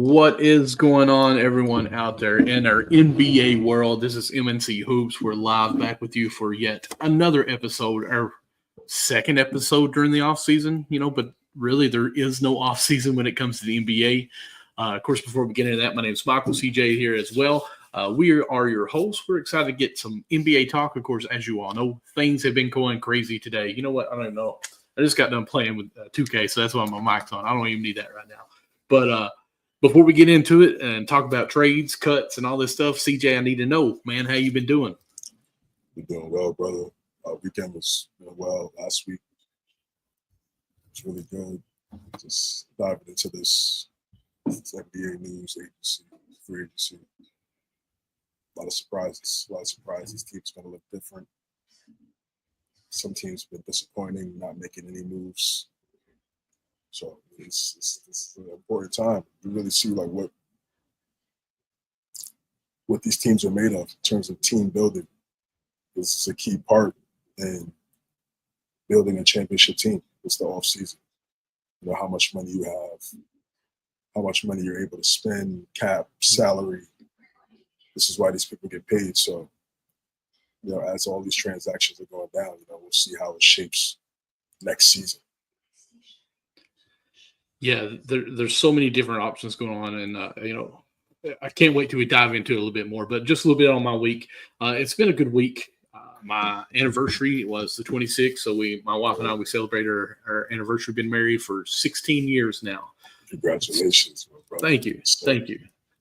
What is going on, everyone out there in our NBA world? This is MNC Hoops. We're live back with you for yet another episode, our second episode during the offseason, but really there is no offseason when it comes to the NBA. Of course, before we get into that, my name is Michael CJ here as well. We are your hosts. We're excited to get some NBA talk. Of course, as you all know, things have been going crazy today. You know what? I don't even know. I just got done playing with 2K, so that's why my mic's on. I don't even need that right now. But before we get into it and talk about trades, cuts, and all this stuff, CJ, I need to know, man, how you been doing? Been doing well, brother. Weekend was well last week. It's really good. Just diving into this NBA news agency, free agency. A lot of surprises. Teams going to look different. Some teams have been disappointing, not making any moves. So it's an important time. You really see what these teams are made of in terms of team building. This is a key part in building a championship team. It's the off season. How much money you have, how much money you're able to spend, cap, salary. This is why these people get paid. So, as all these transactions are going down, we'll see how it shapes next season. Yeah, there's so many different options going on, and I can't wait till we dive into it a little bit more. But just a little bit on my week. It's been a good week. My anniversary was the 26th, so my wife and I, we celebrated our anniversary. Been married for 16 years now. Congratulations, brother. Thank you.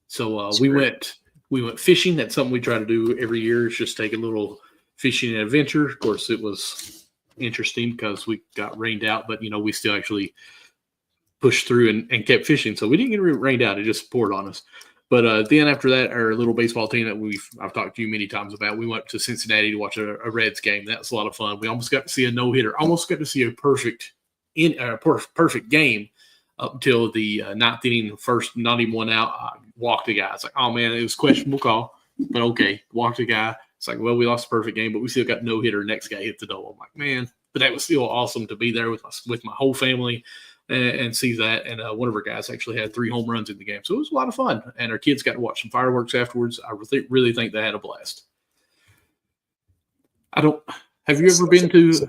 So we went fishing. That's something we try to do every year. Is just take a little fishing adventure. Of course, it was interesting because we got rained out, but we still actually pushed through and kept fishing. So we didn't get rained out. It just poured on us. But then after that, our little baseball team that I've talked to you many times about, we went to Cincinnati to watch a Reds game. That was a lot of fun. We almost got to see a no-hitter. Almost got to see a perfect game up until the ninth inning, first, not even one out. I walked the guy. It's like, oh, man, it was a questionable call. But okay, walked the guy. It's like, well, we lost a perfect game, but we still got no-hitter. Next guy hit the double. I'm like, man. But that was still awesome to be there with my whole family and see that. And one of our guys actually had 3 home runs in the game. So it was a lot of fun. And our kids got to watch some fireworks afterwards. I really think they had a blast. Have you ever been to,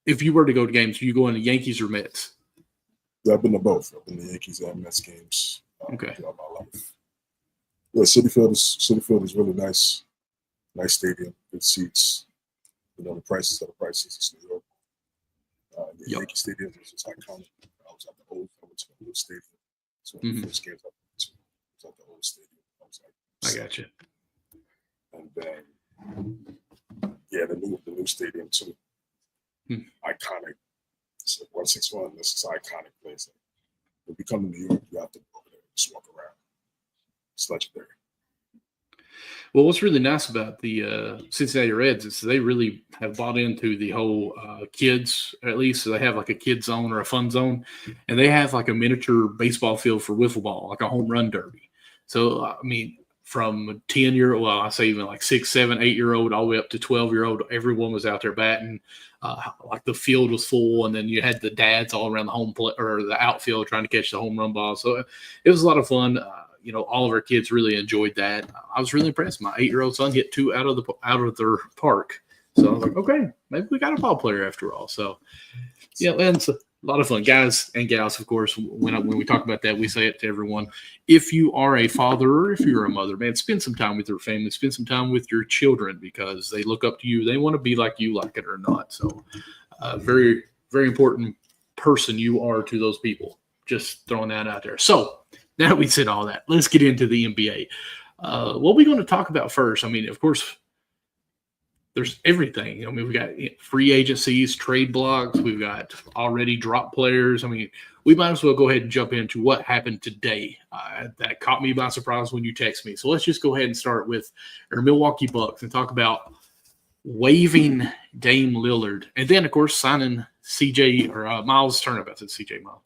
if you were to go to games, you go into Yankees or Mets? Yeah, I've been to both. I've been to Yankees and Mets games throughout my life. Yeah, Citi Field is really nice. Nice stadium, good seats. The prices are the prices. It's New York. Yankee Stadium is just iconic. I went to the old stadium. So the first games I went to was at the old stadium. I got you. And then, the new stadium too. Iconic. It's like 161. This is an iconic place. If you come to New York, you have to go over there, just walk around. It's legendary. Well, what's really nice about the Cincinnati Reds is they really have bought into the whole kids, at least. So they have like a kid zone or a fun zone, and they have like a miniature baseball field for wiffle ball, like a home run derby. So, I mean, from 10-year-old, well, I say even like 6, 7, 8-year-old, all the way up to 12-year-old, everyone was out there batting. Like the field was full, and then you had the dads all around the home play or the outfield trying to catch the home run ball. So it was a lot of fun. All of our kids really enjoyed that. I was really impressed. My 8-year-old son hit 2 out of their park. So I was like, okay, maybe we got a ball player after all. So, yeah, man, it's a lot of fun. Guys and gals, of course, when we talk about that, we say it to everyone. If you are a father or if you're a mother, man, spend some time with your family. Spend some time with your children because they look up to you. They want to be like you, like it or not. So very, very important person you are to those people. Just throwing that out there. So, now that we said all that, let's get into the NBA. What are we going to talk about first? I mean, of course, there's everything. I mean, we got free agencies, trade blocks. We've got already dropped players. I mean, we might as well go ahead and jump into what happened today. That caught me by surprise when you text me. So let's just go ahead and start with our Milwaukee Bucks and talk about waiving Dame Lillard. And then, of course, signing Miles Turner. I said CJ Miles.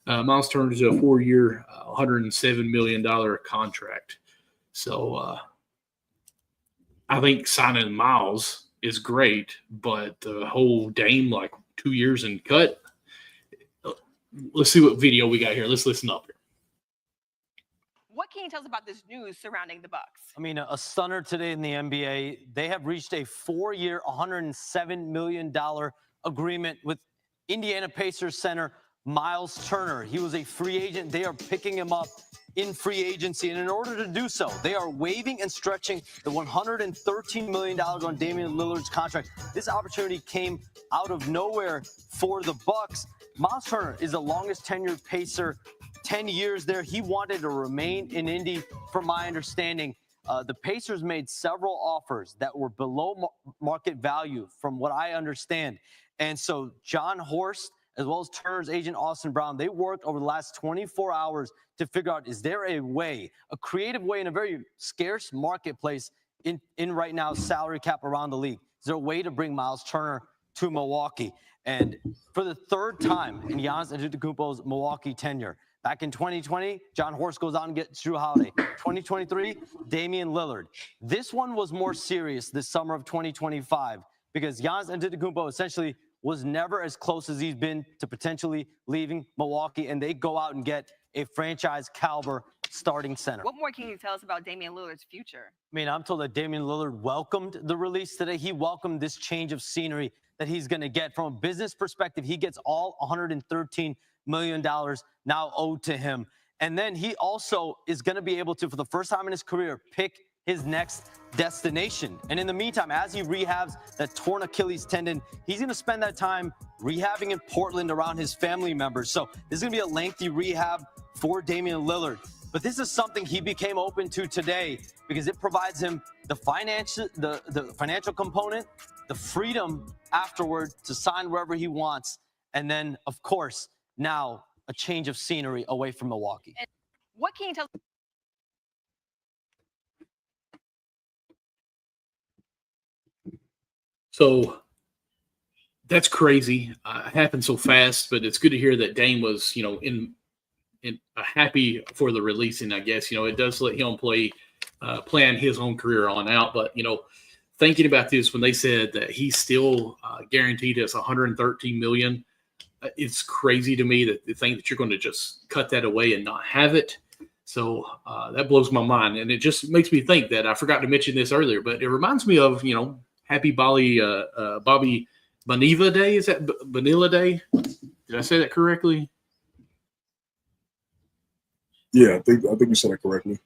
Miles Turner is a 4-year, $107 million contract. So I think signing Miles is great, but the whole Dame, 2 years and cut. Let's see what video we got here. Let's listen up here. can you tell us about this news surrounding the Bucks? I mean, a stunner today in the NBA. They have reached a 4-year, $107 million agreement with Indiana Pacers center Miles Turner. He was a free agent. They are picking him up in free agency. And in order to do so, they are waiving and stretching the $113 million on Damian Lillard's contract. This opportunity came out of nowhere for the Bucks. Miles Turner is the longest tenured Pacer, 10 years there. He wanted to remain in Indy, from my understanding. The Pacers made several offers that were below market value, from what I understand. And so John Horst, as well as Turner's agent, Austin Brown, they worked over the last 24 hours to figure out, is there a way, a creative way in a very scarce marketplace in right now salary cap around the league? Is there a way to bring Miles Turner to Milwaukee? And for the third time in Giannis Antetokounmpo's Milwaukee tenure, back in 2020, John Horst goes out and gets Drew Holiday. 2023, Damian Lillard. This one was more serious this summer of 2025 because Giannis Antetokounmpo essentially was never as close as he's been to potentially leaving Milwaukee, and they go out and get a franchise caliber starting center. What more can you tell us about Damian Lillard's future? I mean, I'm told that Damian Lillard welcomed the release today. He welcomed this change of scenery that he's going to get. From a business perspective, he gets all $113 million now owed to him. And then he also is going to be able to, for the first time in his career, pick his next destination. And in the meantime, as he rehabs that torn Achilles tendon, he's going to spend that time rehabbing in Portland around his family members. So this is going to be a lengthy rehab for Damian Lillard. But this is something he became open to today because it provides him the financial component, the freedom afterward to sign wherever he wants. And then, of course, now a change of scenery away from Milwaukee. And what can you tell? So that's crazy. It happened so fast, but it's good to hear that Dame was, in happy for the releasing. I guess it does let him plan his own career on out. But thinking about this, when they said that he's still guaranteed us $113 million, it's crazy to me that the thing that you're going to just cut that away and not have it. So that blows my mind, and it just makes me think that I forgot to mention this earlier, but it reminds me of Happy Bobby Bonilla Day. Is that Vanilla Day? Did I say that correctly? Yeah, I think you said it correctly.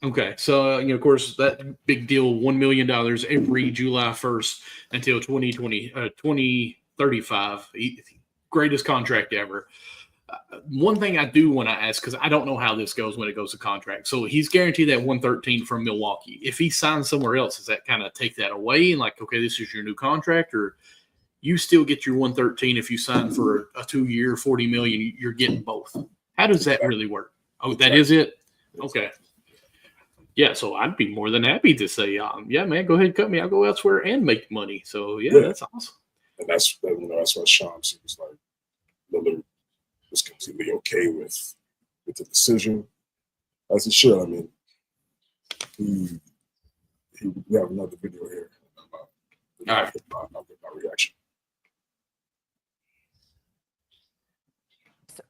Okay, so of course that big deal, $1 million every July 1st until 2035. Greatest contract ever. One thing I do want to ask, because I don't know how this goes when it goes to contract. So he's guaranteed that 113 from Milwaukee. If he signs somewhere else, does that kind of take that away? And okay, this is your new contract, or you still get your 113 if you sign for a 2-year, $40 million? You're getting both. How does that really work? Oh, that is it. Okay. Yeah, so I'd be more than happy to say, yeah, man, go ahead and cut me. I'll go elsewhere and make money. So yeah. That's awesome. And that's what Sean seems like. Lillard was completely okay with the decision, as he should. I mean, we have another video here about my reaction.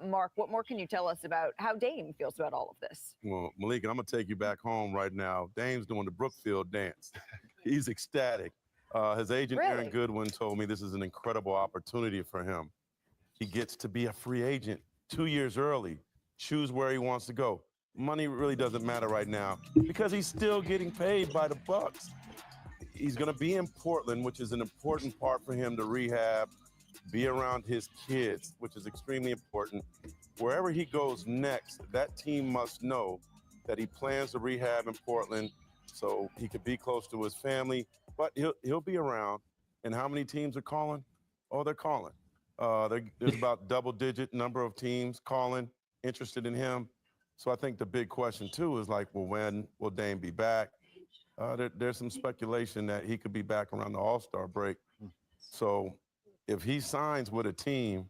Mark, what more can you tell us about how Dame feels about all of this? Well, Malik, I'm going to take you back home right now. Dame's doing the Brookfield dance. He's ecstatic. His agent, Really? Aaron Goodwin, told me this is an incredible opportunity for him. He gets to be a free agent 2 years early, choose where he wants to go. Money really doesn't matter right now because he's still getting paid by the Bucks. He's going to be in Portland, which is an important part for him to rehab, be around his kids, which is extremely important. Wherever he goes next, that team must know that he plans to rehab in Portland so he could be close to his family, but he'll be around. And how many teams are calling? Oh, they're calling. There's about double-digit number of teams calling, interested in him. So I think the big question, too, is well, when will Dame be back? There's some speculation that he could be back around the All-Star break. So if he signs with a team,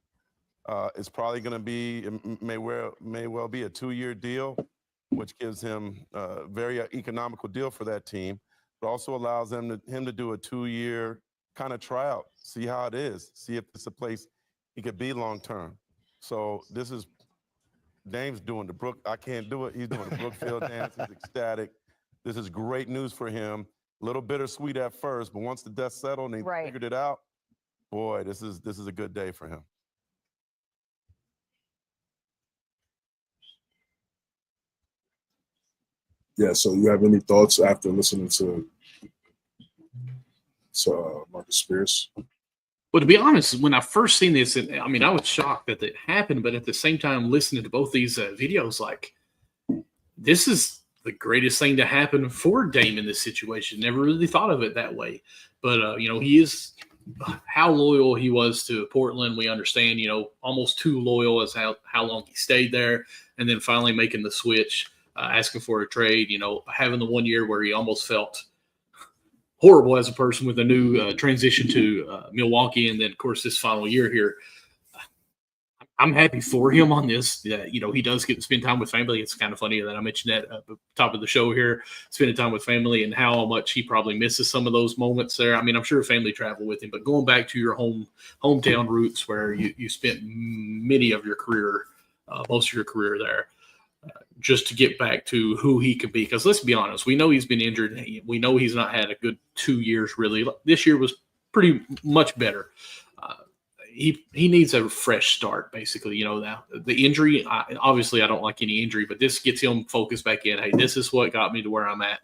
it's probably going to be, it may well be a 2-year deal, which gives him a very economical deal for that team, but also allows him to do a 2-year kind of tryout, see how it is, see if it's a place he could be long-term. So this is Dame's doing the Brook. I can't do it. He's doing the Brookfield dance. He's ecstatic. This is great news for him. A little bittersweet at first, but once the dust settled and he figured it out, boy, this is a good day for him. Yeah, so you have any thoughts after listening to Marcus Spears? Well, to be honest, when I first seen this, I mean, I was shocked that it happened, but at the same time, listening to both these videos, like, this is the greatest thing to happen for Dame in this situation. Never really thought of it that way. But, you know, he is how loyal he was to Portland. We understand, you know, almost too loyal as how long he stayed there, and then finally making the switch, asking for a trade, you know, having the 1 year where he almost felt horrible as a person with a new transition to Milwaukee. And then, of course, this final year here, I'm happy for him on this. You know, he does get to spend time with family. It's kind of funny that I mentioned that at the top of the show here, spending time with family and how much he probably misses some of those moments there. I mean, I'm sure family travel with him, but going back to your hometown roots where you spent many of your career, most of your career there, just to get back to who he could be. Because let's be honest, we know he's been injured. We know he's not had a good 2 years, really. This year was pretty much better. He needs a fresh start, basically. You know, now the injury, obviously I don't like any injury, but this gets him focused back in. Hey, this is what got me to where I'm at.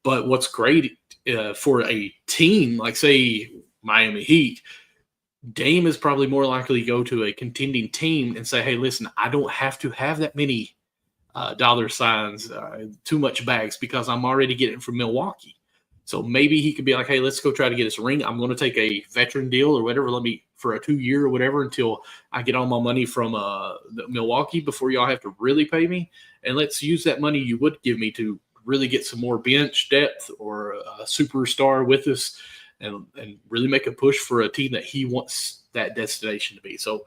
But what's great for a team, like say Miami Heat, Dame is probably more likely to go to a contending team and say, hey, listen, I don't have to have that many dollar signs, too much bags, because I'm already getting from Milwaukee. So maybe he could be like, hey, let's go try to get us a ring. I'm going to take a veteran deal or whatever. Let me for a 2 year or whatever until I get all my money from Milwaukee before y'all have to really pay me. And let's use that money you would give me to really get some more bench depth or a superstar with us and really make a push for a team that he wants that destination to be. So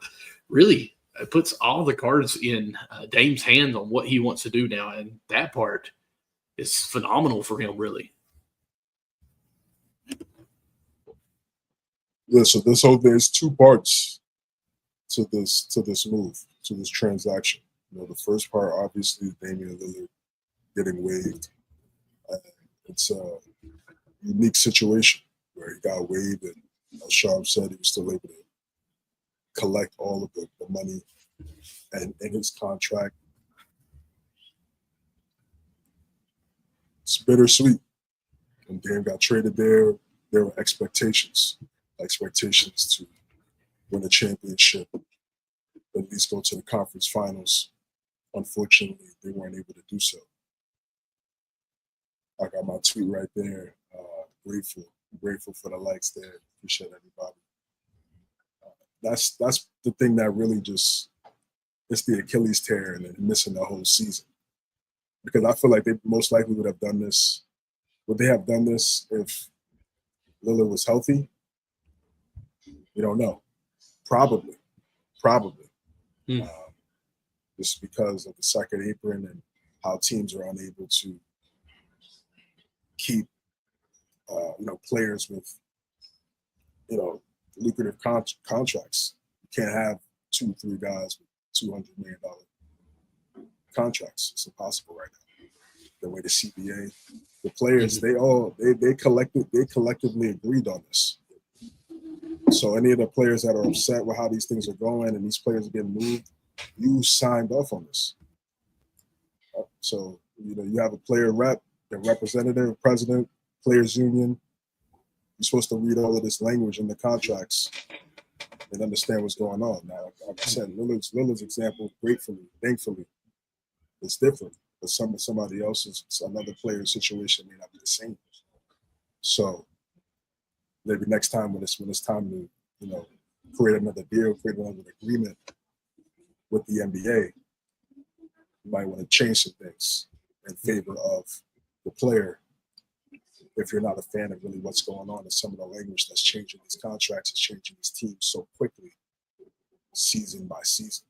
really it puts all the cards in Dame's hands on what he wants to do now. And that part is phenomenal for him, really. Yeah, so there's two parts to this move, to this transaction. You know, the first part, obviously, Damian Lillard getting waived. It's a unique situation where he got waived, and as Sharp said, he was still able to collect all of the money and in his contract. It's bittersweet. When Dame got traded there were expectations to win a championship, at least go to the conference finals. Unfortunately, they weren't able to do so. I got my tweet right there. Grateful for the likes there. Appreciate everybody. That's the thing that really just, it's the Achilles tear and missing the whole season. Because I feel like they most likely would have done this. Would they have done this if Lillard was healthy? We don't know. Probably. Just because of the second apron and how teams are unable to keep, players with, lucrative contracts. You can't have 2-3 guys with $200 million contracts. It's impossible right now. The way the CBA, the players, they collectively agreed on this. So any of the players that are upset with how these things are going and these players are getting moved, you signed off on this. So, you have a player rep, a representative, president, players union. You're supposed to read all of this language in the contracts and understand what's going on. Now, like I said, Lillard's example, thankfully, is different. But somebody else's, another player's situation may not be the same. So maybe next time when it's time to, create another deal, create another agreement with the NBA, you might want to change some things in favor of the player if you're not a fan of really what's going on and some of the language that's changing these contracts, is changing these teams so quickly, season by season.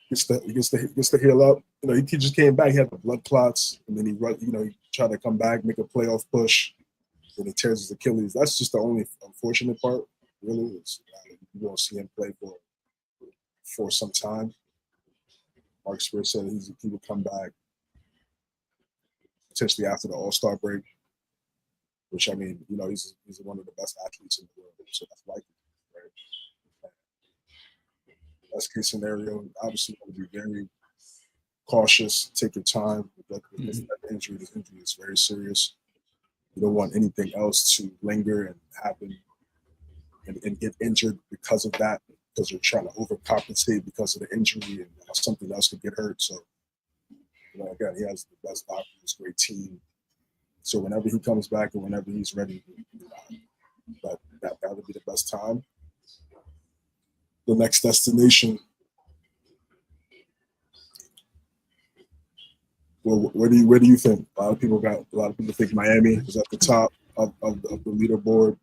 He gets to heal up. He just came back. He had the blood clots, and then he tried to come back, make a playoff push, and he tears his Achilles. That's just the only unfortunate part. Really, you won't see him play for for some time. Mark Spears said he would come back potentially after the All-Star break, which, I mean, you know, he's one of the best athletes in the world, so that's likely, right? Best case scenario, obviously, you want to be very cautious, take your time with that injury. This injury is very serious. You don't want anything else to linger and happen and get injured because of that, because you're trying to overcompensate because of the injury and something else could get hurt. So, you know, again, he has the best doctors, great team. So whenever he comes back and whenever he's ready, that would be the best time. The next destination. Well, where do you think? A lot of people think Miami is at the top of the leaderboard.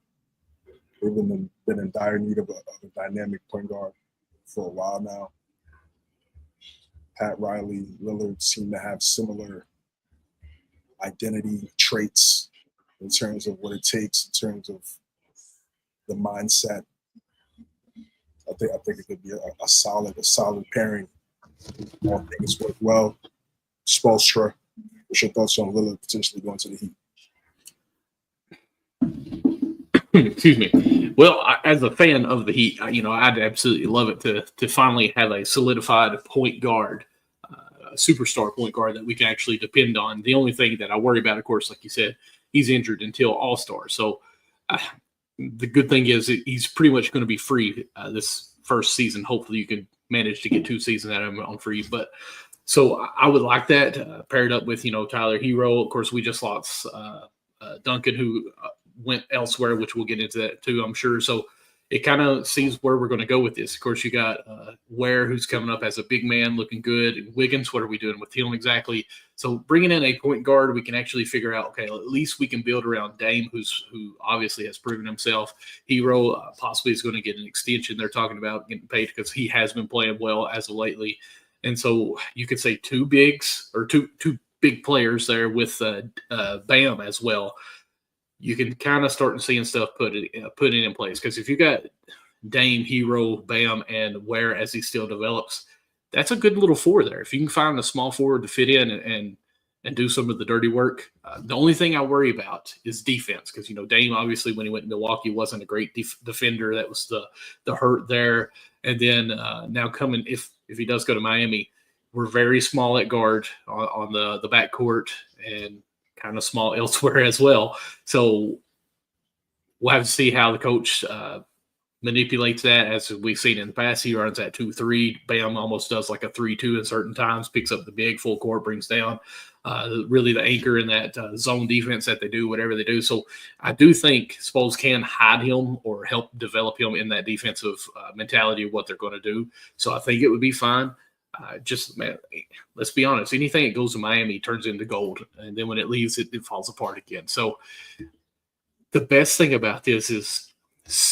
They've been in dire need of a dynamic point guard for a while now. Pat Riley, Lillard seem to have similar identity traits in terms of what it takes, in terms of the mindset. I think it could be a solid pairing. All things work well. Spoelstra, what's your thoughts on Lillard potentially going to the Heat? Excuse me. Well, as a fan of the Heat, you know, I'd absolutely love it to finally have a solidified point guard, a superstar point guard that we can actually depend on. The only thing that I worry about, of course, like you said, he's injured until All-Star. So the good thing is he's pretty much going to be free this first season. Hopefully you can manage to get 2 seasons out of him on free. But so I would like that paired up with, you know, Tyler Hero. Of course, we just lost Duncan, who went elsewhere, which we'll get into that too, I'm sure. So it kind of sees where we're going to go with this. Of course, you got Ware, who's coming up as a big man, looking good. And Wiggins, what are we doing with him exactly? So bringing in a point guard, we can actually figure out, okay, at least we can build around Dame, who obviously has proven himself. Hero possibly is going to get an extension. They're talking about getting paid because he has been playing well as of lately. And so you could say 2 bigs or two big players there with Bam as well. You can kind of start seeing stuff put in place, because if you got Dame, Hero, Bam, and Ware as he still develops, that's a good little 4 there. If you can find a small forward to fit in and do some of the dirty work, the only thing I worry about is defense, because, you know, Dame obviously when he went to Milwaukee wasn't a great defender. That was the hurt there. And then now coming, if he does go to Miami, we're very small at guard on the backcourt and kind of small elsewhere as well. So we'll have to see how the coach manipulates that. As we've seen in the past, he runs at 2-3. Bam almost does like a 3-2 at certain times, picks up the big full court, brings down really the anchor in that zone defense that they do, whatever they do. So I do think Spoles can hide him or help develop him in that defensive mentality of what they're going to do. So I think it would be fine. Man, let's be honest. Anything that goes to Miami turns into gold, and then when it leaves, it falls apart again. So the best thing about this is,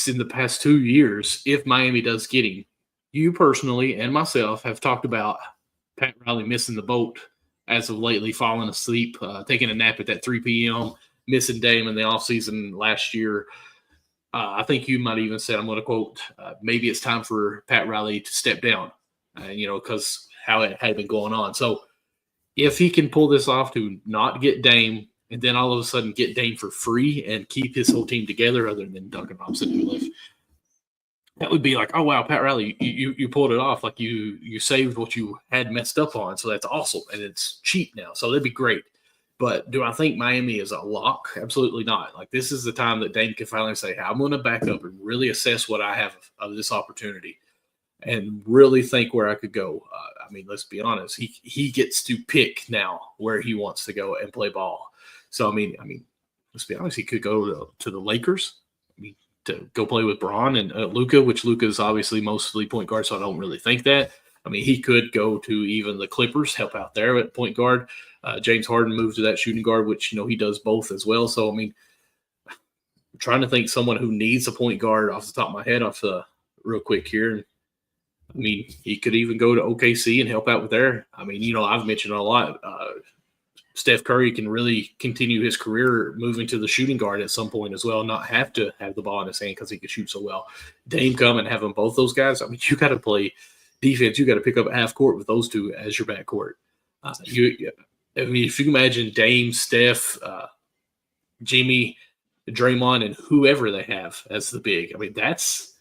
in the past 2 years, if Miami does get him, you personally and myself have talked about Pat Riley missing the boat as of lately, falling asleep, taking a nap at that 3 p.m., missing Dame in the offseason last year. I think you might even said, I'm going to quote, maybe it's time for Pat Riley to step down. You know, because how it had been going on. So if he can pull this off to not get Dame and then all of a sudden get Dame for free and keep his whole team together, other than Duncan Robinson, who left, that would be like, oh, wow, Pat Riley, you pulled it off. Like you saved what you had messed up on. So that's awesome. And it's cheap now. So that'd be great. But do I think Miami is a lock? Absolutely not. Like, this is the time that Dame can finally say, I'm going to back up and really assess what I have of this opportunity and really think where I could go. I mean, let's be honest. He gets to pick now where he wants to go and play ball. So, I mean, let's be honest. He could go to the Lakers. I mean, to go play with Bron and Luka, which Luka is obviously mostly point guard, so I don't really think that. I mean, he could go to even the Clippers, help out there at point guard. James Harden moved to that shooting guard, which, you know, he does both as well. So, I mean, I'm trying to think someone who needs a point guard off the top of my head real quick here. I mean, he could even go to OKC and help out with there. I mean, you know, I've mentioned a lot. Steph Curry can really continue his career moving to the shooting guard at some point as well, not have to have the ball in his hand because he can shoot so well. Dame come and having both those guys, I mean, you got to play defense, you got to pick up half court with those two as your backcourt. If you imagine Dame, Steph, Jimmy, Draymond, and whoever they have as the big, that's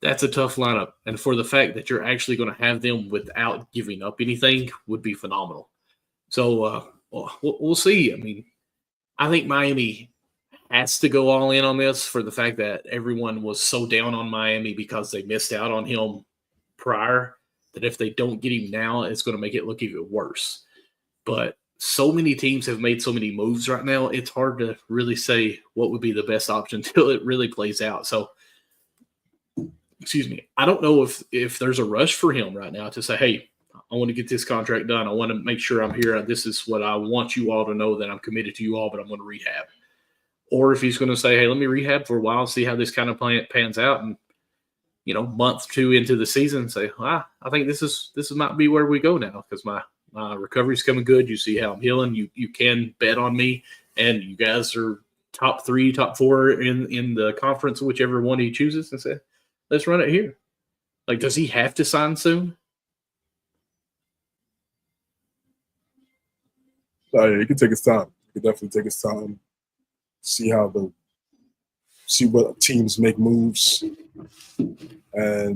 a tough lineup. And for the fact that you're actually going to have them without giving up anything would be phenomenal. So we'll see. I think Miami has to go all in on this for the fact that everyone was so down on Miami because they missed out on him prior, that if they don't get him now, it's going to make it look even worse. But so many teams have made so many moves right now, it's hard to really say what would be the best option until it really plays out. So, excuse me, I don't know if there's a rush for him right now to say, hey, I want to get this contract done. I want to make sure I'm here. This is what I want you all to know, that I'm committed to you all, but I'm going to rehab. Or if he's going to say, hey, let me rehab for a while, see how this kind of pans out, and month 2 into the season, say, I think this might be where we go now, because my recovery's coming good. You see how I'm healing. You can bet on me, and you guys are top 3, top 4 in the conference, whichever one he chooses, and say, let's run it here. Like, does he have to sign soon? Yeah, he can take his time. He can definitely take his time. See what teams make moves, but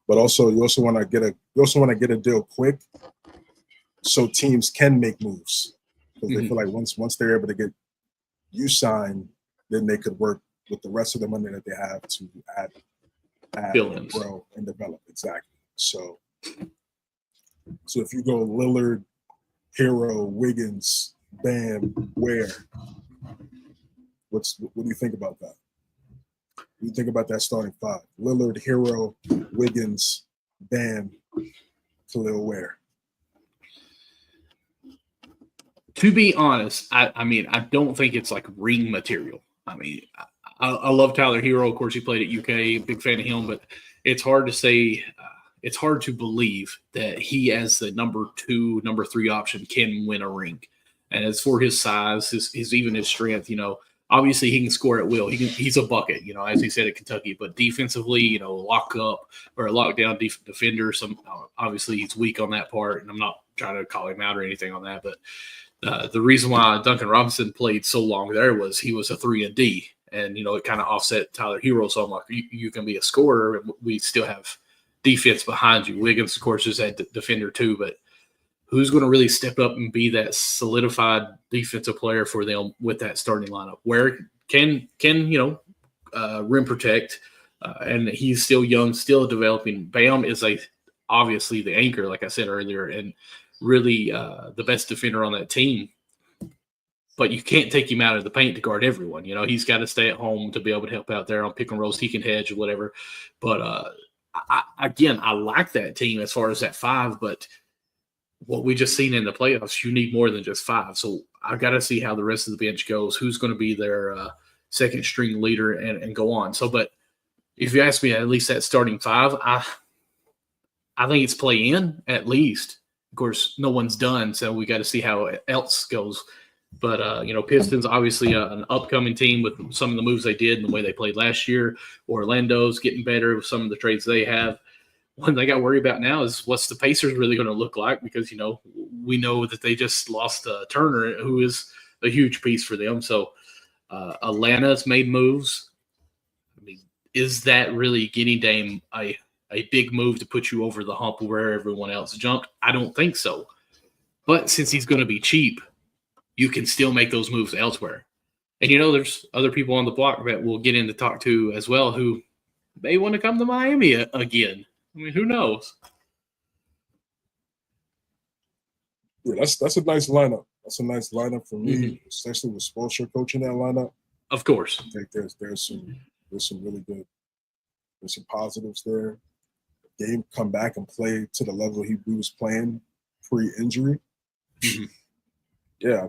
also you also want to get a deal quick, so teams can make moves, because they feel like once they're able to get you signed, then they could work with the rest of the money that they have to add and grow and develop. Exactly. So if you go Lillard, Hero, Wiggins, Bam, Ware, what do you think about that? What do you think about that starting 5? Lillard, Hero, Wiggins, Bam, Khalil Ware. To be honest, I don't think it's like ring material. I love Tyler Hero. Of course, he played at UK. Big fan of him, but it's hard to say. It's hard to believe that he, as the number 2, number 3 option, can win a ring. And as for his size, even his strength, obviously he can score at will. He's a bucket, as he said at Kentucky. But defensively, lock up or a lockdown defender. Obviously he's weak on that part, and I'm not trying to call him out or anything on that. But the reason why Duncan Robinson played so long there was he was a 3-and-D, and it kind of offset Tyler Hero. So I'm like, you can be a scorer, and we still have defense behind you. Wiggins, of course, is that defender too, but who's going to really step up and be that solidified defensive player for them with that starting lineup? Where can rim protect, and he's still young, still developing. Bam is obviously the anchor, like I said earlier, and really the best defender on that team. But you can't take him out of the paint to guard everyone. He's got to stay at home to be able to help out there on pick and rolls. He can hedge or whatever. But I like that team as far as that 5, but what we just seen in the playoffs, you need more than just 5. So I got to see how the rest of the bench goes, who's going to be their second string leader and go on. So, but if you ask me, at least that starting 5, I think it's play in at least. Of course, no one's done, so we got to see how else goes. But, Pistons, obviously an upcoming team with some of the moves they did and the way they played last year. Orlando's getting better with some of the trades they have. One thing I worry about now is what's the Pacers really going to look like, because, we know that they just lost Turner, who is a huge piece for them. So Atlanta's made moves. Is that really getting Dame a big move to put you over the hump where everyone else jumped? I don't think so. But since he's going to be cheap, you can still make those moves elsewhere. And, there's other people on the block that we'll get in to talk to as well who may want to come to Miami again. Who knows? Yeah, that's a nice lineup. That's a nice lineup for me, especially with Spoelstra coaching that lineup. Of course. I think there's some really good, there's some positives there. Dame come back and play to the level he was playing pre-injury. Yeah,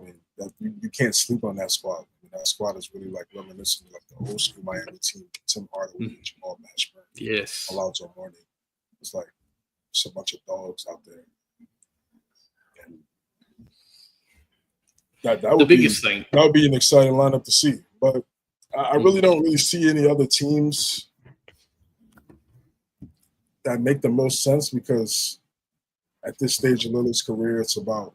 you can't sleep on that squad. That squad is really like reminiscent of like the old school Miami team. Tim Hardaway, Jamal Mashburn, yes, Alonzo Mourning. It's like just a bunch of dogs out there. And that would the biggest thing. That would be an exciting lineup to see. But I really don't really see any other teams that make the most sense because at this stage of Lillard's career, it's about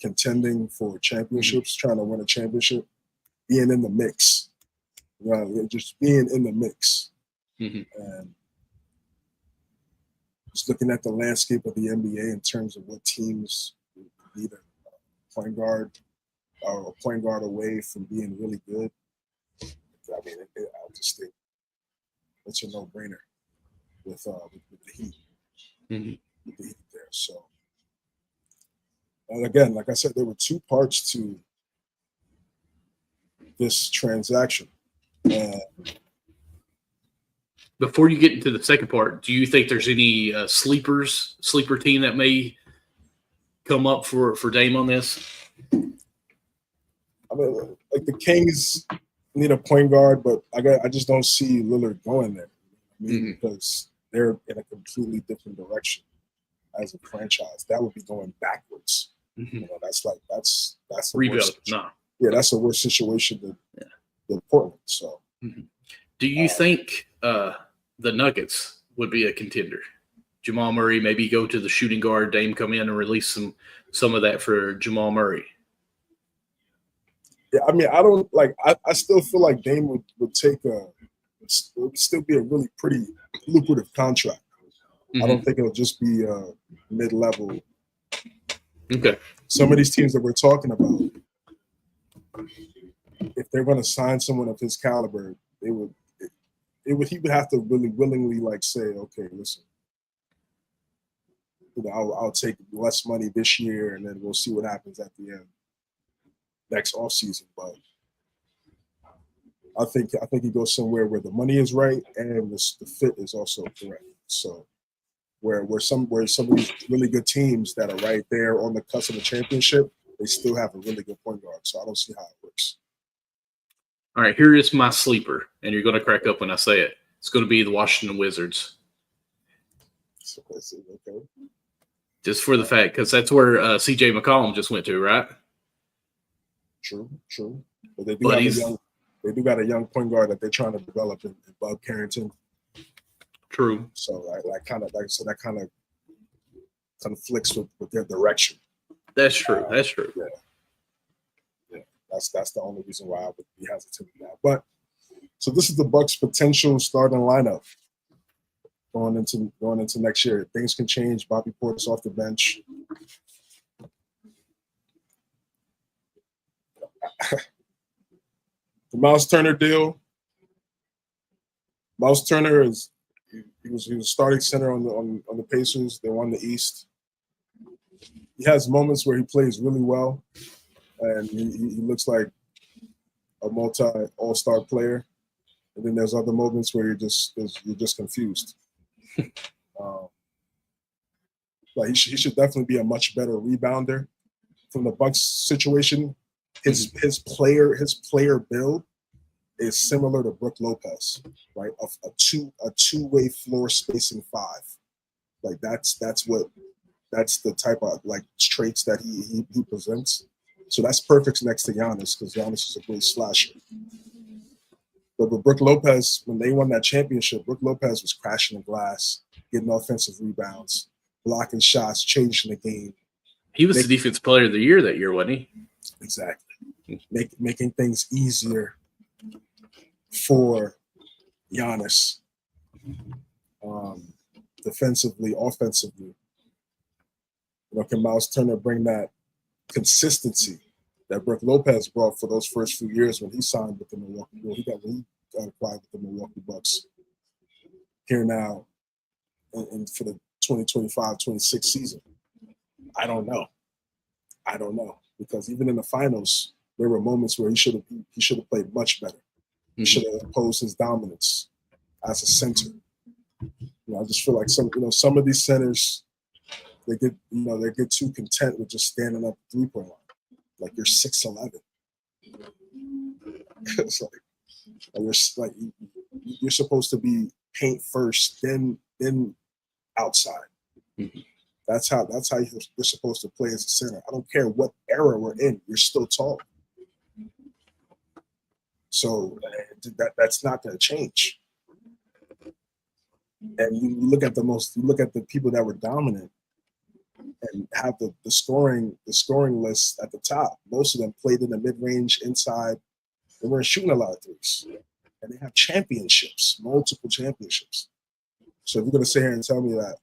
contending for championships, trying to win a championship, being in the mix, just being in the mix. And just looking at the landscape of the NBA in terms of what teams need a point guard or a point guard away from being really good. I mean, I just think it's a no-brainer with the Heat. With the Heat there. So, and again, like I said, there were two parts to this transaction. Before you get into the second part, do you think there's any sleeper team that may come up for Dame on this? I mean, like the Kings need a point guard, but I just don't see Lillard going there. I mean, because they're in a completely different direction as a franchise. That would be going backwards. You know, that's the rebuild. No. Yeah, that's a worse situation than Portland. So, do you think the Nuggets would be a contender? Jamal Murray maybe go to the shooting guard, Dame come in and release some of that for Jamal Murray. Yeah, I mean, I don't like. I still feel like Dame would take it would still be a really pretty lucrative contract. I don't think it'll just be mid-level. Okay. Some of these teams that we're talking about, if they're going to sign someone of his caliber, he would have to really willingly like say, okay, listen, you know, I'll take less money this year, and then we'll see what happens at the end next offseason. But I think he goes somewhere where the money is right and the fit is also correct. So where some of these really good teams that are right there on the cusp of the championship, they still have a really good point guard. So I don't see how it works. All right, here is my sleeper, and you're going to crack up when I say it. It's going to be the Washington Wizards. So okay. Just for the fact, because that's where C.J. McCollum just went to, right? True. But they do got a young point guard that they're trying to develop in Bob Carrington. True. So that kind of conflicts with their direction. That's true. That's true. Yeah. That's the only reason why I would be hesitant now. But so this is the Bucks' potential starting lineup going into next year. Things can change. Bobby Portis off the bench. The Miles Turner deal. Miles Turner he was starting center on the Pacers. They won the East. He has moments where he plays really well, and he looks like a all-star player. And then there's other moments where you're just confused. Like he should definitely be a much better rebounder. From the Bucks situation, his player build is similar to Brook Lopez, right? A two-way floor spacing five. Like that's the type of like traits that he presents. So that's perfect next to Giannis because Giannis is a great slasher. But with Brook Lopez, when they won that championship, Brook Lopez was crashing the glass, getting offensive rebounds, blocking shots, changing the game. He was the defensive player of the year that year, wasn't he? Exactly. Making things easier for Giannis, defensively, offensively. You know, can Miles Turner bring that consistency that Brook Lopez brought for those first few years when he signed with the Milwaukee? Well, he got acquired with the Milwaukee Bucks. Here now, and for the 2025-26 season, I don't know because even in the finals, there were moments where he should have played much better. He should have imposed his dominance as a center. You know, I just feel like some of these centers, they get too content with just standing up the 3-point line. Like you're 6'11". It's like you're supposed to be paint first, then outside. That's how you're supposed to play as a center. I don't care what era we're in, you're still tall. So that's not going to change. And you look at the people that were dominant and have the scoring list at the top. Most of them played in the mid-range, inside. They weren't shooting a lot of threes. And they have championships, multiple championships. So if you're going to sit here and tell me that,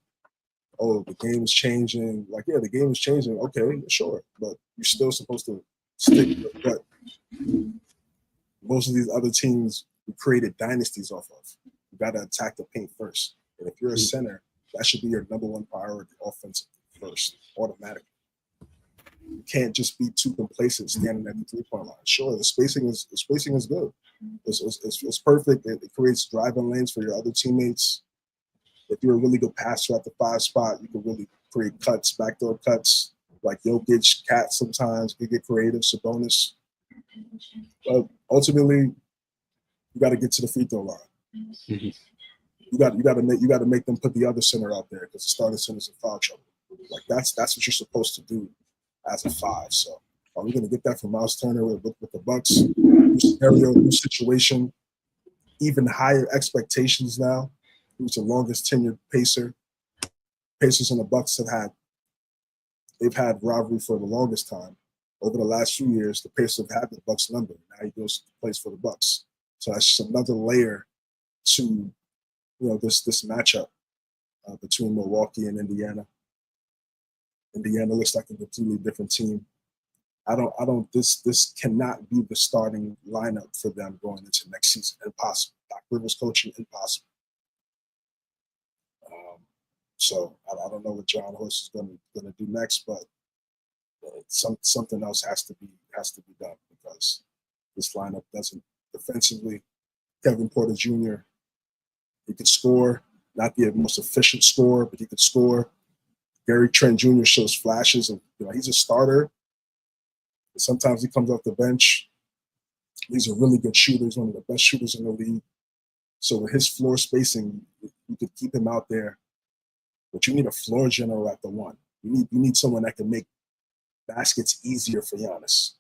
oh, the game is changing, like, yeah, the game is changing. Okay, sure. But you're still supposed to stick with what most of these other teams created dynasties off of. You got to attack the paint first. And if you're a center, that should be your number one priority, offensive first, automatically. You can't just be too complacent standing at the three-point line. Sure, the spacing is good. It's perfect. It creates driving lanes for your other teammates. If you're a really good passer at the 5 spot, you can really create cuts, backdoor cuts, like Jokic, Cat sometimes. You get creative, Sabonis. But ultimately, you got to get to the free throw line. Mm-hmm. You got to make them put the other center out there because the starting center's in foul trouble. Like that's what you're supposed to do as a 5. So are we going to get that from Miles Turner with the Bucks? New scenario, new situation, even higher expectations now. Who's the longest tenured Pacer? Pacers and the Bucks they've had rivalry for the longest time. Over the last few years, the Pacers have had the Bucks number. Now he goes to plays for the Bucks. So that's just another layer to this matchup between Milwaukee and Indiana. Indiana looks like a completely different team. This cannot be the starting lineup for them going into next season. Impossible. Doc Rivers coaching, impossible. So I don't know what John Horst is going to do next, but something else has to be done because this lineup doesn't defensively. Kevin Porter Jr. He could score, not the most efficient scorer, but he could score. Gary Trent Jr. shows flashes of he's a starter. Sometimes he comes off the bench. He's a really good shooter. He's one of the best shooters in the league. So with his floor spacing, you could keep him out there. But you need a floor general at the 1. You need someone that can make baskets easier for Giannis.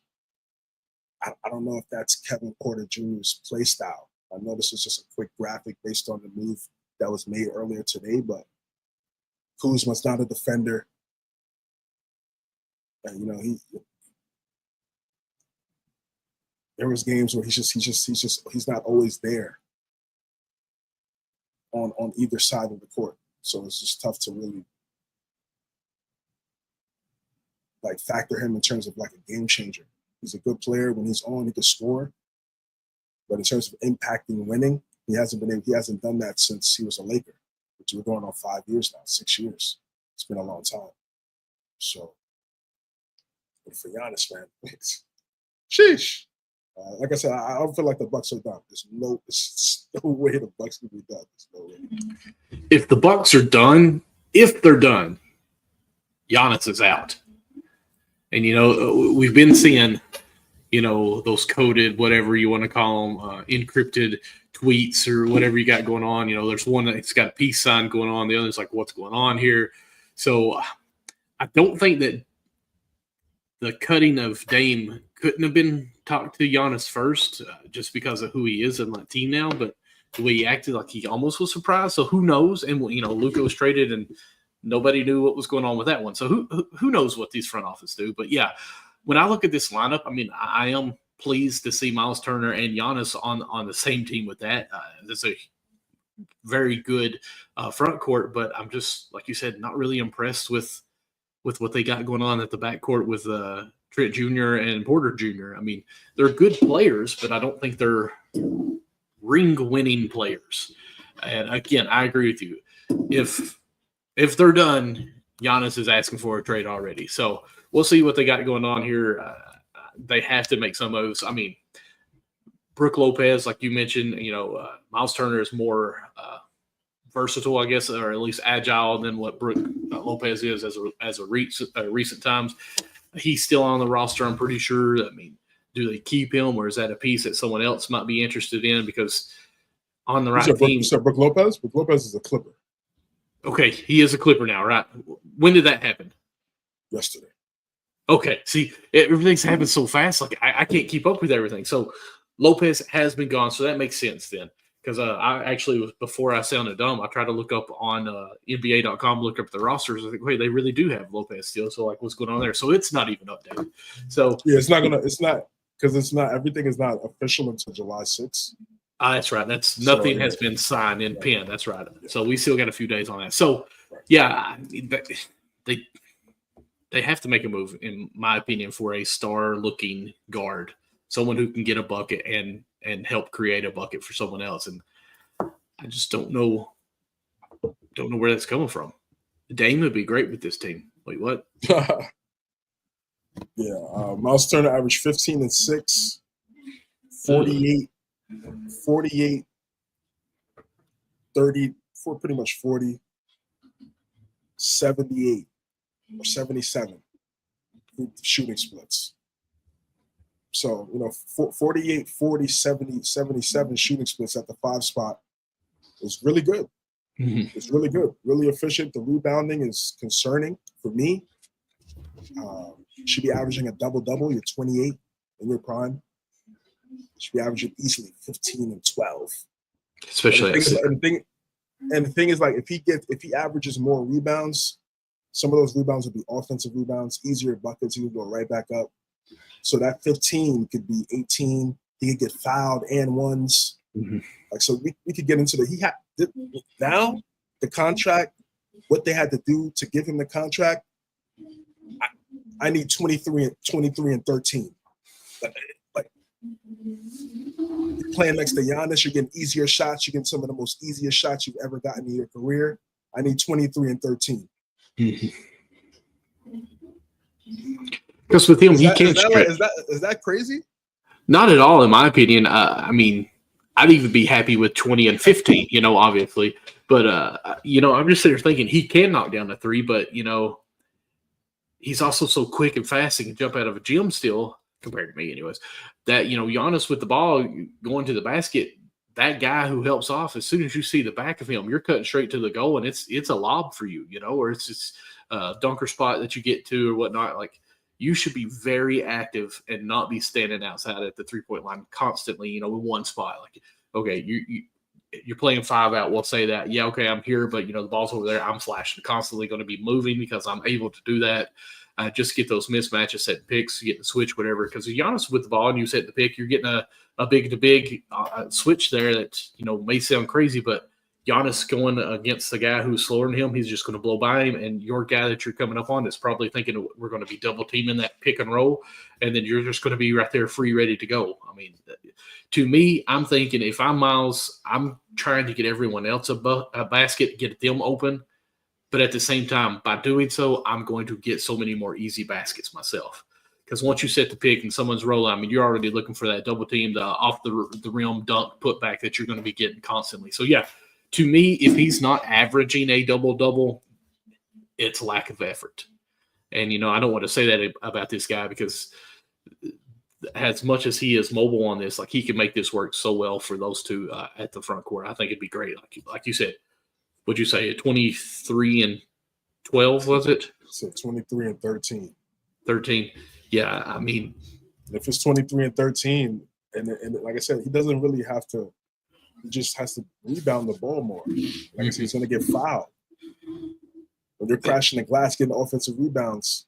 I don't know if that's Kevin Porter Jr.'s play style. I know this is just a quick graphic based on the move that was made earlier today, but Kuzma's not a defender. And there was games where he's not always there on either side of the court. So it's just tough to really factor him in terms of a game changer. He's a good player. When he's on, he can score. But in terms of impacting winning, he hasn't done that since he was a Laker, which we're going on 5 years now, 6 years. It's been a long time. So, but for Giannis, man, sheesh. Like I said, I don't feel like the Bucks are done. There's no way the Bucks can be done. There's no way. If the Bucks are done, if they're done, Giannis is out. And we've been seeing, those coded, whatever you want to call them, encrypted tweets or whatever you got going on. There's one that's got a peace sign going on. The other's like, what's going on here? So I don't think that the cutting of Dame couldn't have been talked to Giannis first, just because of who he is in that team now. But the way he acted, like he almost was surprised. So who knows? And Luka was traded, and nobody knew what was going on with that one. So who knows what these front office do? But yeah, when I look at this lineup, I mean, I am pleased to see Miles Turner and Giannis on the same team with that. That's a very good front court, but I'm just, like you said, not really impressed with what they got going on at the backcourt with Trent Jr. and Porter Jr. I mean, they're good players, but I don't think they're ring-winning players. And again, I agree with you. If they're done, Giannis is asking for a trade already. So we'll see what they got going on here. They have to make some moves. I mean, Brook Lopez, like you mentioned, Miles Turner is more versatile, I guess, or at least agile than what Brook Lopez is as a recent times. He's still on the roster, I'm pretty sure. I mean, do they keep him, or is that a piece that someone else might be interested in? Because on the right team. You said Brook Lopez? Brook Lopez is a Clipper. Okay, he is a Clipper now, right? When did that happen? Yesterday. Okay, see, everything's happened so fast. Like I can't keep up with everything. So Lopez has been gone, so that makes sense then. because I actually, before I sounded dumb, I tried to look up on NBA.com, look up the rosters. I think, wait, they really do have Lopez still. So, like, what's going on there? So it's not even updated. So Yeah, it's not everything is not official until July 6th. That's right. That's nothing has been signed in pen. That's right. So we still got a few days on that. So yeah, they have to make a move, in my opinion, for a star-looking guard, someone who can get a bucket and help create a bucket for someone else. And I just don't know where that's coming from. Dame would be great with this team. Wait, what? Yeah, Miles Turner averaged 15 and 6, 48, 30, for pretty much 40, 78 or 77 shooting splits. So, 48, 40, 70, 77 shooting splits at the 5 spot is really good. Mm-hmm. It's really good, really efficient. The rebounding is concerning for me. You should be averaging a double-double. You're 28 in your prime. You should be averaging easily 15 and 12. Especially and the thing is, like, if he averages more rebounds, some of those rebounds would be offensive rebounds, easier buckets. He would go right back up. So that 15 could be 18. He could get fouled and ones. Mm-hmm. Like, so we could get into now the contract, what they had to do to give him the contract. I need 23 and 13. Like you're playing next to Giannis, you're getting easier shots. You're getting some of the most easiest shots you've ever gotten in your career. I need 23 and 13. Because with him, he can't. Is that crazy? Not at all, in my opinion. I mean, I'd even be happy with 20 and 15. Obviously, but I'm just sitting there thinking he can knock down a three, but he's also so quick and fast. He can jump out of a gym still, compared to me, anyways. That Giannis with the ball going to the basket, that guy who helps off, as soon as you see the back of him, you're cutting straight to the goal, and it's a lob for you, or it's just a dunker spot that you get to or whatnot. Like, you should be very active and not be standing outside at the 3-point line constantly, with one spot. Like, okay, you're playing 5 out. We'll say that. Yeah, okay, I'm here, but, the ball's over there. I'm flashing, constantly going to be moving because I'm able to do that. Just get those mismatches, setting picks, getting the switch, whatever. Because Giannis with the ball and you set the pick, you're getting a big-to-big switch there that, may sound crazy, but Giannis going against the guy who's slower than him, he's just going to blow by him. And your guy that you're coming up on is probably thinking we're going to be double teaming that pick and roll. And then you're just going to be right there free, ready to go. I mean, to me, I'm thinking if I'm Miles, I'm trying to get everyone else a basket, get them open. But at the same time, by doing so, I'm going to get so many more easy baskets myself. Because once you set the pick and someone's rolling, I mean, you're already looking for that double team, the off the rim dunk putback that you're going to be getting constantly. So, yeah, to me, if he's not averaging a double-double, it's lack of effort. And, I don't want to say that about this guy because as much as he is mobile on this, like, he can make this work so well for those two at the front court. I think it'd be great. Like you said, what'd you say, 23 and 12, was it? So 23 and 13. 13. Yeah, I mean. If it's 23 and 13, and like I said, he doesn't really have to. He just has to rebound the ball more. Like I said, he's going to get fouled. When you're crashing the glass, getting offensive rebounds,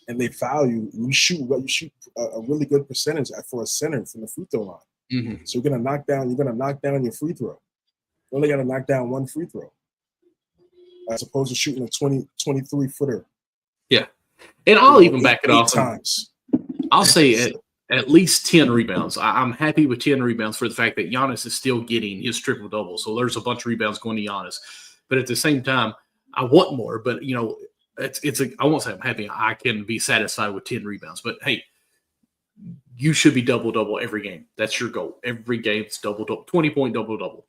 and they foul you, you shoot a really good percentage for a center from the free throw line. Mm-hmm. So you're going to knock down your free throw. You only got to knock down one free throw, as opposed to shooting a 23-footer. Yeah, and I'll even back it off. Times. I'll say at least 10 rebounds. I'm happy with 10 rebounds for the fact that Giannis is still getting his triple-double. So there's a bunch of rebounds going to Giannis. But at the same time, I want more. But, I won't say I'm happy. I can be satisfied with 10 rebounds. But, hey, you should be double-double every game. That's your goal. Every game is double-double, 20-point double-double.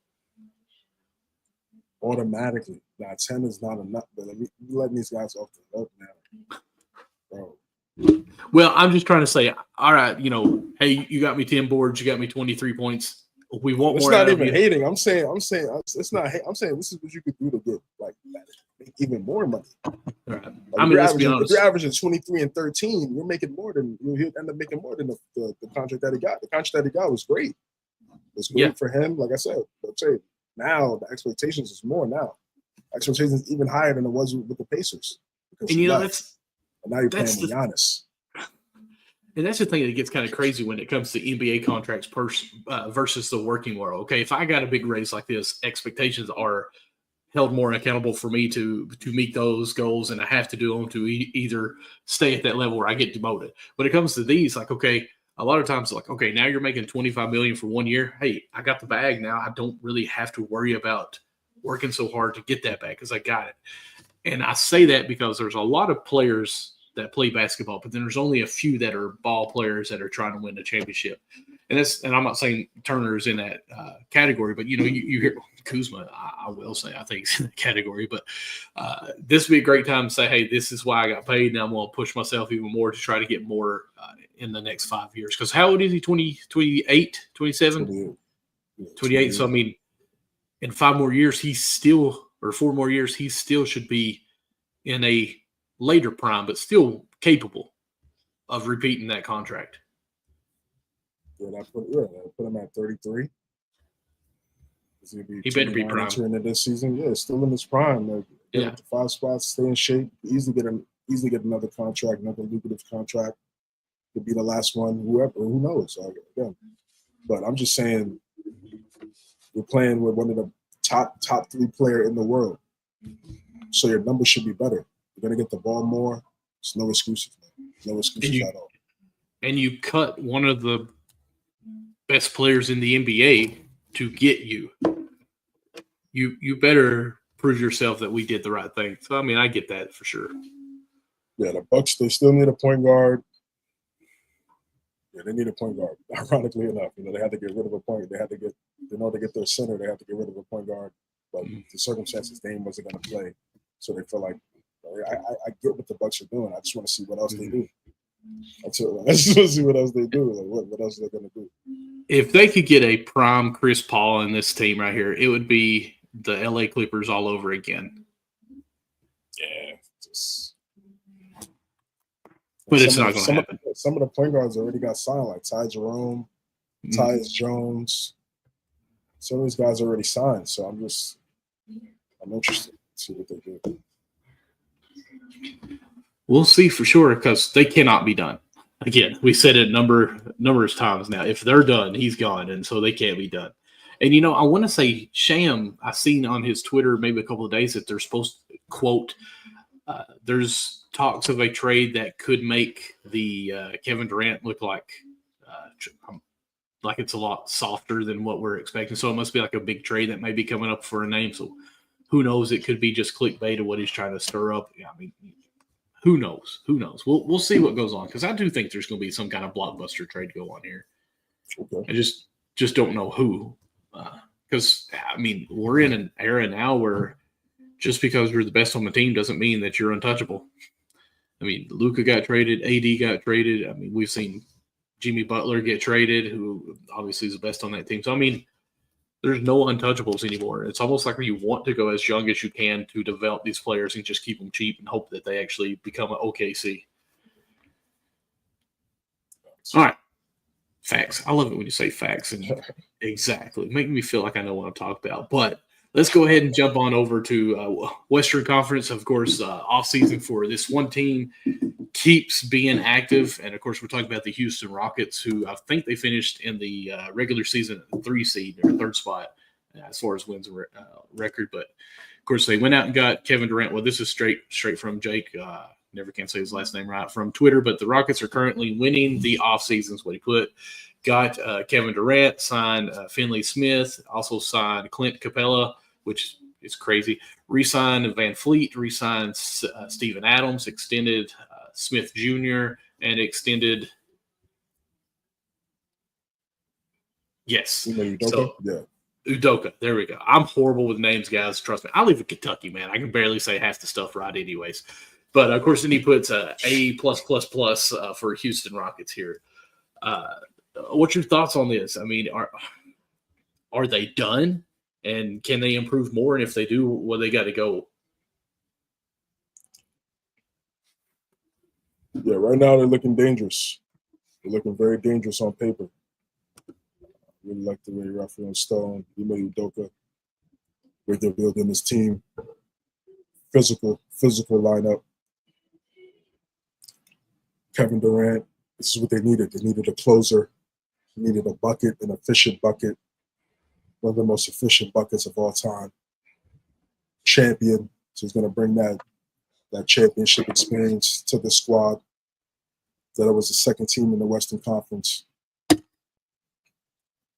Automatically. Now, 10 is not enough. But you're letting these guys off the hook now. Bro. Well, I'm just trying to say, all right, hey, you got me 10 boards, you got me 23 points. We want more. It's not even hating. I'm saying it's not. I'm saying this is what you could do to get make even more money. Right. Like, let's be honest. If you're averaging 23 and 13, you're making more than you'll end up making more than the contract that he got. The contract that he got was great. It's great for him. Like I said, now the expectations is more now. Expectations is even higher than it was with the Pacers. And you know, and now you're playing with Giannis. And that's the thing that gets kind of crazy when it comes to NBA contracts versus the working world. Okay, if I got a big raise like this, expectations are held more accountable for me to meet those goals, and I have to do them to either stay at that level or I get demoted. When it comes to these, like, okay, a lot of times, like, okay, now you're making $25 million for 1 year. Hey, I got the bag now. I don't really have to worry about working so hard to get that bag because I got it. And I say that because there's a lot of players that play basketball, but then there's only a few that are ball players that are trying to win a championship. And I'm not saying Turner's in that category, but, you know, you hear Kuzma, I will say, I think he's in that category. But this would be a great time to say, hey, this is why I got paid, and I'm going to push myself even more to try to get more in the next 5 years. Because how old is he? 28, 27? 28. So, I mean, in 5 more years, or 4 more years, he still should be in a later prime, but still capable of repeating that contract. Yeah, put him at 33. He better be prime. Entering this season, yeah, still in his prime. Yeah, 5 spots, stay in shape, easily get another contract, another lucrative contract. Could be the last one, who knows? Again, but I'm just saying, we're playing with one of the top 3 player in the world, so your numbers should be better. You're gonna get the ball more. There's no excuses, man. No excuses at all. And you cut one of the best players in the NBA to get you. You better prove yourself that we did the right thing. So I mean, I get that for sure. Yeah, the Bucks, they still need a point guard. Yeah, they need a point guard. Ironically enough, you know, they had to get rid of a point. They had to get, in order to get their center, they had to get rid of a point guard. But the circumstances, Dame wasn't going to play, so they feel like, I get what the Bucks are doing. I just want to see what else they do. I just want to see what else they do. Like what else are they going to do? If they could get a prime Chris Paul in this team right here, it would be the LA Clippers all over again. Yeah, but it's not going to happen. Some of the point guards already got signed, like Ty Jerome, Tyus Jones. Some of these guys already signed, so I'm interested to see what they do. We'll see for sure, because they cannot be done. Again, we said it numerous times now. If they're done, he's gone, and so they can't be done. And, you know, I want to say Sham, I seen on his Twitter maybe a couple of days that they're supposed to, quote, there's talks of a trade that could make the Kevin Durant look like it's a lot softer than what we're expecting. So it must be like a big trade that may be coming up for a name. So who knows? It could be just clickbait of what he's trying to stir up. Yeah, I mean, who knows? Who knows? We'll see what goes on, because I do think there's going to be some kind of blockbuster trade go on here. Okay. I just don't know who. Because, I mean, we're in an era now where just because you're the best on the team doesn't mean that you're untouchable. I mean, Luka got traded, AD got traded. I mean, we've seen Jimmy Butler get traded, who obviously is the best on that team. So, I mean, there's no untouchables anymore. It's almost like you want to go as young as you can to develop these players and just keep them cheap and hope that they actually become an OKC. All right. Facts. I love it when you say facts. And exactly. Making me feel like I know what I'm talking about. But let's go ahead and jump on over to Western Conference. Of course, offseason for this one team keeps being active. And, of course, we're talking about the Houston Rockets, who I think they finished in the regular season 3 seed or 3rd spot as far as wins record. But, of course, they went out and got Kevin Durant. Well, this is straight from Jake. Never can say his last name right, from Twitter. But the Rockets are currently winning the offseason is what he put. Got Kevin Durant, signed Finley Smith, also signed Clint Capella, which is crazy. Re-signed Van Fleet, re-signed Steven Adams, extended Smith Jr., and extended Udoka. There we go. I'm horrible with names, guys. Trust me. I live in Kentucky, man. I can barely say half the stuff right anyways. But, of course, then he puts A+++ for Houston Rockets here. What's your thoughts on this? I mean, are they done? And can they improve more? And if they do, well, they got to go. Yeah, right now they're looking dangerous. They're looking very dangerous on paper. Really like the way Rafael Stone, Ime Udoka, where they're building this team. Physical lineup. Kevin Durant, this is what they needed. They needed a closer. They needed a bucket, an efficient bucket. One of the most efficient buckets of all time. Champion. So he's going to bring that championship experience to the squad. That it was the second team in the Western Conference.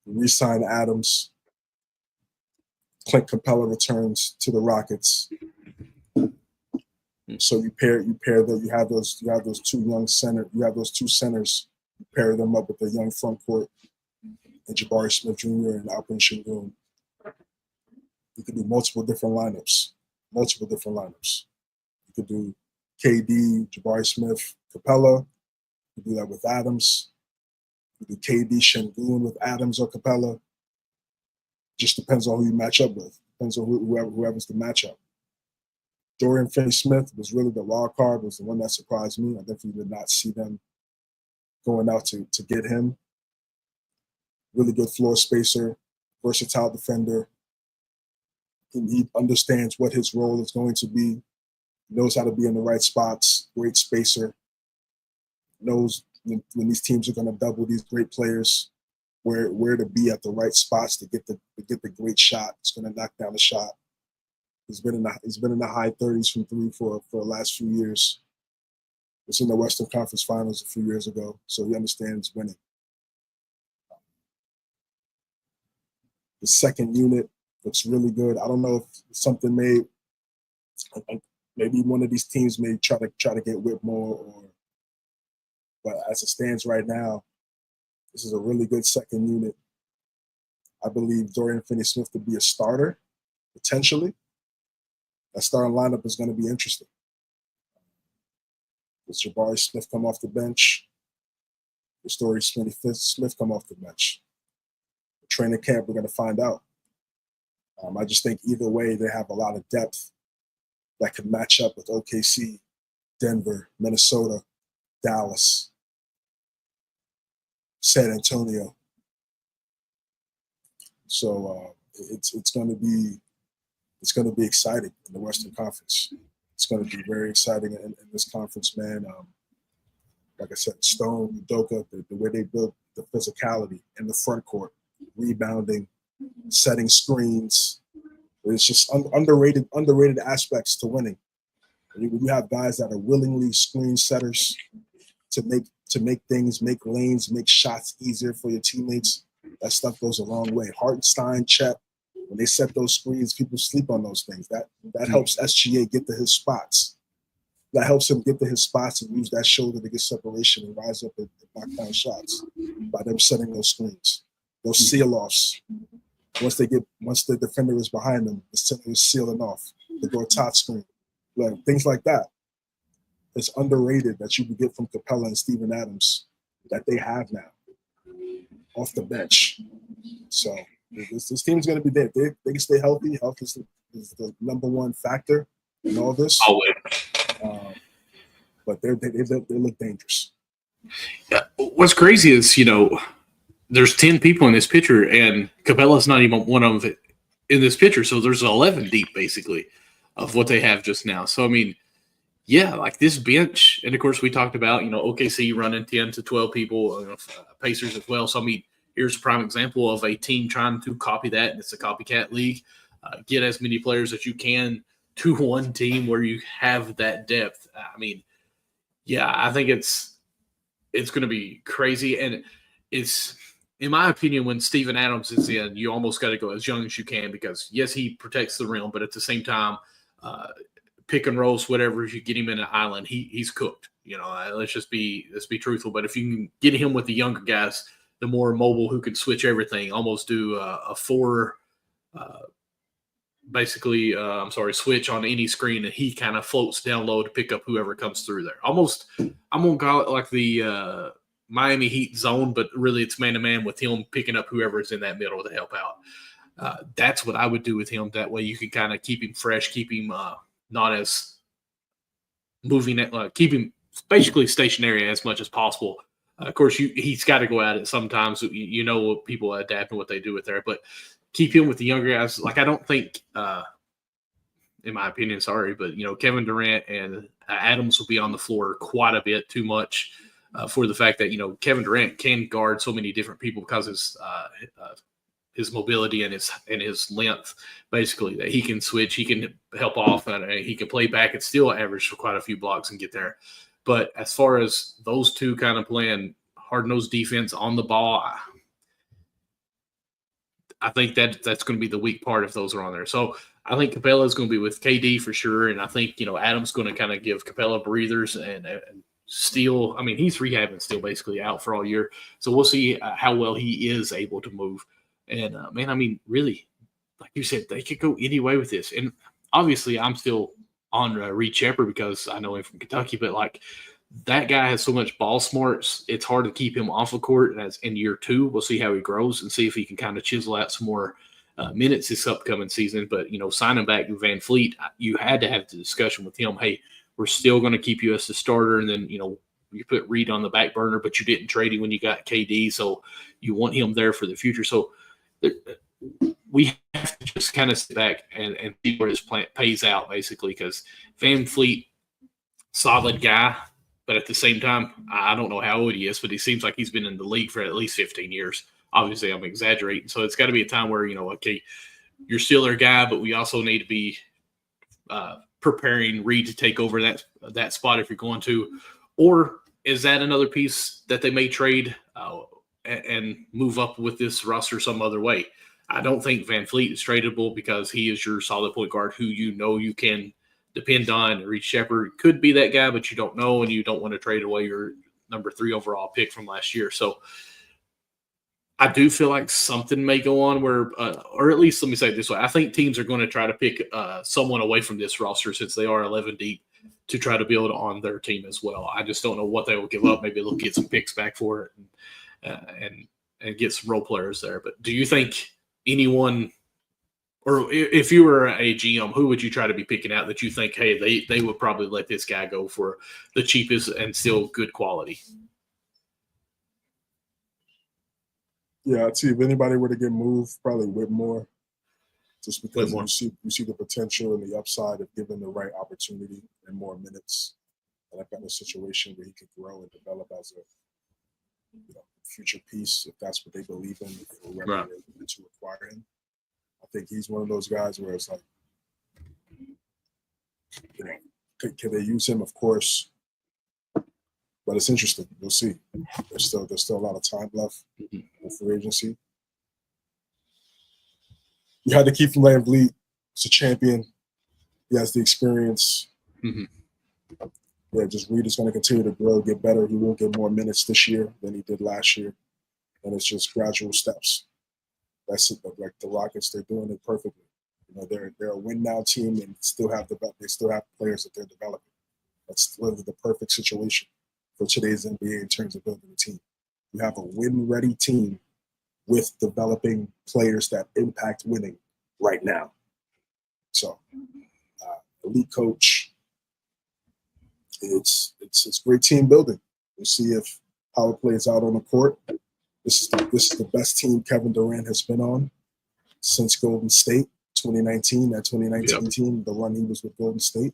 Re-sign Adams. Clint Capella returns to the Rockets. So you pair that you have those two centers. You pair them up with the young front court and Jabari Smith Jr. and Alperen Sengun. You could do multiple different lineups. You could do KD, Jabari Smith, Capella. You could do that with Adams. You could do KD, Sengun with Adams or Capella. Just depends on who you match up with. Depends on whoever's the matchup. Dorian Finney-Smith was really the wild card, was the one that surprised me. I definitely did not see them going out to get him. Really good floor spacer, versatile defender. He understands what his role is going to be, knows how to be in the right spots, great spacer, knows when these teams are going to double these great players, where to be at the right spots to get the great shot. It's going to knock down the shot. He's been in the high 30s from three for the last few years. Was in the Western Conference Finals a few years ago, so he understands winning. The second unit looks really good. I don't know if something maybe one of these teams may try to get Whitmore, but as it stands right now, this is a really good second unit. I believe Dorian Finney-Smith to be a starter, potentially. That starting lineup is going to be interesting. Does Jabari Smith come off the bench? Does Dorian Finney-Smith come off the bench? The training camp, we're going to find out. I just think either way, they have a lot of depth that can match up with OKC, Denver, Minnesota, Dallas, San Antonio. So it's going to be exciting in the Western Conference. It's going to be very exciting in this conference, man. Like I said, Stone, Udoka, the way they built the physicality in the front court, rebounding, setting screens. It's just underrated aspects to winning. When you have guys that are willingly screen setters to make lanes, make shots easier for your teammates, that stuff goes a long way. Hartenstein, Chet, when they set those screens, people sleep on those things. That helps SGA get to his spots. That helps him get to his spots and use that shoulder to get separation and rise up and knock down shots by them setting those screens. Those seal-offs. Once the defender is behind them, the center is sealing off. The Gortat screen. Like, things like that. It's underrated that you can get from Capella and Steven Adams that they have now off the bench. So this team's going to be there. They can stay healthy. Health is the number one factor in all this. But they look dangerous. What's crazy is, there's 10 people in this picture, and Capella's not even one of them in this picture. So there's 11 deep, basically, of what they have just now. So, I mean, yeah, like this bench, and of course we talked about, OKC running 10 to 12 people, Pacers as well. So, I mean, here's a prime example of a team trying to copy that, and it's a copycat league. Get as many players as you can to one team where you have that depth. I mean, yeah, I think it's going to be crazy, and it's, in my opinion, when Steven Adams is in, you almost got to go as young as you can because, yes, he protects the rim, but at the same time, pick and rolls, whatever, if you get him in an island, he's cooked. Let's be truthful. But if you can get him with the younger guys, the more mobile who can switch everything, almost do a switch on any screen, and he kind of floats down low to pick up whoever comes through there. Almost, I'm going to call it like the Miami Heat zone, but really it's man-to-man with him picking up whoever is in that middle to help out. That's what I would do with him. That way you can kind of keep him fresh, keep him not as moving, keep him basically stationary as much as possible Of course, he's got to go at it sometimes. You know what people adapt and what they do with there, but keep him with the younger guys. Like I don't think, in my opinion, sorry, but Kevin Durant and Adams will be on the floor quite a bit too much for the fact that Kevin Durant can guard so many different people because his mobility and his length, basically, that he can switch, he can help off, and he can play back and still average for quite a few blocks and get there. But as far as those two kind of playing hard-nosed defense on the ball, I think that's going to be the weak part if those are on there. So I think Capella is going to be with KD for sure, and I think Adams going to kind of give Capella breathers and Steele. I mean, he's rehabbing still, basically out for all year. So we'll see how well he is able to move. And man, I mean, really, like you said, they could go any way with this. And obviously, I'm still on Reed Sheppard because I know him from Kentucky, but like that guy has so much ball smarts, it's hard to keep him off the court. And as in year 2, we'll see how he grows and see if he can kind of chisel out some more minutes this upcoming season. But signing back Van Fleet, you had to have the discussion with him. Hey, we're still going to keep you as the starter, and then you put Reed on the back burner, but you didn't trade him when you got KD, so you want him there for the future. So we have to just kind of sit back and see where this plan pays out, basically, because Van Fleet, solid guy, but at the same time, I don't know how old he is, but he seems like he's been in the league for at least 15 years. Obviously, I'm exaggerating. So it's got to be a time where, okay, you're still their guy, but we also need to be preparing Reed to take over that spot if you're going to. Or is that another piece that they may trade and move up with this roster some other way? I don't think Van Fleet is tradable because he is your solid point guard who you can depend on. Reed Sheppard could be that guy, but you don't know, and you don't want to trade away your number 3 overall pick from last year. So I do feel like something may go on where, or at least let me say it this way, I think teams are going to try to pick someone away from this roster since they are 11 deep to try to build on their team as well. I just don't know what they will give up. Maybe they'll get some picks back for it and get some role players there. But do you think anyone, or if you were a GM, who would you try to be picking out that you think, hey, they would probably let this guy go for the cheapest and still good quality? Yeah, I'd see if anybody were to get moved, probably Whitmore, just because Whitmore. you see the potential and the upside of given the right opportunity and more minutes, and I've got a situation where he could grow and develop as a future piece if that's what they believe in, or whether Right. they're going to acquire him. I think he's one of those guys where it's like, can they use him? Of course. But it's interesting. We'll see. There's still a lot of time left for free agency. You had to keep from Van Vliet. He's a champion. He has the experience. Mm-hmm. Yeah, just Reed is going to continue to grow, get better. He will get more minutes this year than he did last year, and it's just gradual steps. That's it. Like the Rockets, they're doing it perfectly. They're a win now team and they still have players that they're developing. That's literally the perfect situation for today's NBA in terms of building a team. You have a win-ready team with developing players that impact winning right now. So, elite coach. It's great team building. We'll see how it plays out on the court. This is the best team Kevin Durant has been on since Golden State, 2019. That 2019 team, the run he was with Golden State.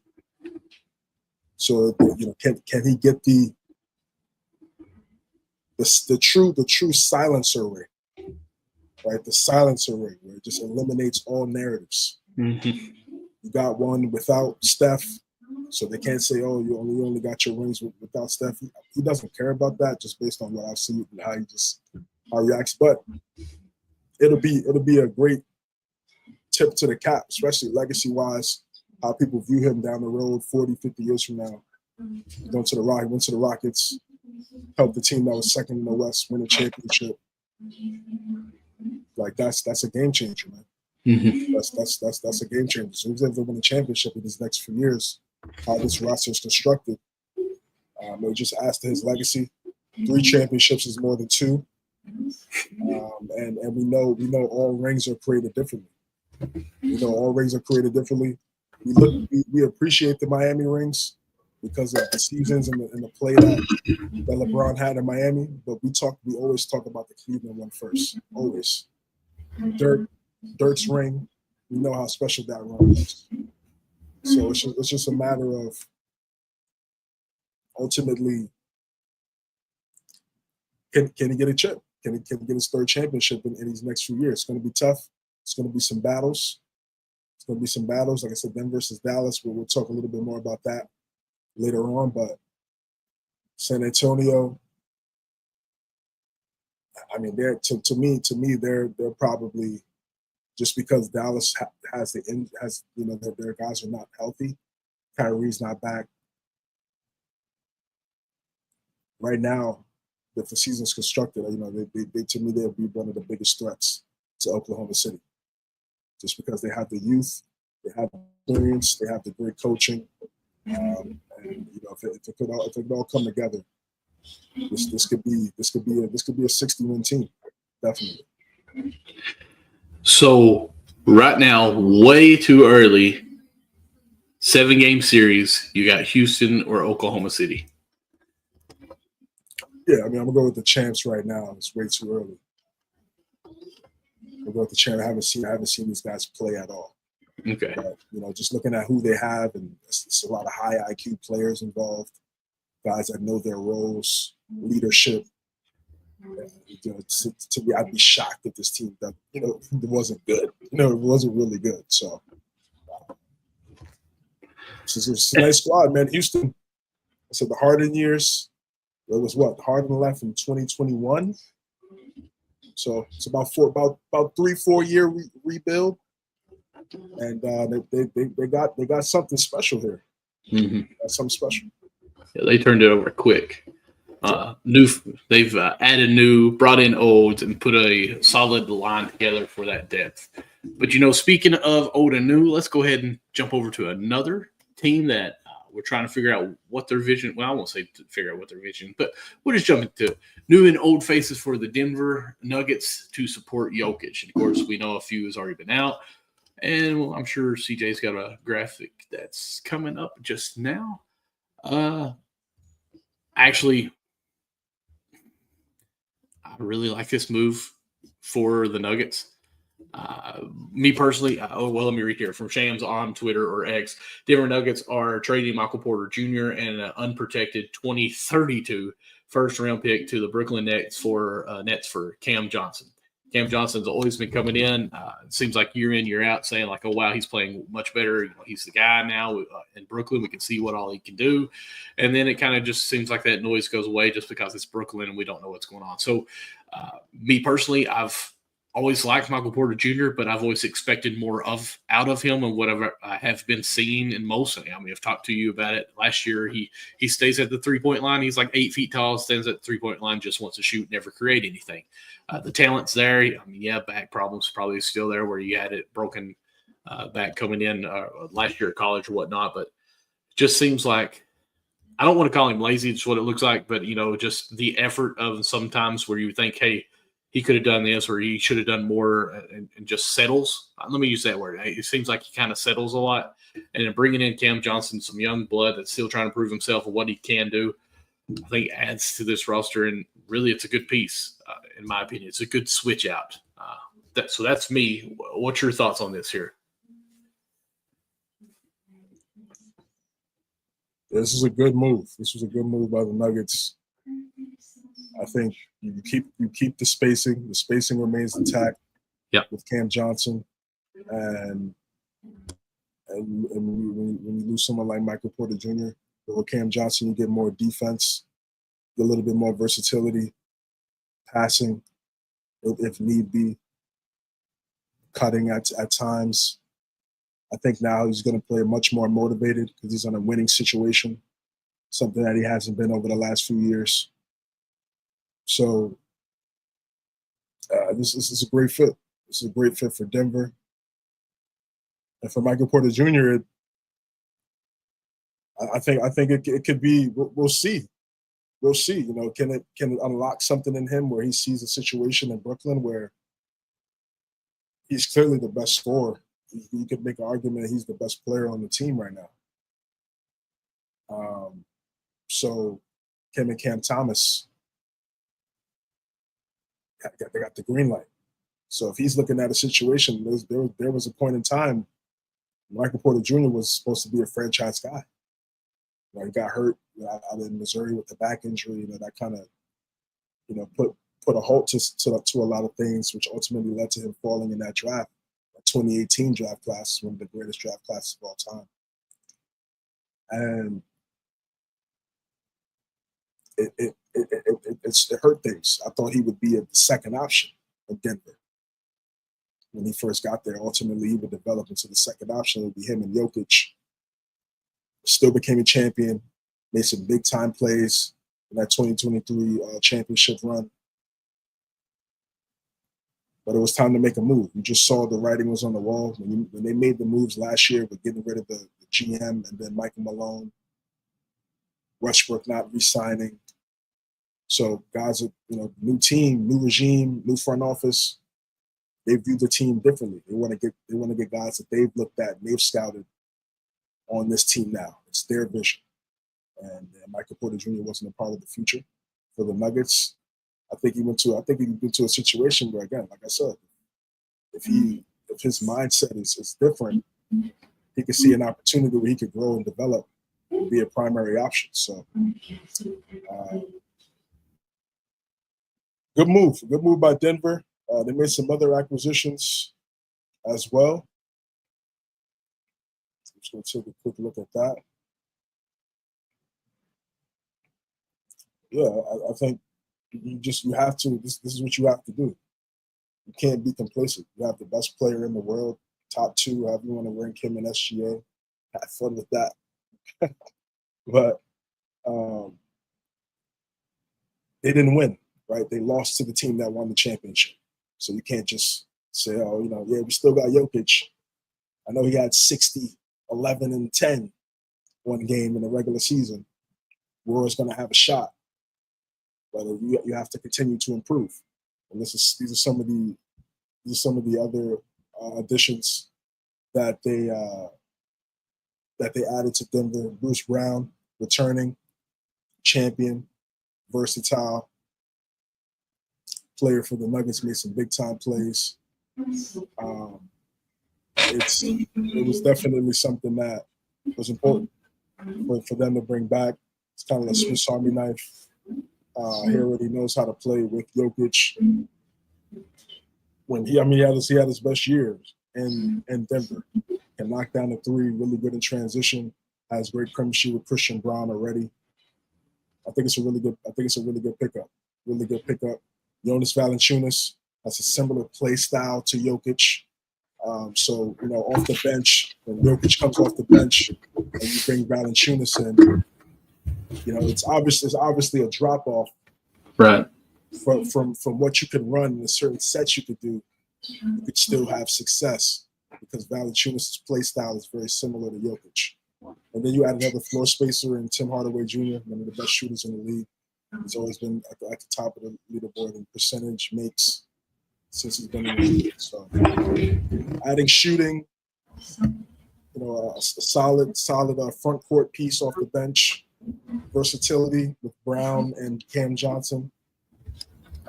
So can he get the true silencer ring, right? The silencer ring where it just eliminates all narratives. Mm-hmm. You got one without Steph, so they can't say, "Oh, you only got your rings without Steph." He doesn't care about that, just based on what I've seen and how he reacts. But it'll be a great tip to the cap, especially legacy-wise, how people view him down the road 40, 50 years from now. He went to the Rockets, helped the team that was second in the West win a championship. Like that's a game changer, man. Mm-hmm. That's a game changer. So he's able to win a championship in these next few years. How this roster is constructed, it just adds to his legacy. 3 championships is more than 2, and we know all rings are created differently. We appreciate the Miami rings, because of the seasons and the play that LeBron had in Miami. But we always talk about the Cleveland one first. Always. Dirk's ring. We know how special that run was. So it's just a matter of ultimately, can he get a chip? Can he get his third championship in these next few years? It's going to be tough. It's going to be some battles. Like I said, Denver versus Dallas. We'll talk a little bit more about that later on. But San Antonio, I mean, they're to me, they're probably, just because Dallas has their guys are not healthy. Kyrie's not back right now. If the season's constructed, they to me, they'll be one of the biggest threats to Oklahoma City, just because they have the youth, they have experience, they have the great coaching, and if it could all come together, this could be a 60-win team, definitely. So right now, way too early. 7-game series. You got Houston or Oklahoma City. Yeah, I mean, I'm gonna go with the champs right now. It's way too early. I'll go with the champs. I haven't seen these guys play at all. Okay. But, just looking at who they have, and it's a lot of high IQ players involved, guys that know their roles, leadership. To me, I'd be shocked if this team that it wasn't good. It wasn't really good. So it's a nice squad, man. Houston. I said the Harden years. It was Harden left in 2021. So it's about 3-4 year rebuild, and they got something special here. Mm-hmm. That's something special. Yeah, they turned it over quick. They've added brought in old, and put a solid line together for that depth. But speaking of old and new, let's go ahead and jump over to another team that we're trying to figure out what their vision. Well, I won't say to figure out what their vision, but we'll just jump into new and old faces for the Denver Nuggets to support Jokic. And of course, we know a few has already been out, and I'm sure CJ's got a graphic that's coming up just now. Actually, I really like this move for the Nuggets. Me personally, let me read here from Shams on Twitter or X. Denver Nuggets are trading Michael Porter Jr. and an unprotected 2032 first-round pick to the Brooklyn Nets for Cam Johnson. Cam Johnson's always been coming in. It seems like year in, year out, saying like, "Oh wow, he's playing much better. He's the guy now in Brooklyn. We can see what all he can do." And then it kind of just seems like that noise goes away just because it's Brooklyn and we don't know what's going on. So, me personally, I've always liked Michael Porter Jr., but I've always expected more out of him and whatever I have been seeing in most. I mean, I've talked to you about it last year. He stays at the 3-point line. He's like 8 feet tall, stands at the 3-point line, just wants to shoot, never create anything. The talent's there. I mean, back problems probably still there where you had it broken back coming in last year at college or whatnot, but just seems like, I don't want to call him lazy, it's what it looks like, but, just the effort of sometimes where you think, hey, he could have done this or he should have done more, and just settles. Let me use that word. It seems like he kind of settles a lot. And then bringing in Cam Johnson, some young blood that's still trying to prove himself and what he can do, I think adds to this roster. And really, it's a good piece, in my opinion. It's a good switch out. So that's me. What's your thoughts on this here? This is a good move. This was a good move by the Nuggets. I think you keep the spacing. The spacing remains intact. Yep. With Cam Johnson, and when you lose someone like Michael Porter Jr., with Cam Johnson, you get more defense, a little bit more versatility, passing, if need be, cutting at times. I think now he's going to play much more motivated because he's on a winning situation, something that he hasn't been over the last few years. So this is a great fit. This is a great fit for Denver. And for Michael Porter Jr., I think it could be. We'll see. We'll see. Can it unlock something in him where he sees a situation in Brooklyn where he's clearly the best scorer. You could make an argument that he's the best player on the team right now. So Kim and Cam Thomas, they got the green light. So if he's looking at a situation, there was a point in time Michael Porter Jr. was supposed to be a franchise guy. He got hurt out in Missouri with the back injury, that kind of, put a halt to a lot of things, which ultimately led to him falling in that draft. That 2018 draft class, one of the greatest draft classes of all time. And it hurt things. I thought he would be the second option of Denver. When he first got there, ultimately he would develop into the second option. It would be him and Jokic. Still became a champion, made some big time plays in that 2023 championship run. But it was time to make a move. You just saw the writing was on the wall. When they made the moves last year with getting rid of the GM and then Michael Malone, Westbrook not re-signing. So guys, new team, new regime, new front office. They view the team differently. They want to get guys that they've looked at and they've scouted on this team now. It's their vision. And Michael Porter Jr. wasn't a part of the future for the Nuggets. I think he went to a situation where, again, like I said, if his mindset is different, he could see an opportunity where he could grow and develop and be a primary option. So good move by Denver. They made some other acquisitions as well. I'm just going to take a quick look at that. Yeah, I think you have to. This is what you have to do. You can't be complacent. You have the best player in the world, top two, however you want to rank him in SGA. Have fun with that. But they didn't win, right? They lost to the team that won the championship. So you can't just say, we still got Jokic. I know he had 60, 11, and 10 one game in the regular season. We're always going to have a shot. But you have to continue to improve. And these are some of the other additions that they added to Denver. Bruce Brown returning, champion, versatile player for the Nuggets, made some big time plays. It was definitely something that was important for them to bring back. It's kind of a Swiss Army knife. He already knows how to play with Jokic. When he had his best years in Denver. Can knock down the three, really good in transition. Has great chemistry with Christian Braun already. I think it's a really good pickup. Really good pickup. Jonas Valanciunas has a similar play style to Jokic. So off the bench, when Jokic comes off the bench, and you bring Valanciunas in. It's obviously a drop off, right? From what you could run in a certain sets you could do, you could still have success because Valanciunas' play style is very similar to Jokic. And then you add another floor spacer in Tim Hardaway Jr., one of the best shooters in the league. He's always been at the top of the leaderboard in percentage makes since he's been in the league. So adding shooting, a solid front court piece off the bench. Versatility with Brown and Cam Johnson.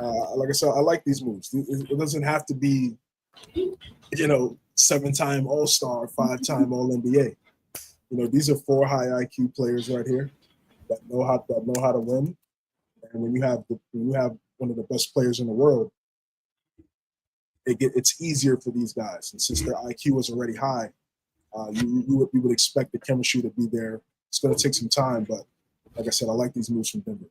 Like I said, I like these moves. It doesn't have to be, 7-time All-Star, 5-time All-NBA. These are 4 high IQ players right here that know how to win. And when you have one of the best players in the world, it's easier for these guys. And since their IQ is already high, you would expect the chemistry to be there. It's going to take some time, but like I said, I like these moves from Denver.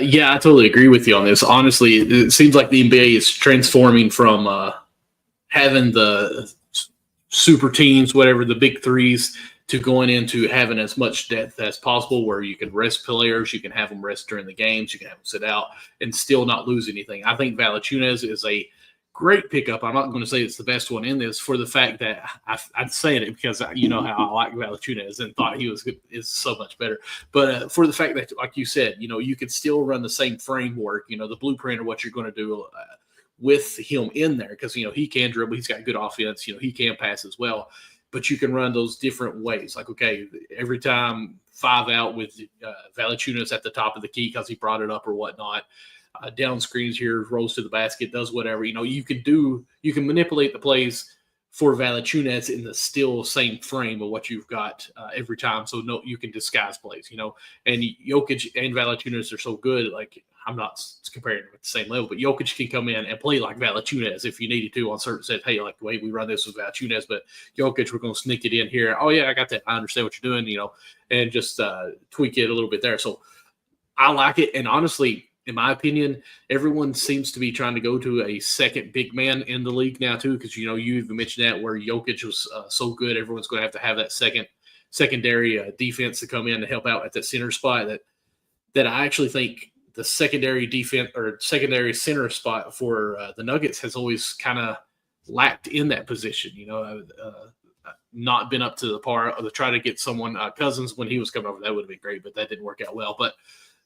Yeah, I totally agree with you on this. Honestly, it seems like the NBA is transforming from having the super teams, whatever, the big threes, to going into having as much depth as possible where you can rest players, you can have them rest during the games, you can have them sit out and still not lose anything. I think Valanciunas is a great pickup. I'm not going to say it's the best one in this for the fact that I'm saying it because you know how I like Valanciunas and thought he is so much better. But for the fact that, like you said, you could still run the same framework, the blueprint of what you're going to do with him in there because, he can dribble. He's got good offense. He can pass as well. but you can run those different ways. Like, okay, every time 5 out with Valanciunas at the top of the key because he brought it up or whatnot. Down screens here, rolls to the basket, does whatever. You can manipulate the plays for Valanciunas in the still same frame of what you've got every time. So no, you can disguise plays, and Jokic and Valanciunas are so good. Like, I'm not comparing them at the same level, but Jokic can come in and play like Valanciunas if you needed to on certain sets. Hey, like the way we run this with Valanciunas, but Jokic, we're going to sneak it in here. Oh yeah, I got that. I understand what you're doing, and just tweak it a little bit there. So I like it. And honestly, in my opinion, everyone seems to be trying to go to a second big man in the league now too, because you even mentioned that where Jokic was so good, everyone's going to have that secondary defense to come in to help out at that center spot. That I actually think the secondary defense or secondary center spot for the Nuggets has always kind of lacked in that position. Not been up to the par of try to get someone Cousins when he was coming over. That would have been great, but that didn't work out well. But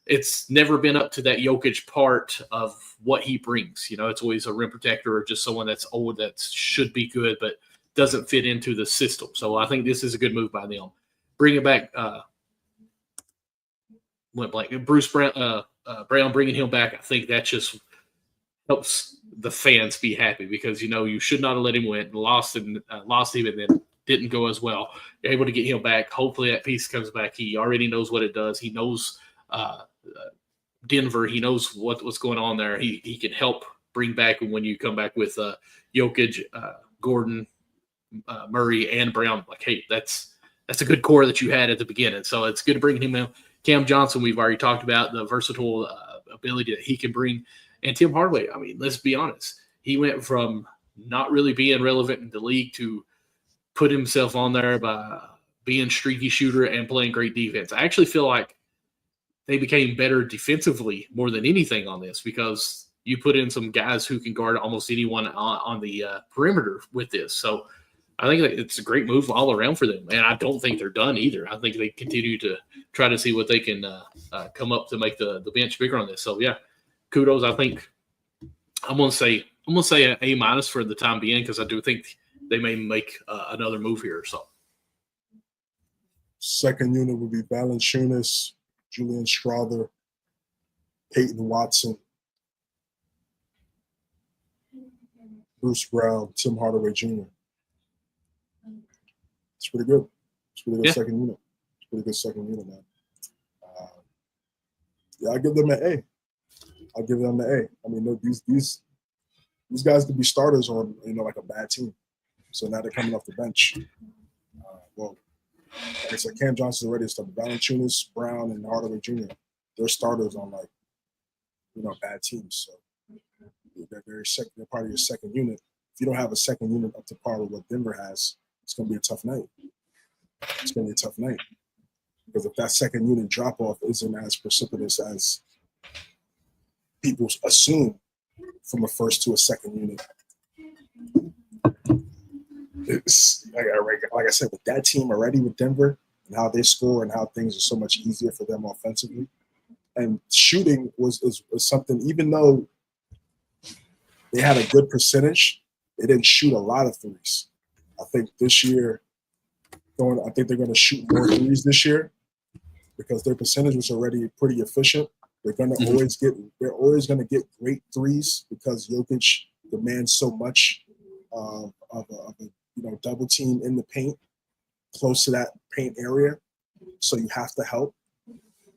it's never been up to that Jokic part of what he brings. It's always a rim protector or just someone that's old that should be good, but doesn't fit into the system. So I think this is a good move by them. Bringing back Bruce Brown, bringing him back, I think that just helps the fans be happy because, you should not have let him win, lost him, and then didn't go as well. You're able to get him back. Hopefully that piece comes back. He already knows what it does. He knows Denver. He knows what's going on there. He can help bring back when you come back with Jokic, Gordon, Murray, and Brown. Like, hey, that's a good core that you had at the beginning. So it's good to bring him in. Cam Johnson, we've already talked about the versatile ability that he can bring. And Tim Hardaway, I mean, let's be honest. He went from not really being relevant in the league to put himself on there by being streaky shooter and playing great defense. I actually feel like they became better defensively more than anything on this because you put in some guys who can guard almost anyone on the perimeter with this. So I think that it's a great move all around for them. And I don't think they're done either. I think they continue to try to see what they can come up to make the bench bigger on this. So, yeah, kudos. I think I'm going to say an A- for the time being because I do think they may make another move here. So second unit would be Valanciunas, Julian Strawther, Peyton Watson, Bruce Brown, Tim Hardaway Jr. It's pretty good. It's pretty good second unit. It's pretty good second unit, man. I give them an A. I'll give them an A. I mean, these guys could be starters on like a bad team. So now they're coming off the bench. Like I said, Cam Johnson's already started. Valanciunas, Brown, and Hardaway Jr. They're starters on bad teams. So they're part of your second unit. If you don't have a second unit up to par with what Denver has, it's going to be a tough night. It's going to be a tough night because if that second unit drop off isn't as precipitous as people assume from a first to a second unit. It's like I said, with that team already with Denver and how they score and how things are so much easier for them offensively, and shooting was something. Even though they had a good percentage, they didn't shoot a lot of threes. I think this year, I think they're going to shoot more threes this year because their percentage was already pretty efficient. They're going to always going to get great threes because Jokic demands so much of a double team in the paint, close to that paint area. So you have to help.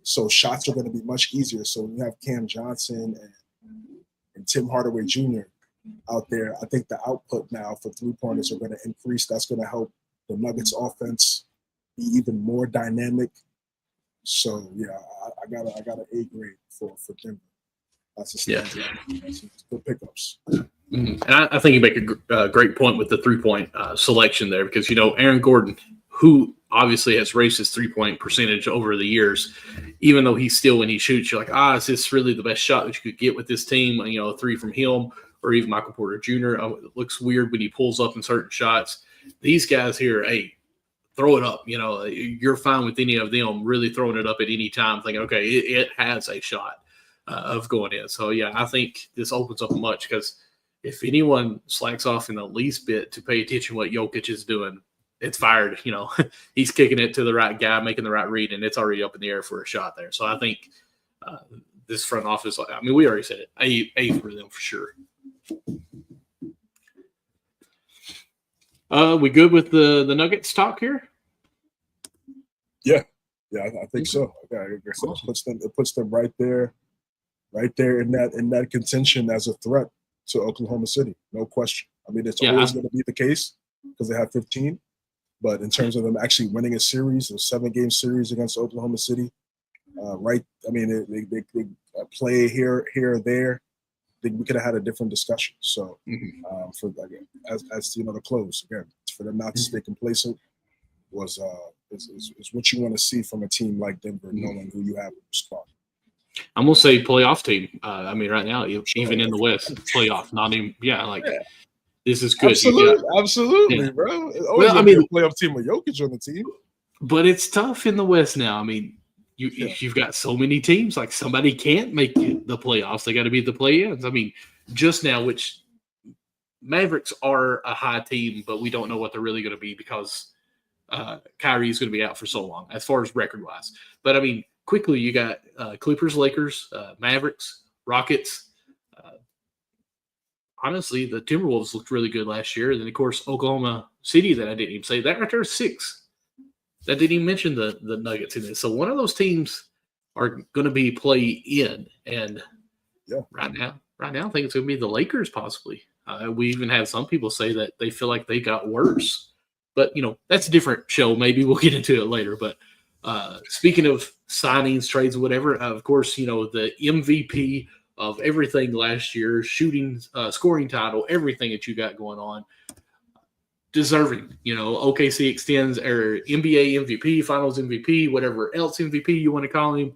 So shots are going to be much easier. So when you have Cam Johnson and Tim Hardaway Jr. out there, I think the output now for three-pointers are going to increase. That's going to help the Nuggets offense be even more dynamic. So yeah, I got an A grade for Denver. That's a standard. Good pickups. And I think you make a great point with the three-point selection there because, Aaron Gordon, who obviously has raised his three-point percentage over the years, even though he's still, when he shoots, you're like, is this really the best shot that you could get with this team? A three from him or even Michael Porter Jr. It looks weird when he pulls up in certain shots. These guys here, hey, throw it up. You're fine with any of them really throwing it up at any time, thinking, okay, it has a shot of going in. So, yeah, I think this opens up much because if anyone slacks off in the least bit to pay attention to what Jokic is doing, it's fired. He's kicking it to the right guy, making the right read, and it's already up in the air for a shot there. So I think this front office, I mean, we already said it, A for them for sure. We good with the Nuggets talk here? Yeah, I think so. Okay, it puts them right there in that contention as a threat to Oklahoma City, no question. I mean, it's always going to be the case because they have 15. But in terms of them actually winning a series, a 7-game series against Oklahoma City, right? I mean, they play here or there. I think we could have had a different discussion. So, as you know, the close again for them not to stay complacent is what you want to see from a team like Denver, knowing who you have in your squad. I'm gonna say playoff team. I mean, right now, even in the West, playoff. Not even, this is good. Absolutely, bro. It's always a playoff team with Jokic on the team. But it's tough in the West now. I mean, you've got so many teams. Like somebody can't make the playoffs. They got to be the play-ins. I mean, just now, which Mavericks are a high team, but we don't know what they're really going to be because Kyrie is going to be out for so long as far as record-wise. But I mean, quickly you got Clippers, Lakers, Mavericks, Rockets. Honestly, the Timberwolves looked really good last year. And then, of course, Oklahoma City that I didn't even say. That right there is 6. That didn't even mention the Nuggets in this. So one of those teams are going to be play-in. And right now, I think it's going to be the Lakers possibly. We even have some people say that they feel like they got worse. But, that's a different show. Maybe we'll get into it later. But speaking of signings, trades, whatever, of course, the MVP of everything last year, shooting, scoring title, everything that you got going on, deserving. OKC extends or NBA MVP, Finals MVP, whatever else MVP you want to call him,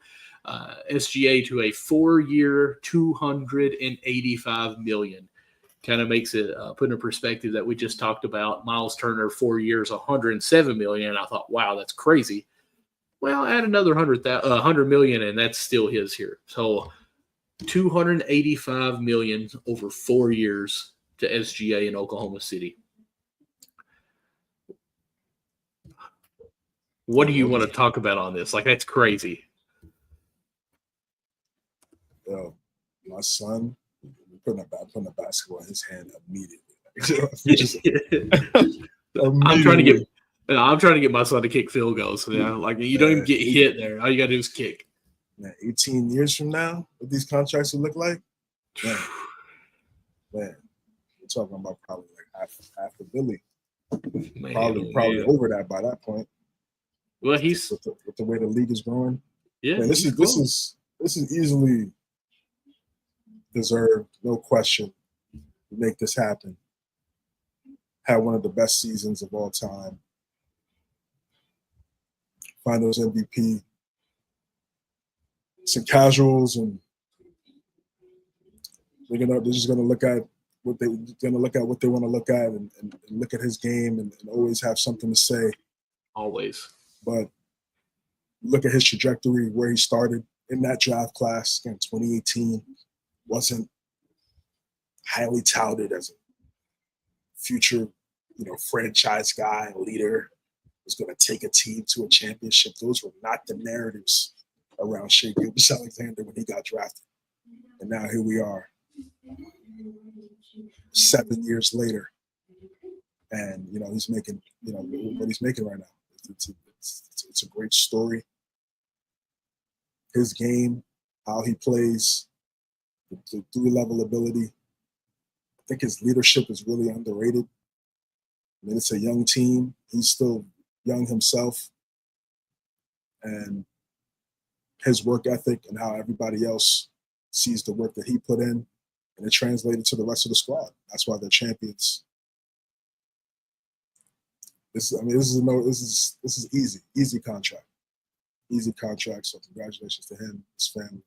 SGA to a 4-year, $285 million. Kind of makes it put in perspective that we just talked about Miles Turner, 4 years, $107 million. And I thought, wow, that's crazy. Well, add another $100 million, and that's still his here. So $285 million over 4 years to SGA in Oklahoma City. What do you want to talk about on this? Like, that's crazy. My son, putting a basketball in his hand immediately. I'm trying to get my son to kick field goals. Like you don't even get hit there. All you gotta do is kick. Man, 18 years from now, what these contracts will look like, man, we're talking about probably like half a billion. Probably over that by that point. Well, he's with the way the league is going. Yeah, man, this is easily deserved, no question, to make this happen. Had one of the best seasons of all time. Finals MVP. Some casuals, and they're just gonna look at what they want to look at, and look at his game, and always have something to say. Always. But look at his trajectory, where he started in that draft class in 2018. Wasn't highly touted as a future, franchise guy, leader, was going to take a team to a championship. Those were not the narratives around Shea Gilgeous-Alexander when he got drafted. And now here we are, 7 years later, and he's making what he's making right now. It's a great story. His game, how he plays, the 3-level ability. I think his leadership is really underrated. I mean, it's a young team. He's still young himself. And his work ethic and how everybody else sees the work that he put in, and it translated to the rest of the squad. That's why they're champions. This is easy contract. Easy contract. So congratulations to him, his family.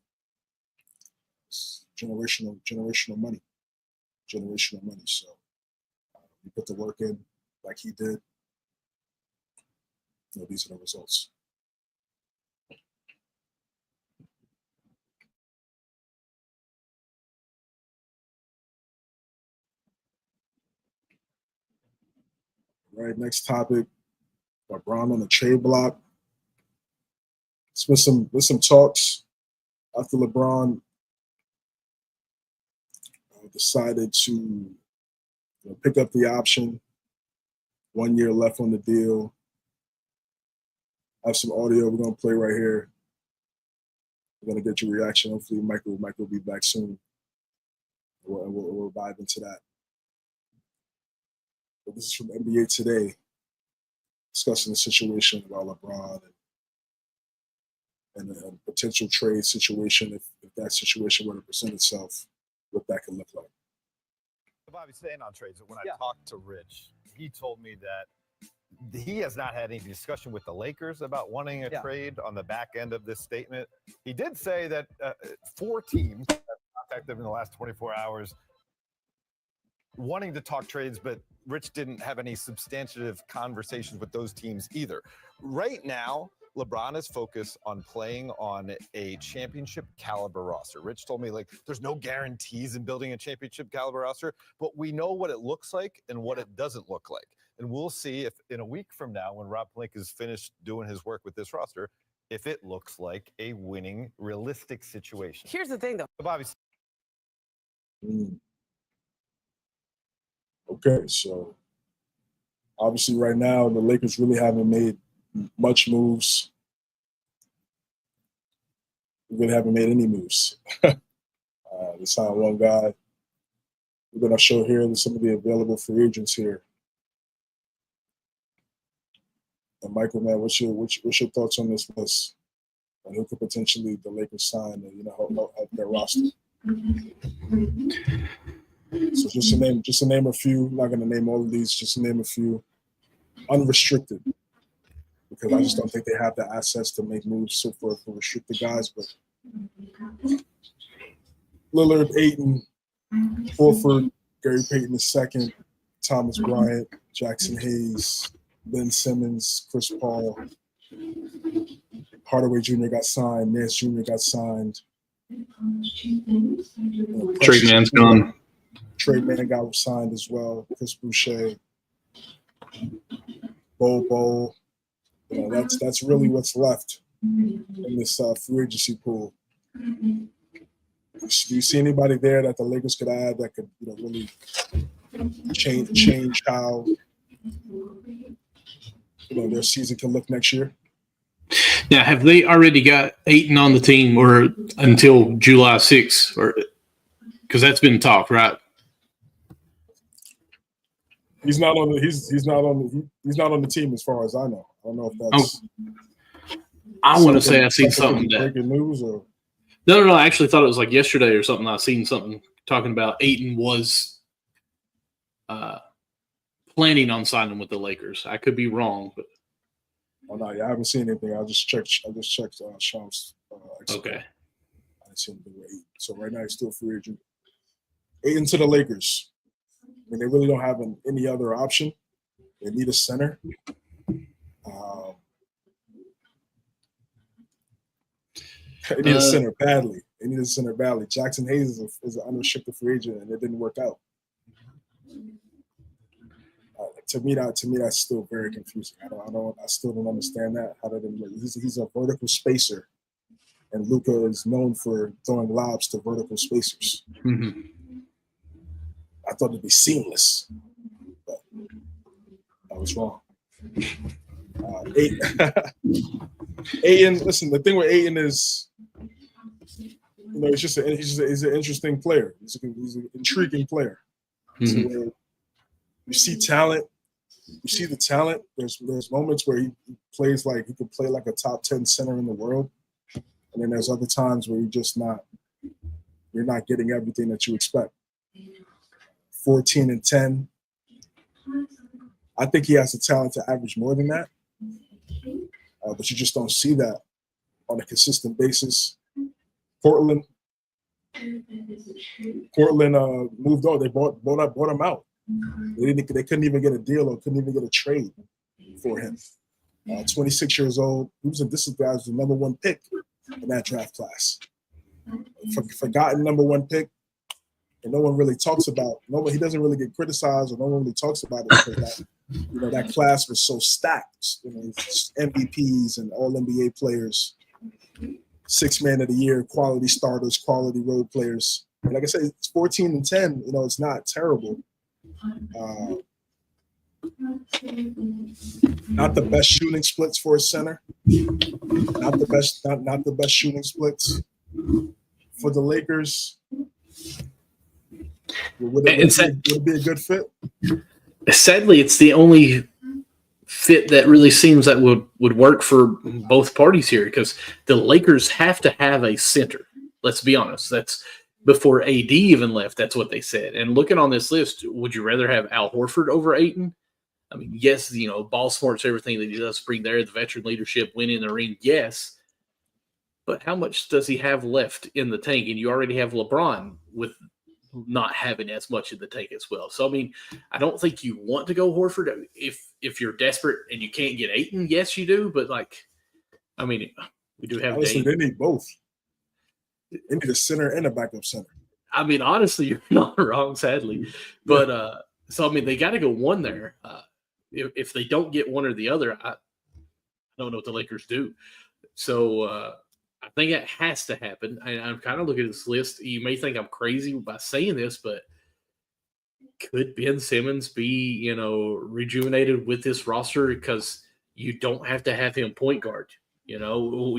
It's generational money. Generational money. So you put the work in like he did. These are the results. All right, next topic. LeBron on the trade block. With some talks after LeBron decided to pick up the option. 1 year left on the deal. I have some audio we're going to play right here. We're going to get your reaction. Hopefully, Michael will be back soon. We'll dive into that. But this is from NBA Today, discussing the situation about LeBron and a potential trade situation if that situation were to present itself, what that could look like. Bobby, staying on trades, when I talked to Rich, he told me that he has not had any discussion with the Lakers about wanting a trade on the back end of this statement. He did say that 4 teams have contacted him in the last 24 hours wanting to talk trades, but Rich didn't have any substantive conversations with those teams either. Right now, LeBron is focused on playing on a championship caliber roster. Rich told me, like, there's no guarantees in building a championship caliber roster, but we know what it looks like and what it doesn't look like. And we'll see if in a week from now, when Rob Pelinka is finished doing his work with this roster, if it looks like a winning, realistic situation. Here's the thing, though. Bobby. Okay, so obviously right now the Lakers really haven't made much moves. We really haven't made any moves. They signed one guy. We're going to show here some of the available free agents here. And Michael, man, what's your thoughts on this list? And who could potentially the Lakers sign and help their roster? So just to name a few. I'm not going to name all of these. Just to name a few. Unrestricted, because I just don't think they have the assets to make moves for restricted guys. But Lillard, Ayton, Horford, Gary Payton II, Thomas Bryant, Jackson Hayes, Ben Simmons, Chris Paul, Hardaway Jr. got signed, Nance Jr. got signed. Trade man's gone. Trade man got signed as well. Chris Boucher, Bobo. That's really what's left in this free agency pool. Do you see anybody there that the Lakers could add that could really change how their season can look next year? Now, have they already got Ayton on the team or until July 6th? Or because that's been talked, right? He's not on the team as far as I know. I don't know if that's. I want to say I've seen something that breaking news or. No. I actually thought it was like yesterday or something. I seen something talking about Ayton was planning on signing with the Lakers. I could be wrong, but. Oh no, yeah, I haven't seen anything. I just checked Sean's. Okay. I didn't see anything with Ayton. So right now he's still a free agent. Ayton to the Lakers. I mean, they really don't have any other option. They need a center. They need a center badly. Jackson Hayes is an unrestricted free agent, and it didn't work out. To me, that's still very confusing. I still don't understand that. How that didn't work. He's a vertical spacer, and Luka is known for throwing lobs to vertical spacers. Mm-hmm. I thought it'd be seamless, but I was wrong. Ayton, listen. The thing with Ayton is, he's an interesting player. He's an intriguing player. Mm-hmm. So you see talent. You see the talent. There's moments where he plays like he could play like a top 10 center in the world, and then there's other times where you're not getting everything that you expect. 14 and 10. I think he has the talent to average more than that, but you just don't see that on a consistent basis. Portland moved on. They bought him out. They couldn't even get a deal or couldn't even get a trade for him. 26 years old. This guy was the number 1 pick in that draft class. Forgotten number 1 pick. And no one really talks about. He doesn't really get criticized, or no one really talks about it because that class was so stacked. It's MVPs and all NBA players, 6 man of the year, quality starters, quality role players. And like I said, it's 14-10. It's not terrible. Not the best shooting splits for a center. Not the best shooting splits for the Lakers. Would it be a good fit? Sadly, it's the only fit that really seems that would work for both parties here, because the Lakers have to have a center. Let's be honest. That's before AD even left. That's what they said. And looking on this list, would you rather have Al Horford over Ayton? I mean, yes, ball smarts, everything that he does bring there, the veteran leadership, win in the ring, yes. But how much does he have left in the tank? And you already have LeBron with not having as much in the tank as well. So, I mean, I don't think you want to go Horford. If you're desperate and you can't get Ayton, yes, you do. But, we do have honestly, they need both. They need a center and a backup center. I mean, honestly, you're not wrong, sadly. But, they got to go one there. If they don't get one or the other, I don't know what the Lakers do. So I think it has to happen. I'm kind of looking at this list. You may think I'm crazy by saying this, but could Ben Simmons be, rejuvenated with this roster? Because you don't have to have him point guard. You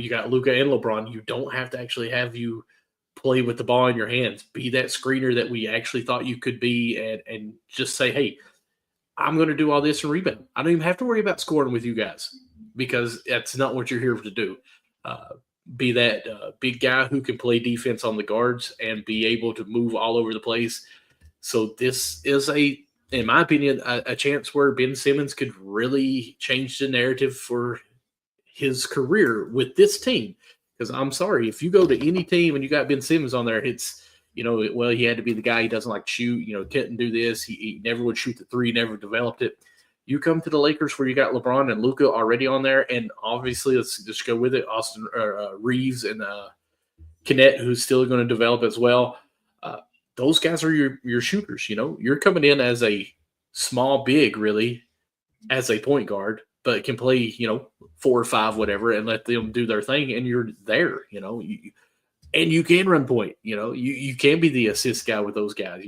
got Luka and LeBron. You don't have to actually have you play with the ball in your hands. Be that screener that we actually thought you could be, and just say, hey, I'm going to do all this and rebound. I don't even have to worry about scoring with you guys, because that's not what you're here to do. Be that big guy who can play defense on the guards and be able to move all over the place. So this is in my opinion, a chance where Ben Simmons could really change the narrative for his career with this team. Because I'm sorry, if you go to any team and you got Ben Simmons on there, it's, he had to be the guy. He doesn't like to shoot, couldn't do this. He never would shoot the three, never developed it. You come to the Lakers where you got LeBron and Luka already on there, and obviously let's just go with it. Austin Reeves and Kennett, who's still going to develop as well. Those guys are your shooters. You're coming in as a small big, really, as a point guard, but can play 4 or 5, whatever, and let them do their thing, and you're there. And you can run point. You can be the assist guy with those guys.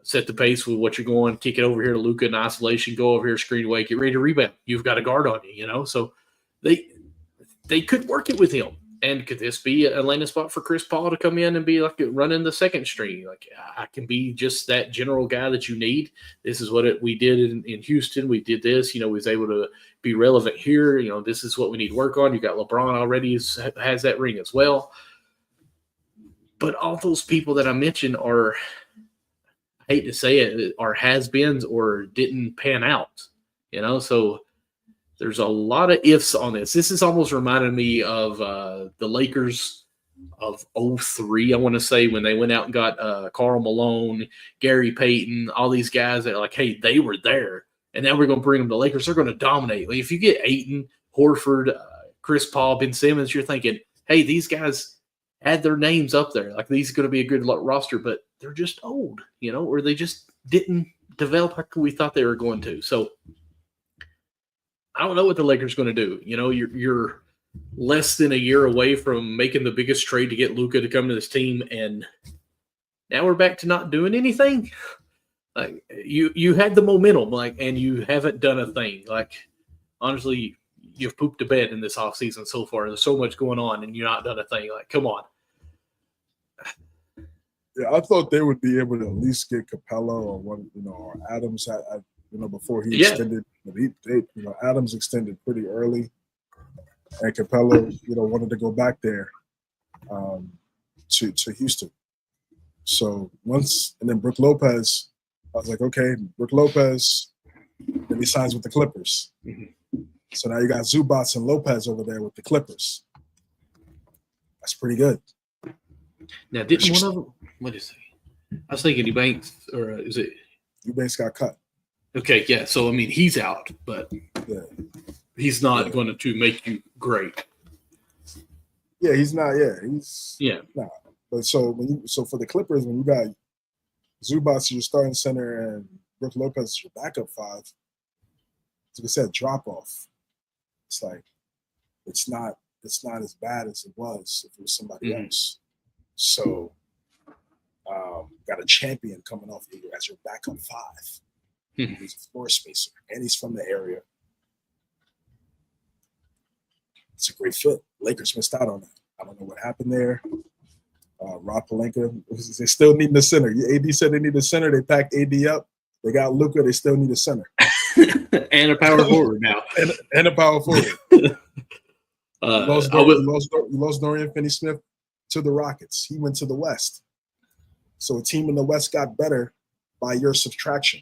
Set the pace with what you're going, kick it over here to Luka in isolation, go over here, screen away, get ready to rebound. You've got a guard on you, So they could work it with him. And could this be a landing spot for Chris Paul to come in and be like running the second string? Like, I can be just that general guy that you need. This is what we did in Houston. We did this. We was able to be relevant here. This is what we need to work on. You got LeBron already has that ring as well. But all those people that I mentioned are, I hate to say it, are has-beens or didn't pan out, So there's a lot of ifs on this. This is almost reminding me of the Lakers of 2003, I want to say, when they went out and got Karl Malone, Gary Payton, all these guys that are like, hey, they were there, and now we're going to bring them to the Lakers. They're going to dominate. Like, if you get Ayton, Horford, Chris Paul, Ben Simmons, you're thinking, hey, these guys had their names up there. Like, these are going to be a good roster, but they're just old, or they just didn't develop like we thought they were going to. So I don't know what the Lakers are going to do. You're less than a year away from making the biggest trade to get Luka to come to this team, and now we're back to not doing anything. Like, you had the momentum, and you haven't done a thing. Like, honestly, you've pooped the bed in this offseason so far. There's so much going on, and you're not done a thing. Like, come on. Yeah, I thought they would be able to at least get Capella or one, or Adams. Before he extended. But Adams extended pretty early, and Capella, wanted to go back there to Houston. So and then Brook Lopez, I was like, okay, Brook Lopez, then he signs with the Clippers. Mm-hmm. So now you got Zubats and Lopez over there with the Clippers. That's pretty good. Now, didn't one of them? What is it? I was thinking Eubanks, or is it? Eubanks got cut. Okay, yeah. So, I mean, he's out, but he's not going to make you great. Yeah, he's not. Yeah, he's not. But so for the Clippers, when you got Zubats, your starting center, and Brooke Lopez is your backup 5, like I said, drop off. It's like it's not as bad as it was if it was somebody else. So got a champion coming off here as your backup 5. He's a floor spacer, and he's from the area. It's a great fit. Lakers missed out on that. I don't know what happened there. Rob Pelinka, they still need the center. AD said they need a center. They packed AD up. They got Luka. They still need a center. And a power forward now. and a power forward. You lost Dorian Finney-Smith to the Rockets. He went to the West. So a team in the West got better by your subtraction.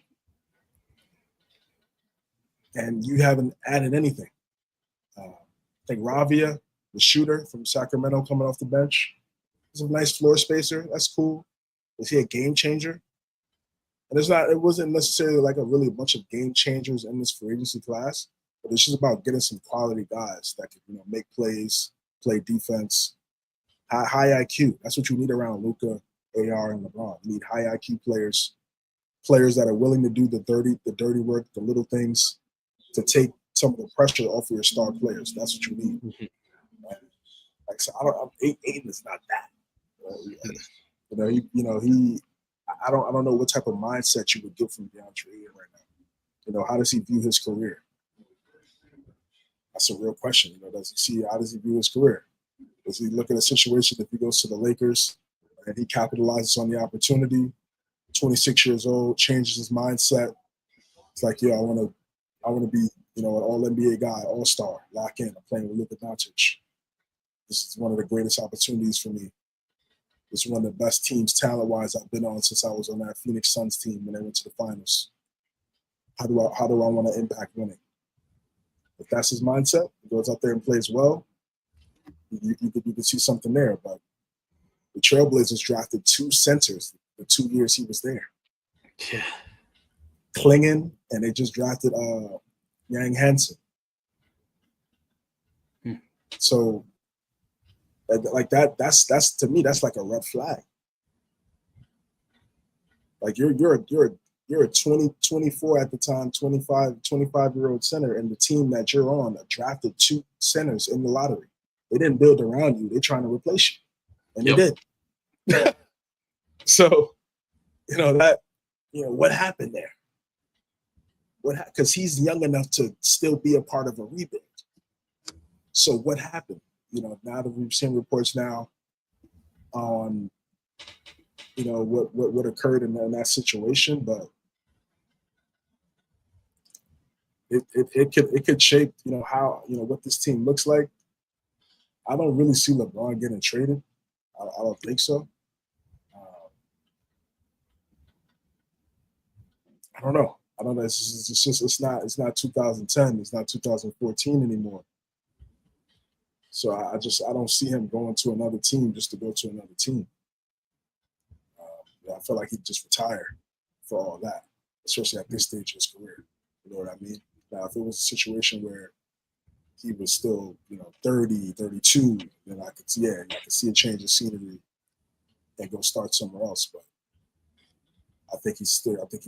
And you haven't added anything. I think Ravia, the shooter from Sacramento coming off the bench, is a nice floor spacer. That's cool. Is he a game changer? And it wasn't necessarily like a really bunch of game changers in this free agency class, but it's just about getting some quality guys that can, make plays, play defense, high IQ. That's what you need around Luka, AR, and LeBron. You need high IQ players that are willing to do the dirty work, the little things, to take some of the pressure off of your star players. That's what you need. Like I said, Aiden is not that. I don't know what type of mindset you would get from DeAndre Ayton right now. How does he view his career? That's a real question. How does he view his career? Does he look at a situation if he goes to the Lakers and he capitalizes on the opportunity, 26 years old, changes his mindset? It's like, I want to be, an all-NBA guy, all-star, lock in. I'm playing with Luka Doncic. This is one of the greatest opportunities for me. It's one of the best teams talent-wise I've been on since I was on that Phoenix Suns team when they went to the finals. How do I want to impact winning? If that's his mindset, he goes out there and plays well, you could see something there. But the Trailblazers drafted 2 centers the 2 years he was there. Yeah. Klingen, and they just drafted Yang Hansen. So like that's to me, that's like a red flag. Like you're a 24 at the time, 25-year-old center, and the team that you're on drafted 2 centers in the lottery. They didn't build around you. They're trying to replace you. And they did. So, what happened there? Because he's young enough to still be a part of a rebuild. So what happened? Now that we've seen reports now on, what occurred in that situation, but it could shape, how, what this team looks like. I don't really see LeBron getting traded. I don't think so. I don't know. It's not 2010. It's not 2014 anymore. So I don't see him going to another team just to go to another team. I feel like he'd just retire for all that, especially at this stage of his career. You know what I mean? Now, if it was a situation where he was still, 30, 32, then I could see a change of scenery and go start somewhere else. But I think he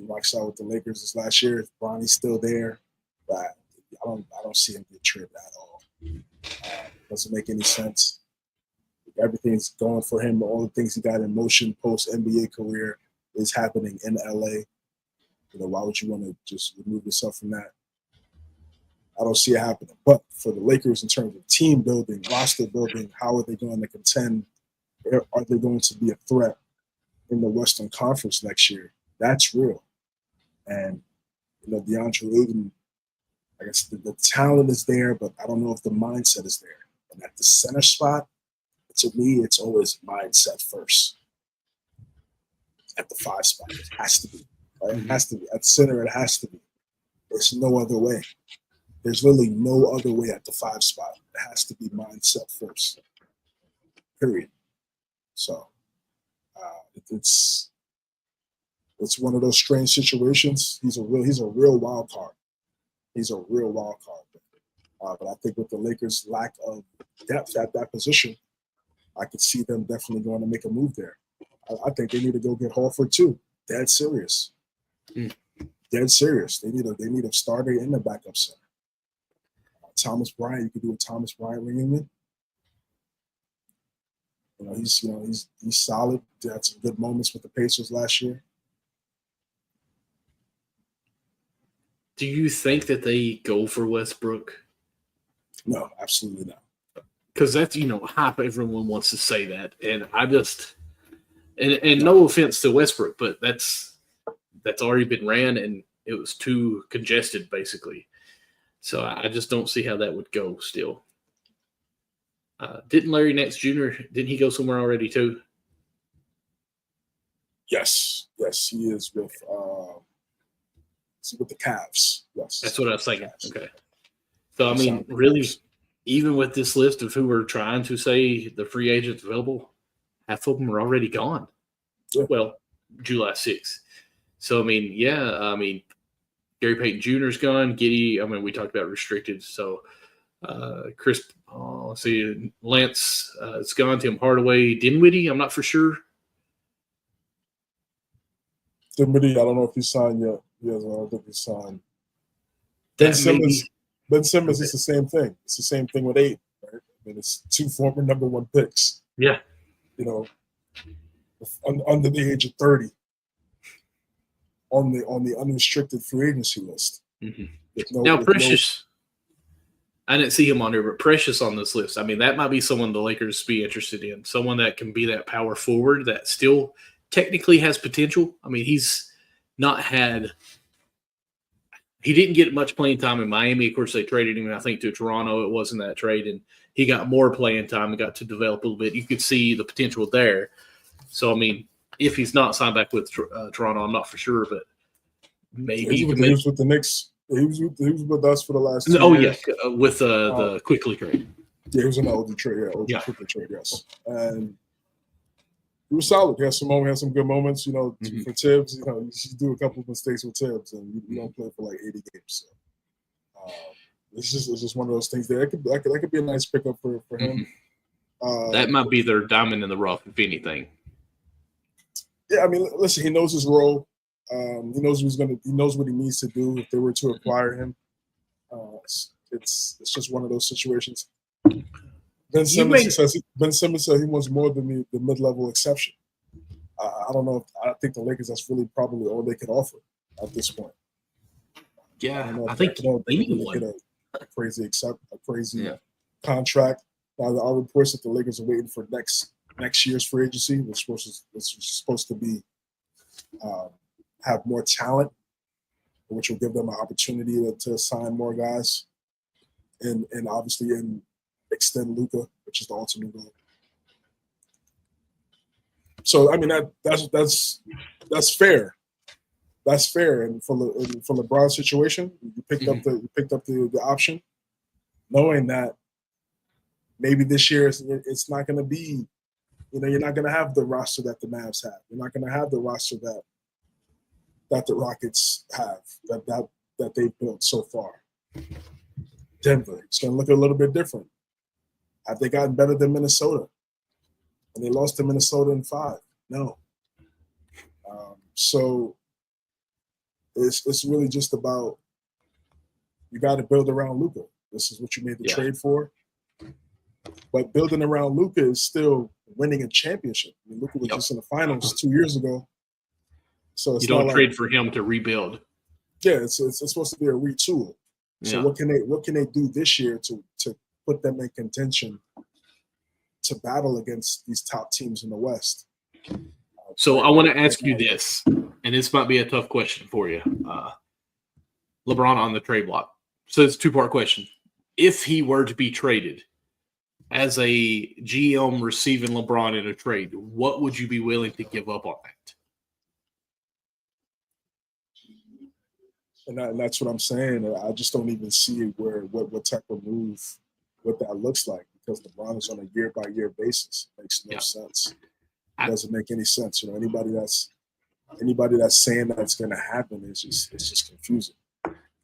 rocks out with the Lakers this last year. If Bronny's still there, but I don't see him get traded at all. Doesn't make any sense. Everything's going for him. All the things he got in motion post NBA career is happening in LA. Why would you want to just remove yourself from that? I don't see it happening. But for the Lakers, in terms of team building, roster building, how are they going to contend? Are they going to be a threat in the Western Conference next year? That's real. And, DeAndre Ayton, I guess the talent is there, but I don't know if the mindset is there. And at the center spot, to me, it's always mindset first. At the 5 spot, it has to be. Right? It has to be. At center, it has to be. There's no other way. There's literally no other way at the 5 spot. It has to be mindset first. Period. So it's one of those strange situations. He's a real wild card. He's a real wild card. But I think with the Lakers' lack of depth at that position, I could see them definitely going to make a move there. I think they need to go get Horford too. Dead serious. dead serious. They need a starter and a backup center. Thomas Bryant, you could do a Thomas Bryant reunion. He's solid. They had some good moments with the Pacers last year. Do you think that they go for Westbrook? No, absolutely not. Because that's, hype. Everyone wants to say that. And I just and no offense to Westbrook, but that's already been ran and it was too congested, basically. So I just don't see how that would go still. Didn't Larry Nance Jr., didn't he go somewhere already too? Yes, he is with the Cavs. Yes. That's what I was thinking. Okay. So, I mean, really, even with this list of who we're trying to say the free agents available, half of them are already gone. Yeah. Well, July 6th. So, I mean, Gary Payton Jr. is gone. Giddey, we talked about restricted. So, Chris, let's see, Lance, it's gone. Tim Hardaway, Dinwiddie, I'm not for sure. Dinwiddie, I don't know if he signed yet. Yes, I don't think he signed. Ben Simmons is the same thing. It's the same thing with 8. Right? It's 2 former number 1 picks. Yeah. Under the age of 30. On the unrestricted free agency list. Mm-hmm. Precious. I didn't see him on there, but Precious on this list. That might be someone the Lakers be interested in. Someone that can be that power forward that still technically has potential. He's not had – he didn't get much playing time in Miami. Of course, they traded him, I think, to Toronto. It wasn't that trade, and he got more playing time and got to develop a little bit. You could see the potential there. So, if he's not signed back with Toronto, I'm not for sure, but maybe he was with the Knicks. He was with us for the last 2 years. Oh, yeah, with the Quickly trade. Yeah, he was in the OG trade. Quickly trade, yes. And he was solid. He had some good moments, Mm-hmm. for Tibbs. You do a couple of mistakes with Tibbs, and you don't play for like 80 games. So it's just one of those things there. That could be a nice pickup for him. Mm-hmm. That might be their diamond in the rough, if anything. Yeah, listen, he knows his role. He knows he knows what he needs to do if they were to acquire him. It's just one of those situations. Ben Simmons said he wants more than the mid-level exception. I don't know. I think the Lakers, that's really probably all they could offer at this point. Yeah, I think think they get a crazy contract. Now there are reports that the Lakers are waiting for next year's free agency, which was supposed to be have more talent, which will give them an opportunity to sign more guys, and obviously extend Luka, which is the ultimate goal. So that's fair. That's fair, and for LeBron's situation, you picked up the option, knowing that maybe this year it's not going to be, you're not going to have the roster that the Mavs have. You're not going to have the roster that the Rockets have that they've built so far. Denver, it's going to look a little bit different. Have they gotten better than Minnesota? And they lost to Minnesota in 5. No. So it's really just about, you got to build around Luka. This is what you made the trade for. But building around Luka is still winning a championship. Luka was just in the finals 2 years ago. So it's you don't trade for him to rebuild. Yeah, it's supposed to be a retool. So what can they do this year to put them in contention to battle against these top teams in the West? So I want to ask you this, and this might be a tough question for you. LeBron on the trade block. So it's a 2-part question. If he were to be traded as a GM receiving LeBron in a trade, what would you be willing to give up on that? And that's what I'm saying. I just don't even see what type of move, what that looks like, because LeBron is on a year-by-year basis. It makes no sense. It doesn't make any sense. Anybody that's saying that's going to happen it's just confusing.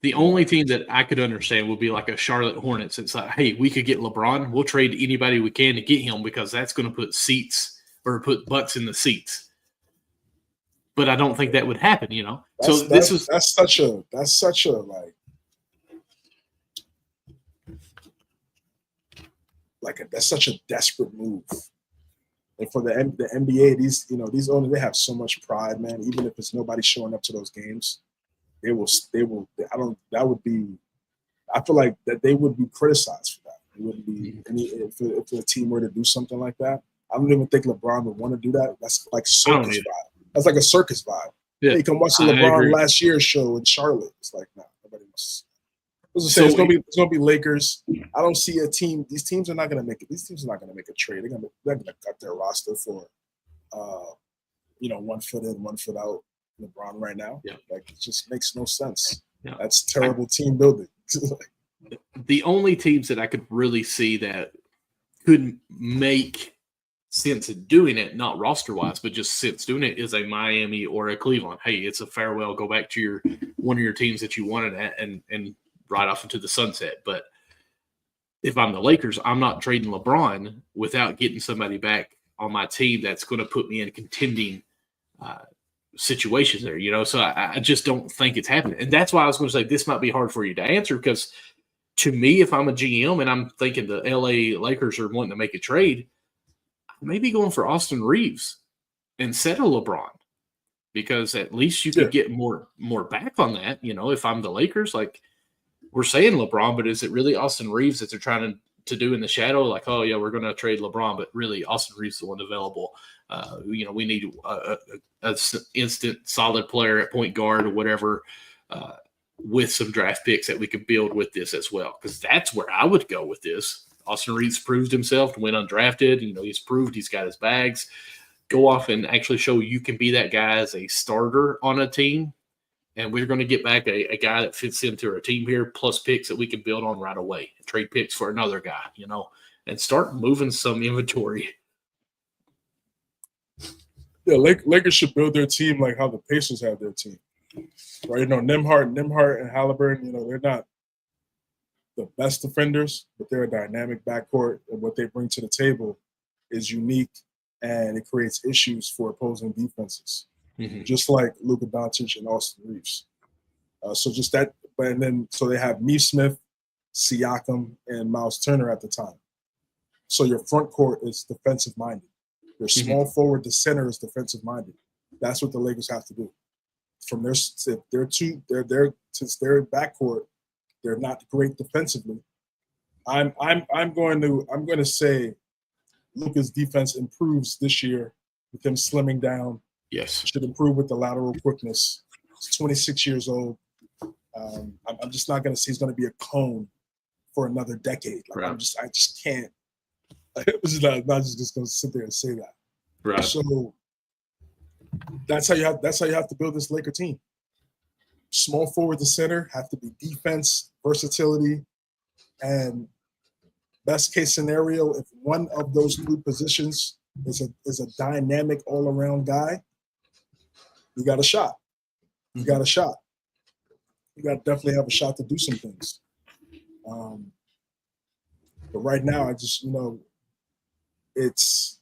The only team that I could understand would be like a Charlotte Hornets. It's like, hey, we could get LeBron. We'll trade anybody we can to get him because that's going to put butts in the seats. but I don't think that would happen. That's such a that's such a desperate move. And for the NBA, these owners, they have so much pride, man. Even if it's nobody showing up to those games, they will. I feel like that they would be criticized for that. It wouldn't be if a team were to do something like that. I don't even think LeBron would want to do that. That's like circus vibe. That's like a circus vibe. Yeah, you can watch the LeBron last year's show in Charlotte. It's like, nah, nobody wants. It's gonna be Lakers. I don't see a team. These teams are not gonna make it. These teams are not gonna make a trade. They're gonna cut their roster for, 1 foot in, 1 foot out. LeBron right now, like it just makes no sense. Yeah. That's terrible team building. The only teams that I could really see that could make sense in doing it, not roster wise, but just sense doing it, is a Miami or a Cleveland. Hey, it's a farewell. Go back to one of your teams that you wanted at and ride off into the sunset. But if I'm the Lakers, I'm not trading LeBron without getting somebody back on my team that's going to put me in contending situations there, So I just don't think it's happening. And that's why I was going to say this might be hard for you to answer, because to me, if I'm a GM and I'm thinking the LA Lakers are wanting to make a trade, maybe going for Austin Reeves instead of LeBron, because at least you could get more back on that. If I'm the Lakers, like we're saying LeBron, but is it really Austin Reeves that they're trying to do in the shadow? Like, oh yeah, we're going to trade LeBron, but really Austin Reeves is the one available. We need a instant solid player at point guard or whatever, with some draft picks that we could build with this as well. Because that's where I would go with this. Austin Reeves proved himself, went undrafted. He's proved he's got his bags. Go off and actually show you can be that guy as a starter on a team. And we're going to get back a guy that fits into our team here, plus picks that we can build on right away. Trade picks for another guy, and start moving some inventory. Yeah, Lakers should build their team like how the Pacers have their team. Right? Nembhard and Halliburton, they're not the best defenders, but they're a dynamic backcourt, and what they bring to the table is unique, and it creates issues for opposing defenses, just like Luka Doncic and Austin Reeves. So they have Neesmith, Siakam, and Miles Turner at the time. So your front court is defensive minded. Your small forward to center is defensive minded. That's what the Lakers have to do. From since their backcourt, they're not great defensively. I'm going to say Luka's defense improves this year with him slimming down. Yes, should improve with the lateral quickness. He's 26 years old. I'm just not going to say he's going to be a cone for another decade. Like, right. I just can't. I'm not just going to sit there and say that. Right. So that's how you have to build this Laker team. Small forward to center have to be defense, versatility, and best case scenario, if one of those three positions is a dynamic all around guy, you got a shot. You got a shot. You got to definitely have a shot to do some things. But right now, I just it's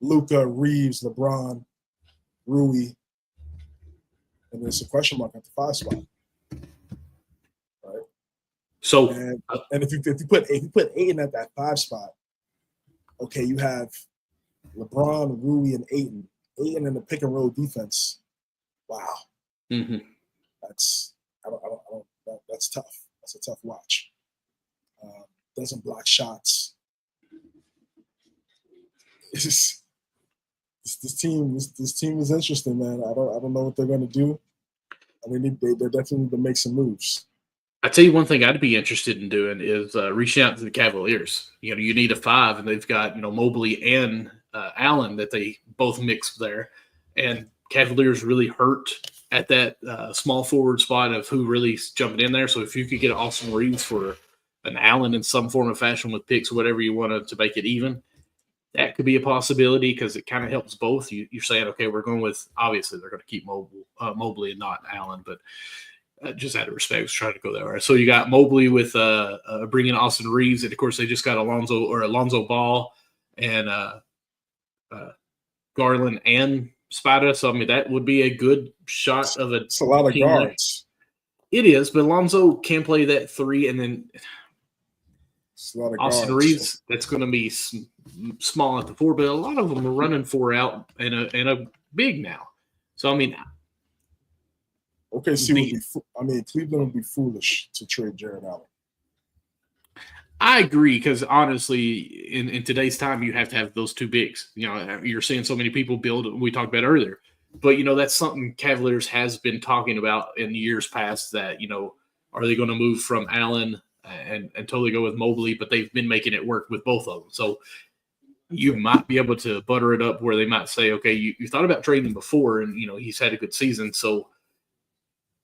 Luka, Reeves, LeBron, Rui, and there's a question mark at the 5 spot. Right. So and if you put Ayton at that 5 spot, okay, you have LeBron, Rui, and Ayton in the pick and roll defense. Wow. That's tough. That's a tough watch. Doesn't block shots. This team is interesting, man. I don't know what they're going to do. I mean, they definitely need to make some moves. I tell you one thing I'd be interested in doing is reaching out to the Cavaliers. You need a 5, and they've got Mobley and Allen that they both mix there, and Cavaliers really hurt at that small forward spot of who really is jumping in there. So if you could get Austin Reeves for an Allen in some form of fashion with picks or whatever you want to make it even, that could be a possibility because it kind of helps both. You're saying, okay, we're going with, obviously they're going to keep Mobley and not Allen, but just out of respect, I was trying to go there. Right? So you got Mobley with bringing Austin Reeves, and of course they just got Alonzo Ball and Garland and Spada. So I mean, that would be a good shot of a. It's a lot of team that- guards. It is, but Alonzo can play that 3, and then It's a lot of Austin guards. Reeves, that's going to be small at the 4, but a lot of them are running 4 out and a big now. So I mean, OKC would be. Cleveland would be foolish to trade Jared Allen. I agree because honestly, in today's time, you have to have those 2 bigs. You know, you're seeing so many people build. We talked about earlier, but you know that's something Cavaliers has been talking about in years past. That you know, are they going to move from Allen and totally go with Mobley? But they've been making it work with both of them. So you might be able to butter it up where they might say, okay, you thought about trading before, and you know he's had a good season. So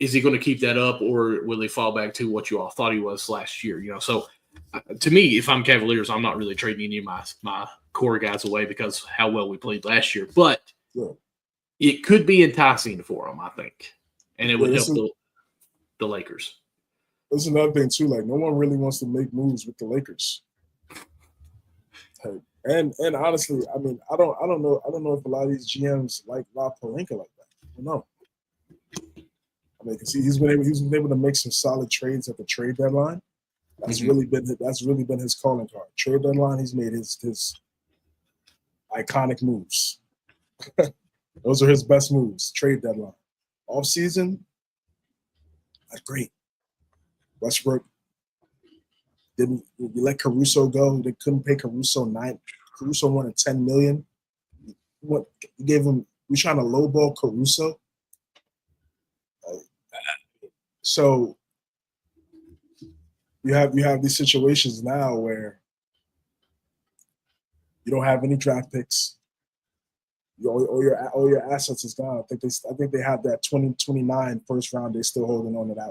is he going to keep that up, or will he fall back to what you all thought he was last year? You know, so. To me, if I'm Cavaliers, I'm not really trading any of my core guys away because how well we played last year. But it could be enticing for them, I think, and it would help the Lakers. There's another thing too. Like no one really wants to make moves with the Lakers. And honestly, I mean, I don't know if a lot of these GMs like Rob Pelinka like that. I don't know. I mean, because he's been able to make some solid trades at the trade deadline. That's really been his calling card. Trade deadline, he's made his iconic moves. Those are his best moves. Trade deadline, off season, that's great. Westbrook didn't let Caruso go. They couldn't pay Caruso Caruso wanted $10 million. We trying to lowball Caruso. So. You have these situations now where you don't have any draft picks. All your assets is gone. I think they have that 2029 first round. They're still holding on to that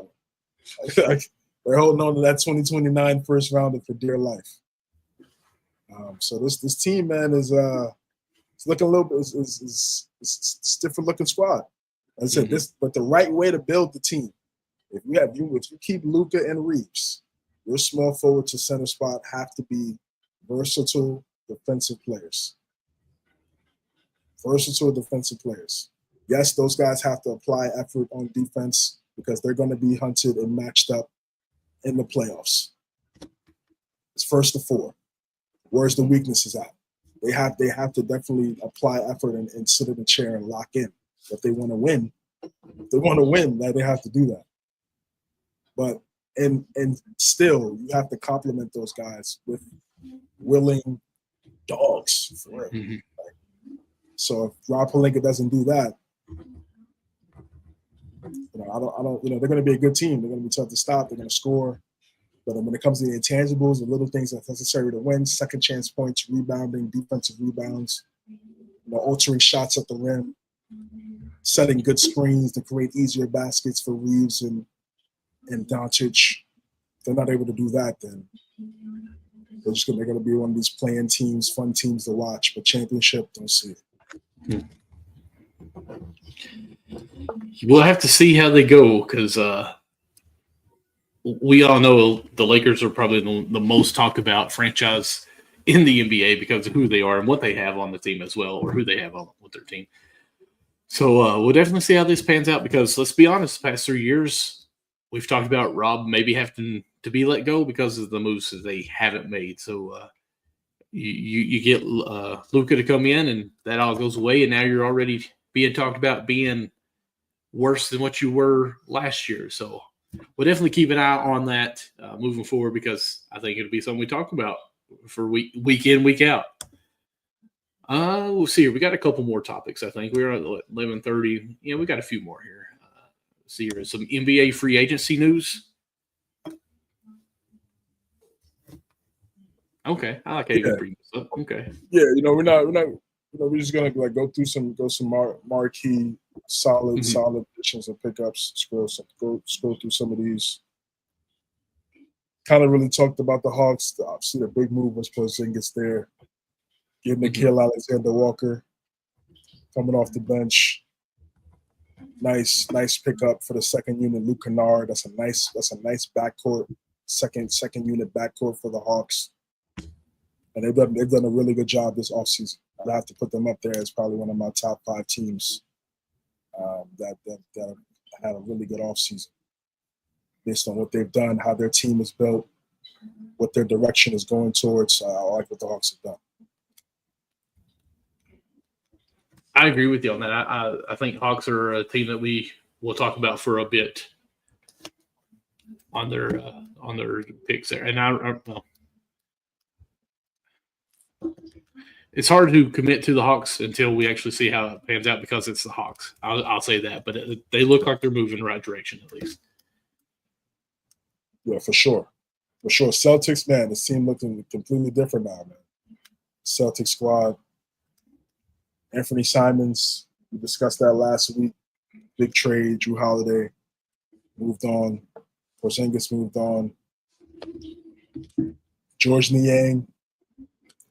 one. They're holding on to that 2029 first rounder for dear life. So this team, man, is it's looking a little bit is different looking squad. As I said, but the right way to build the team. If you keep Luka and Reeves. Your small forward to center spot have to be versatile defensive players. Versatile defensive players. Yes, those guys have to apply effort on defense because they're going to be hunted and matched up in the playoffs. It's 1st to 4. Where's the weaknesses at? They have to definitely apply effort and sit in the chair and lock in. If they want to win, that they have to do that. But And still, you have to compliment those guys with willing dogs. For real. So if Rob Pelinka doesn't do that, I don't. They're going to be a good team. They're going to be tough to stop. They're going to score. But when it comes to the intangibles, the little things that's necessary to win, second chance points, rebounding, defensive rebounds, altering shots at the rim, setting good screens to create easier baskets for Reeves and Doncic, they're not able to do that, then they're going to be one of these playing teams, fun teams to watch. But championship, don't see it. We'll have to see how they go because we all know the Lakers are probably the most talked about franchise in the NBA because of who they are and what they have on the team as well, or who they have on with their team. So we'll definitely see how this pans out because let's be honest, the past 3 years, we've talked about Rob maybe having to be let go because of the moves that they haven't made. So you get Luka to come in, and that all goes away, and now you're already being talked about being worse than what you were last year. So we'll definitely keep an eye on that moving forward because I think it'll be something we talk about for week in, week out. We'll see here. We got a couple more topics, I think. We're at 11:30. Yeah, we got a few more here. See here, some NBA free agency news. Okay, I like how you can bring this up. Okay. Yeah, we're not. We're just gonna go through some marquee, solid additions and pickups. Scroll through some of these. Kind of really talked about the Hawks. Obviously, the big move was Porzingis there. Getting Nickeil Alexander-Walker coming off the bench. Nice pickup for the second unit, Luke Kennard. That's a nice backcourt, second unit backcourt for the Hawks. And they've done a really good job this offseason. I'd have to put them up there as probably one of my top 5 teams that had a really good offseason based on what they've done, how their team is built, what their direction is going towards. I like what the Hawks have done. I agree with you on that. I think Hawks are a team that we will talk about for a bit on their picks there. And well, it's hard to commit to the Hawks until we actually see how it pans out because it's the Hawks. I'll say that, but they look like they're moving in the right direction at least. Yeah, for sure. For sure. Celtics, man, this team looking completely different now, man. Celtics squad. Anthony Simons, we discussed that last week. Big trade, Drew Holiday moved on. Porzingis moved on. George Niang,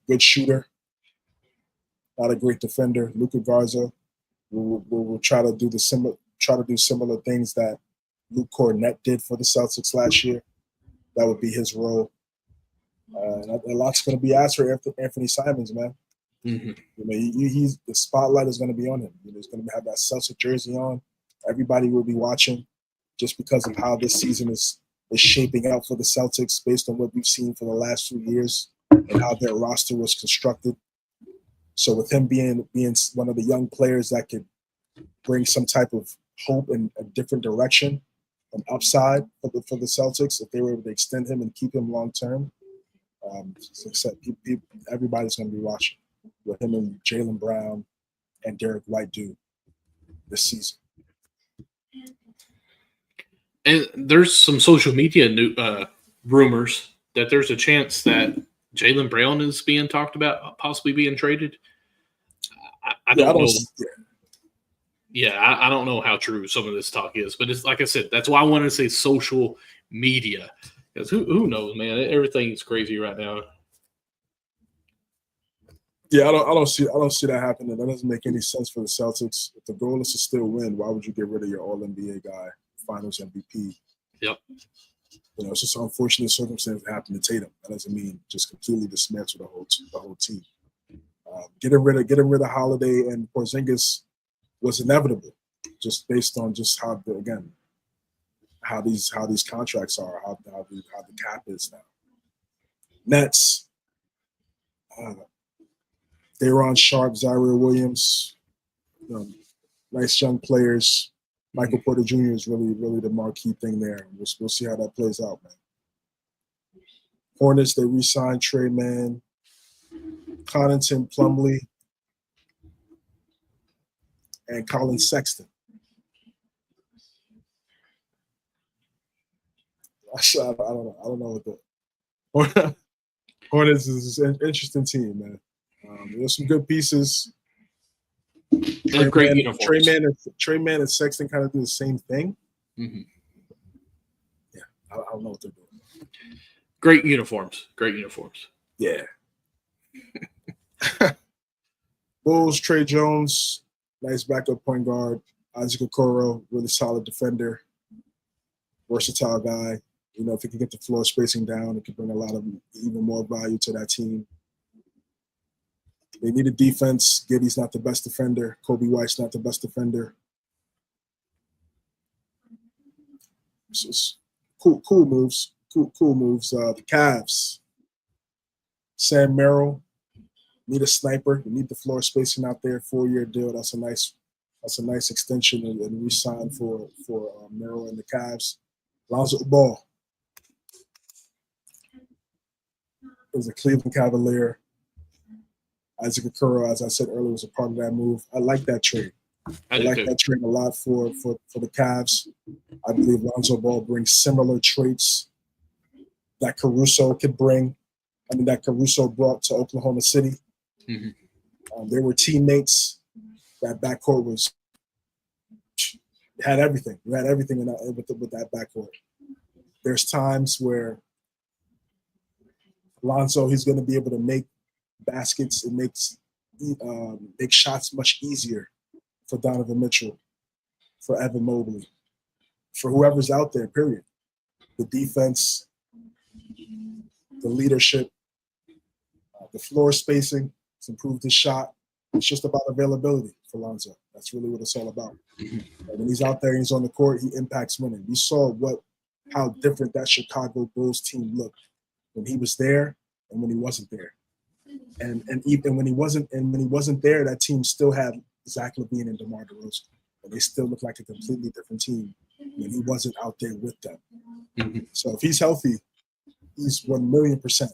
good shooter, not a great defender. Luka Garza will try to do similar things that Luke Cornett did for the Celtics last year. That would be his role. And a lot's going to be asked for Anthony Simons, man. Mm-hmm. He's the spotlight is going to be on him. He's going to have that Celtic jersey on. Everybody will be watching, just because of how this season is shaping out for the Celtics, based on what we've seen for the last few years and how their roster was constructed. So with him being one of the young players that could bring some type of hope in a different direction, an upside for the Celtics, if they were able to extend him and keep him long term, everybody's going to be watching what him and Jaylen Brown and Derek White do this season. And there's some social media rumors that there's a chance that Jaylen Brown is being talked about possibly being traded. I don't know. I don't know how true some of this talk is, but it's like I said, that's why I wanted to say social media, because who knows, man? Everything's crazy right now. Yeah, I don't see that happening. That doesn't make any sense for the Celtics. If the goal is to still win, why would you get rid of your All-NBA guy, Finals MVP? Yep. It's just an unfortunate circumstance that happened to Tatum. That doesn't mean just completely dismantle the whole team. Getting rid of Holiday and Porzingis was inevitable, just based on just how these contracts are, how the cap is now. Nets. Daron Sharp, Zaire Williams, nice young players. Michael Porter Jr. is really the marquee thing there. We'll see how that plays out, man. Hornets, they re-signed Trey Mann, Connaughton, Plumlee, and Colin Sexton. I don't know what the Hornets is an interesting team, man. There's some good pieces. Great uniforms. Trey Mann and Sexton kind of do the same thing. Mm-hmm. Yeah, I don't know what they're doing. Great uniforms. Yeah. Bulls, Trey Jones, nice backup point guard. Isaac Okoro, really solid defender. Versatile guy. If he can get the floor spacing down, it could bring a lot of even more value to that team. They need a defense. Giddey's not the best defender. Kobe White's not the best defender. It's just cool moves. Cool moves. The Cavs. Sam Merrill. Need a sniper. You need the floor spacing out there. 4-year deal. That's a nice extension and re-sign for Merrill and the Cavs. Lonzo Ball is a Cleveland Cavalier. Isaac Okoro, as I said earlier, was a part of that move. I like that trade. I like that trade a lot for the Cavs. I believe Lonzo Ball brings similar traits that Caruso could bring. That Caruso brought to Oklahoma City. Mm-hmm. They were teammates. That backcourt had everything. You had everything with that backcourt. There's times where Lonzo, he's going to be able to make baskets and make shots much easier for Donovan Mitchell, for Evan Mobley, for whoever's out there, period. The defense, the leadership, The floor spacing, it's improved his shot. It's just about availability for Lonzo. That's really what it's all about. When he's out there, he's on the court, he impacts winning. We saw how different that Chicago Bulls team looked when he was there and when he wasn't there. And even when he wasn't there, that team still had Zach LaVine and DeMar DeRozan. And they still looked like a completely different team when he wasn't out there with them. Mm-hmm. So if he's healthy, he's 1,000,000%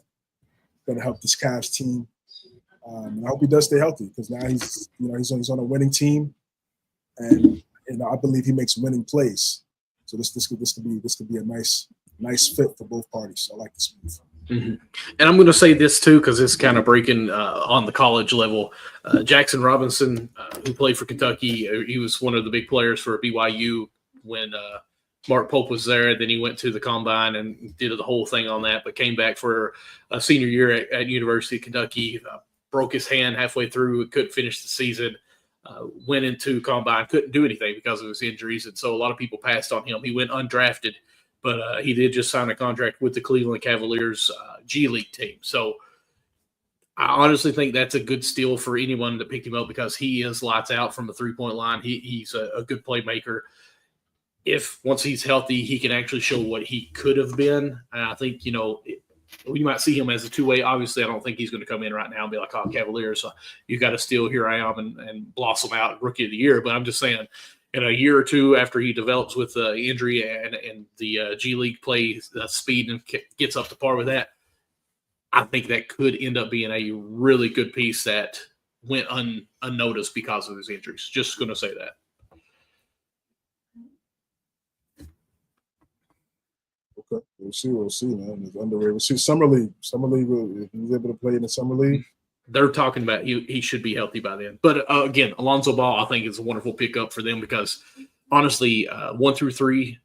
going to help this Cavs team. And I hope he does stay healthy because now he's on a winning team, and I believe he makes winning plays. So this could be a nice fit for both parties. So I like this move. Mm-hmm. And I'm going to say this too because it's kind of breaking on the college level. Jackson Robinson, who played for Kentucky, he was one of the big players for BYU when Mark Pope was there. Then he went to the Combine and did the whole thing on that, but came back for a senior year at University of Kentucky. Broke his hand halfway through, couldn't finish the season, went into Combine, couldn't do anything because of his injuries, and so a lot of people passed on him. He went undrafted, but he did just sign a contract with the Cleveland Cavaliers G League team. So I honestly think that's a good steal for anyone that picked him up because he is lights out from the three-point line. He's a good playmaker. If once he's healthy, he can actually show what he could have been. And I think, you might see him as a two-way. Obviously, I don't think he's going to come in right now and be like, oh, Cavaliers, you got to steal, here I am, and blossom out Rookie of the Year. But I'm just saying, in a year or two after he develops with injury and the G League play speed and gets up to par with that, I think that could end up being a really good piece that went unnoticed because of his injuries. Just going to say that. Okay, we'll see, man. It's underrated. We'll see Summer League. If he's able to play in the Summer League. They're talking about he should be healthy by then. But again, Alonzo Ball, I think is a wonderful pickup for them because honestly, 1 through 3,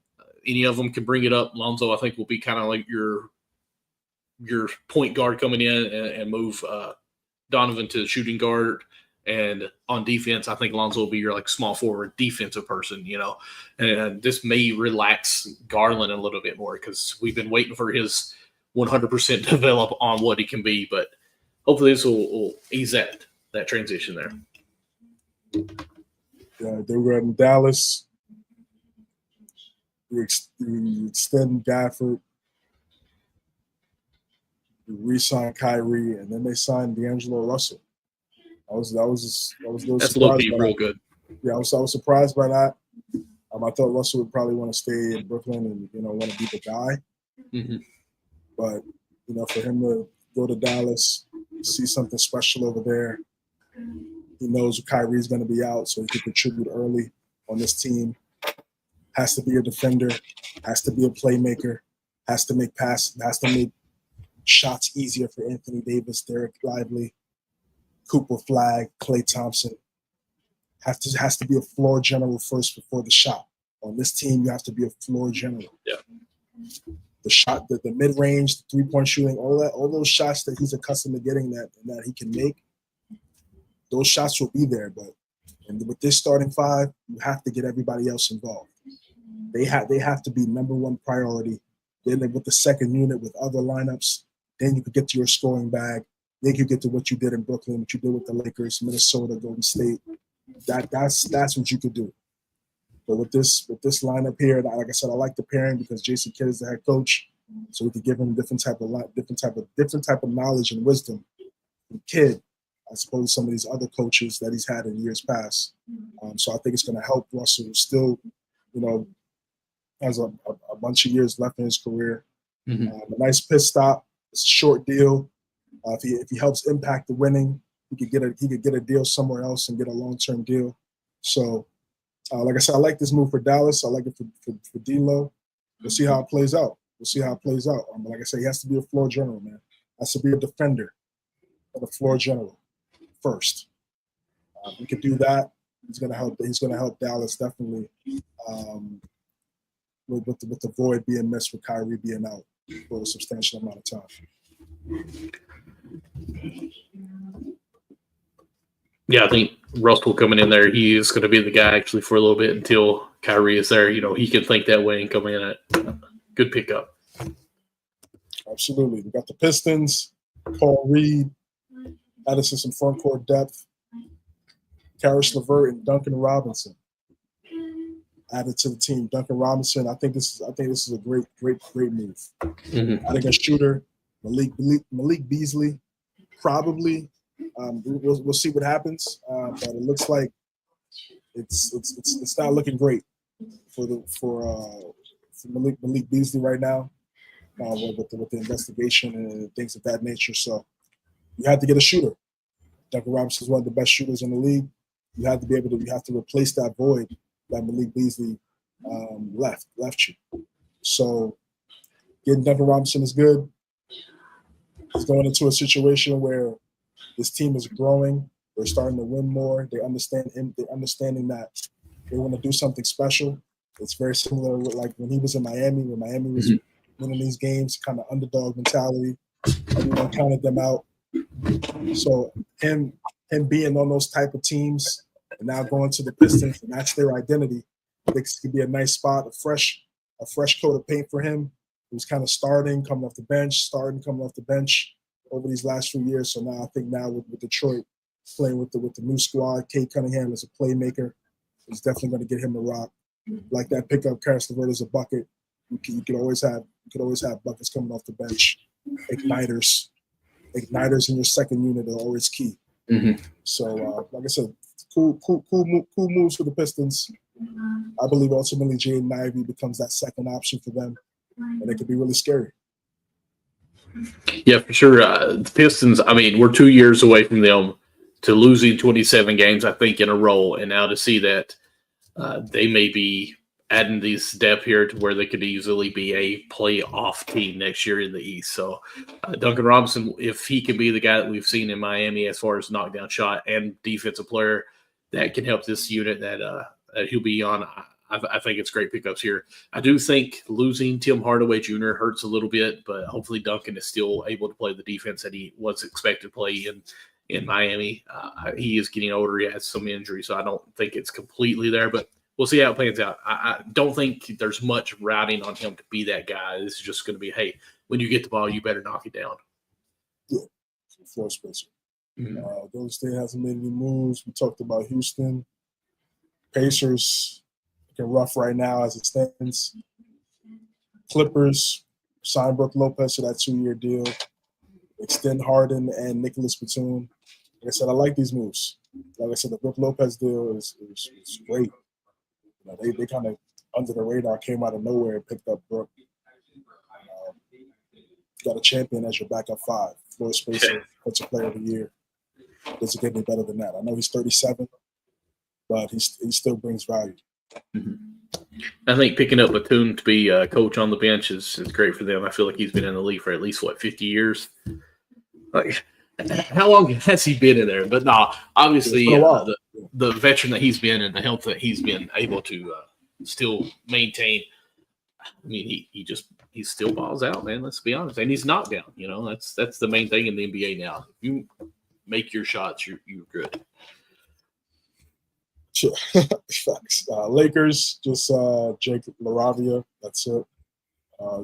any of them can bring it up. Alonzo, I think, will be kind of like your point guard coming in and move Donovan to shooting guard. And on defense, I think Alonzo will be your small forward defensive person, and this may relax Garland a little bit more because we've been waiting for his 100% develop on what he can be. But hopefully this will ease that transition there. Yeah, they were in Dallas. We extend Gafford. We re-signed Kyrie, and then they signed D'Angelo Russell. I was a little That's surprised low-key by real that. good. Yeah, I was surprised by that. I thought Russell would probably want to stay in Brooklyn and want to be the guy. Mm-hmm. But for him to go to Dallas, see something special over there, he knows Kyrie's going to be out, so he can contribute early on this team. Has to be a defender, has to be a playmaker, has to make passes, has to make shots easier for Anthony Davis, Derek Lively, Cooper Flagg, Klay Thompson. Has to be a floor general first before the shot. On this team, you have to be a floor general. Yeah. The shot, the mid-range, the three-point shooting, all those shots that he's accustomed to getting that he can make, those shots will be there. But with this starting five, you have to get everybody else involved. They have to be number one priority. Then with the second unit, with other lineups, then you could get to your scoring bag. Then you get to what you did in Brooklyn, what you did with the Lakers, Minnesota, Golden State. That's what you could do. But with this lineup here, like I said, I like the pairing because Jason Kidd is the head coach, so we could give him different type of knowledge and wisdom from Kidd, I suppose some of these other coaches that he's had in years past. So I think it's going to help Russell, who still, has a bunch of years left in his career. Mm-hmm. A nice pit stop, it's a short deal. If he helps impact the winning, he could get a deal somewhere else and get a long-term deal. So, like I said, I like this move for Dallas. I like it for D'Lo. We'll see how it plays out. Like I said, he has to be a floor general, man. Has to be a defender, but a floor general first. We could do that. He's gonna help Dallas definitely. With the void being missed with Kyrie being out for a substantial amount of time. Yeah, I think Russell coming in there, he is going to be the guy actually for a little bit until Kyrie is there. He can think that way and come in at good pickup. Absolutely. We got the Pistons, Paul Reed, added to some front court depth. Karis LeVert and Duncan Robinson added to the team. Duncan Robinson, I think this is a great move. Adding a shooter, Malik Beasley, probably. We'll see what happens, but it looks like it's not looking great for Malik Beasley right now with the investigation and things of that nature. So you have to get a shooter. Duncan Robinson is one of the best shooters in the league. You have to replace that void that Malik Beasley left you. So getting Duncan Robinson is good. He's going into a situation where this team is growing. They're starting to win more. They're understanding that they want to do something special. It's very similar with like when he was in Miami, when Miami was winning these games, kind of underdog mentality. Everyone counted them out. So him being on those type of teams and now going to the Pistons, and that's their identity. I think it could be a nice spot, a fresh coat of paint for him. He was kind of coming off the bench over these last few years. So now I think with Detroit playing with the new squad, Kate Cunningham is a playmaker. It's definitely going to get him a rock. Like that pickup, Karis LeVert is a bucket. You could always have buckets coming off the bench. Igniters in your second unit are always key. So like I said, cool moves for the Pistons. I believe ultimately Jaden Ivey becomes that second option for them, and it could be really scary. Yeah, for sure. The Pistons, I mean, we're 2 years away from them to losing 27 games, I think, in a row. And now to see that they may be adding these depth here to where they could easily be a playoff team next year in the East. So Duncan Robinson, if he can be the guy that we've seen in Miami as far as knockdown shot and defensive player that can help this unit that he'll be on, I think it's great pickups here. I do think losing Tim Hardaway Jr. hurts a little bit, but hopefully Duncan is still able to play the defense that he was expected to play in Miami. He is getting older. He has some injuries, so I don't think it's completely there, but we'll see how it plans out. I don't think there's much routing on him to be that guy. This is just going to be, hey, when you get the ball, you better knock it down. Yeah, floor spacer. Golden State hasn't made any moves. We talked about Houston. Pacers looking rough right now as it stands. Clippers sign Brook Lopez to that 2-year deal. Extend Harden and Nicholas Batum. Like I said, I like these moves. Like I said, the Brook Lopez deal is great. You know, they kind of under the radar came out of nowhere and picked up Brook. Got a champion as your backup 5. Floor spacer, defensive player of the year. Doesn't get any better than that. I know he's 37, but he still brings value. I think picking up Batum to be a coach on the bench is great for them. I feel like he's been in the league for at least, 50 years? Like, how long has he been in there? But no, obviously the veteran that he's been and the health that he's been able to still maintain. I mean, he still balls out, man. Let's be honest, and he's knocked down. You know, that's the main thing in the NBA now. If you make your shots, you're good. Sure. Facts. Lakers, just Jake LaRavia. That's it.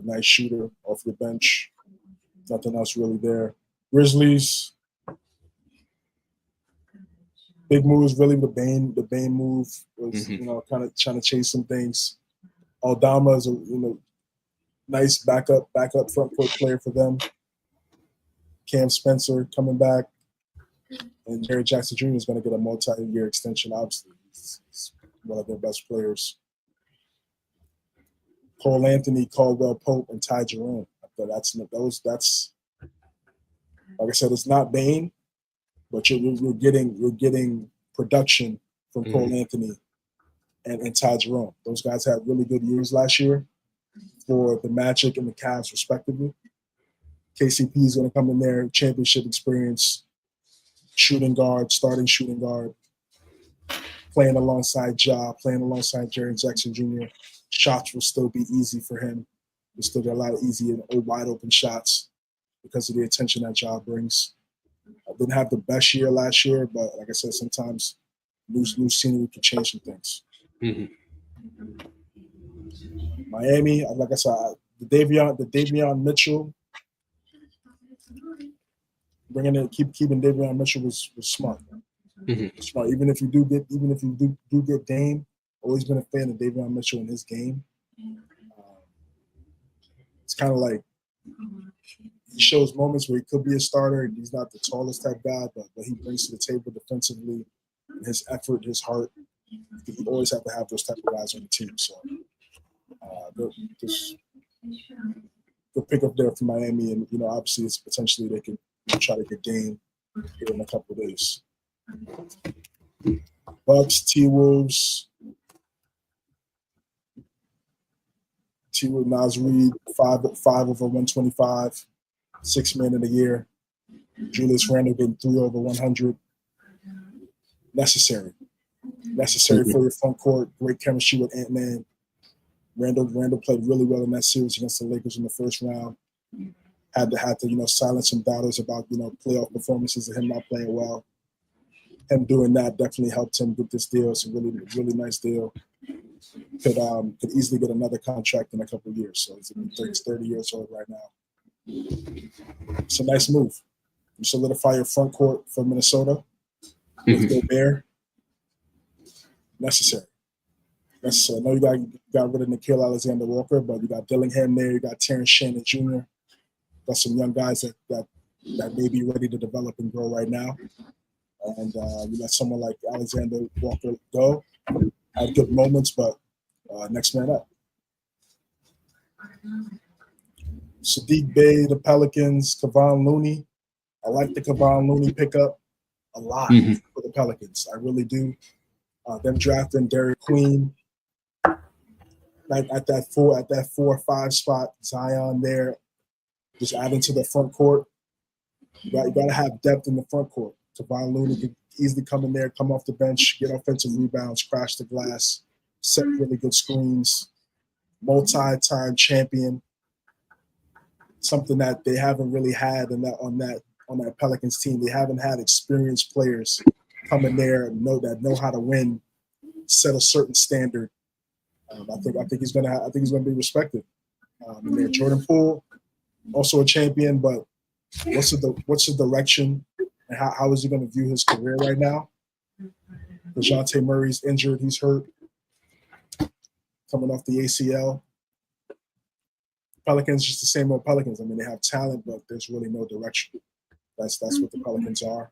Nice shooter off the bench. Nothing else really there. Grizzlies. Big moves, really. The Bane move was, kind of trying to chase some things. Aldama is a nice backup front court player for them. Cam Spencer coming back, and Jerry Jackson Jr. is going to get a multi-year extension. Obviously, he's one of their best players. Cole Anthony, Caldwell Pope, and Ty Jerome. That's like I said, it's not Bane, but you're getting production from Cole Anthony and Ty Jerome. Those guys had really good years last year for the Magic and the Cavs, respectively. KCP is going to come in there, championship experience, starting shooting guard, playing alongside Ja, playing alongside Jerry Jackson Jr. Shots will still be easy for him. We'll still get a lot of easy and wide open shots because of the attention that Ja brings. I didn't have the best year last year, but like I said, sometimes new scenery can change some things. Miami, like I said, the Davion Mitchell bringing it, keeping Davion Mitchell was smart. Smart. Even if you do get Dame, always been a fan of Davion Mitchell in his game. It's kind of like he shows moments where he could be a starter. He's not the tallest type guy, but what he brings to the table defensively, his effort, his heart, you always have to have those type of guys on the team. So just the pickup there for Miami, and obviously it's potentially they could try to get Dame here in a couple of days. Bucks, T-Wolves. T-Wolves, Nas Reed, 5 over 125, 6th man of the year. Julius Randle getting 3 over 100. Necessary for your front court. Great chemistry with Ant-Man. Randle played really well in that series against the Lakers in the first round. Had to silence some doubters about playoff performances of him not playing well. Him doing that definitely helped him get this deal. It's a really nice deal. Could easily get another contract in a couple of years. So he's 30 years old right now. It's a nice move. You solidify your front court for Minnesota with Gobert. Necessary. I know you got rid of Nickeil Alexander-Walker, but you got Dillingham there. You got Terrence Shannon Jr. Got some young guys that may be ready to develop and grow right now. And you let someone like Alexander-Walker go. Had good moments, but next man up. Sadiq Bey, the Pelicans, Kevon Looney. I like the Kevon Looney pickup a lot for the Pelicans. I really do. Them drafting Derek Queen at that 4 or 5 spot, Zion there, just adding to the front court. You got to have depth in the front court. Kevon Looney could easily come in there, come off the bench, get offensive rebounds, crash the glass, set really good screens, multi-time champion. Something that they haven't really had on that Pelicans team. They haven't had experienced players come in there and know how to win, set a certain standard. I think he's gonna be respected. Jordan Poole, also a champion, but what's the direction and how is he going to view his career right now? DeJounte Murray's injured; he's hurt, coming off the ACL. Pelicans just the same old Pelicans. I mean, they have talent, but there's really no direction. That's what the Pelicans are.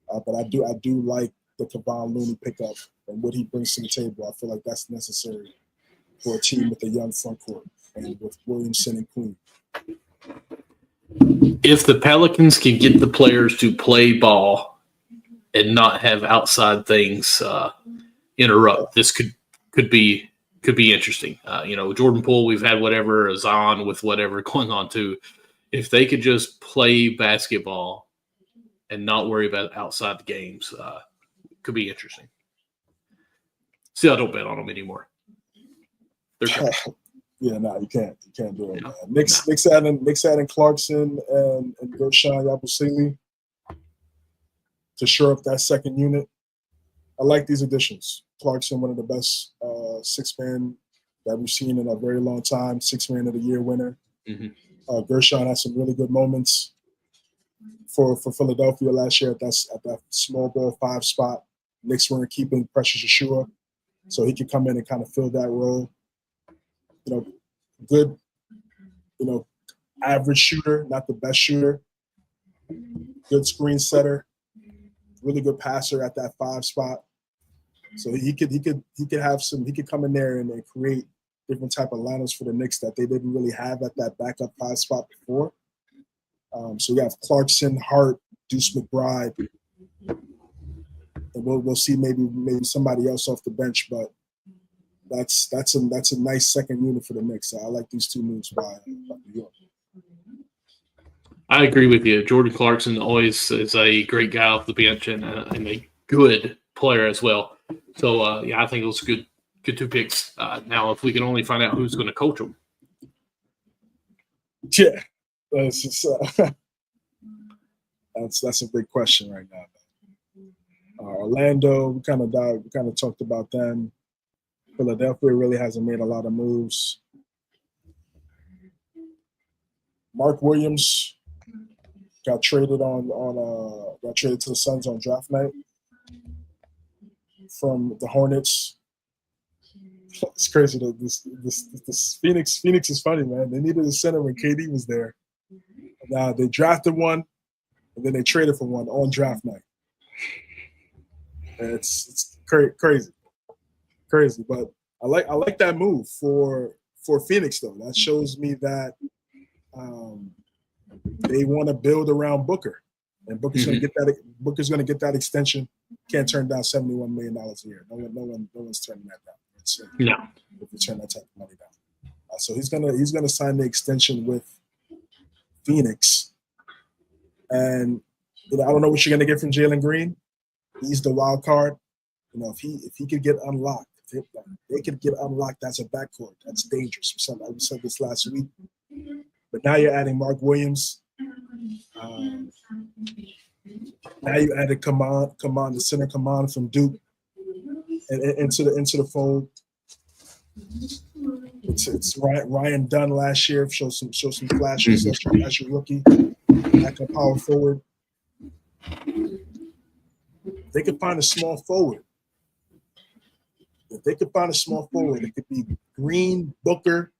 But I do like the Kevon Looney pickup and what he brings to the table. I feel like that's necessary for a team with a young front court and with Williamson and Queen. If the Pelicans can get the players to play ball and not have outside things interrupt, this could be interesting. Jordan Poole, we've had whatever, Zion with whatever going on too. If they could just play basketball and not worry about outside the games, could be interesting. Still, I don't bet on them anymore. Yeah, no, you can't do it. Knicks adding Clarkson and Gershon Yabusele to shore up that second unit. I like these additions. Clarkson, one of the best 6-man that we've seen in a very long time, 6-man of the year winner. Gershon had some really good moments for Philadelphia last year at that small ball 5 spot. Knicks weren't keeping Precious Achiuwa, so he could come in and kind of fill that role. Good, average shooter, not the best shooter. Good screen setter, really good passer at that 5 spot. So he could come in there and create different type of lineups for the Knicks that they didn't really have at that backup 5 spot before. So you have Clarkson, Hart, Deuce McBride, and we'll see maybe somebody else off the bench, but that's a nice second unit for the Knicks. I like these 2 moves by New York. I agree with you. Jordan Clarkson always is a great guy off the bench and a good player as well. So I think those are good 2 picks. Now, if we can only find out who's going to coach them. Yeah, that's just that's a big question right now. Orlando, we kind of talked about them. Philadelphia really hasn't made a lot of moves. Mark Williams, got traded to the Suns on draft night from the Hornets. It's crazy that this Phoenix is funny, man. They needed a center when KD was there. Now they drafted one, and then they traded for one on draft night. And it's crazy. But I like that move for Phoenix though. That shows me that they want to build around Booker, and Booker's going to get that. Booker's going to get that extension. Can't turn down $71 million a year. No one's turning that down. No, if you turn that type of money down. So he's gonna sign the extension with Phoenix, and I don't know what you're gonna get from Jalen Green. He's the wild card. If he could get unlocked, if they could get unlocked as a backcourt. That's dangerous. We said this last week. But now you're adding Mark Williams. Now you added the center Kaman from Duke, and into the fold. It's Ryan Dunn last year showed some flashes as a rookie, back up power forward. They could find a small forward. If they could find a small forward, it could be Green, Booker.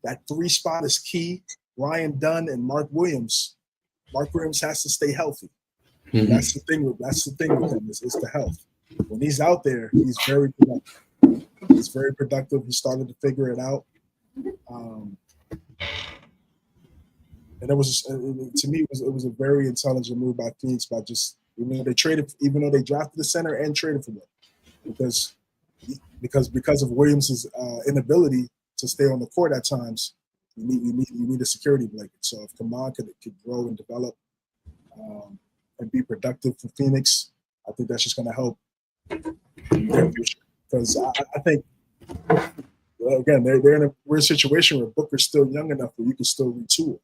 That 3 spot is key. Ryan Dunn and Mark Williams. Mark Williams has to stay healthy. Mm-hmm. That's the thing with him is the health. When he's out there, he's very productive. He's very productive. He started to figure it out. And it was, to me, it was a very intelligent move by Phoenix by just, even though they drafted the center and traded for him, because of Williams' inability to stay on the court at times, you need a security blanket. So if Kaman could grow and develop and be productive for Phoenix, I think that's just going to help their future. Because I think, again, they're in a weird situation where Booker's still young enough where you can still retool.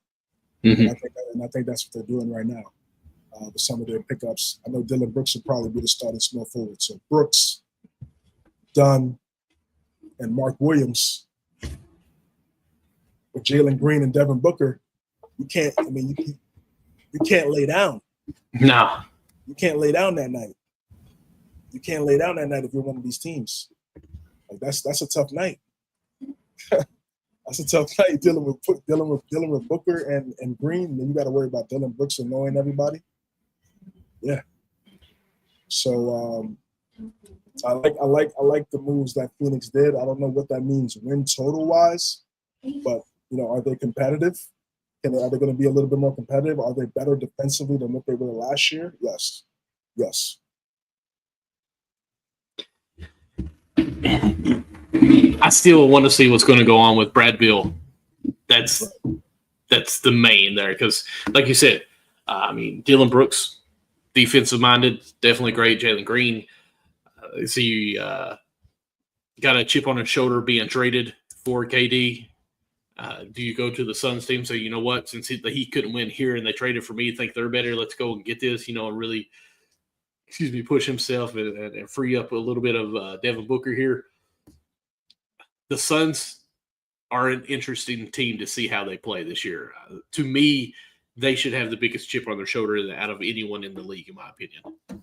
Mm-hmm. And I think that's what they're doing right now with some of their pickups. I know Dylan Brooks would probably be the starting small forward. So Brooks, Dunn, and Mark Williams with Jalen Green and Devin Booker, you can't lay down. No. You can't lay down that night. You can't lay down that night if you're one of these teams. Like that's a tough night. That's a tough night dealing with Booker and Green. And then you got to worry about Dylan Brooks annoying everybody. Yeah. So I like the moves that Phoenix did. I don't know what that means win total wise, but are they competitive? Are they going to be a little bit more competitive? Are they better defensively than what they were last year? Yes. I still want to see what's going to go on with Brad Beal. That's the main there because, like you said, Dylan Brooks, defensive minded, definitely great. Jalen Green, so you got a chip on his shoulder being traded for KD. Do you go to the Suns team? So you know what? Since he couldn't win here and they traded for me, think they're better. Let's go and get this. And really, push himself and free up a little bit of Devin Booker here. The Suns are an interesting team to see how they play this year. To me, they should have the biggest chip on their shoulder out of anyone in the league, in my opinion. The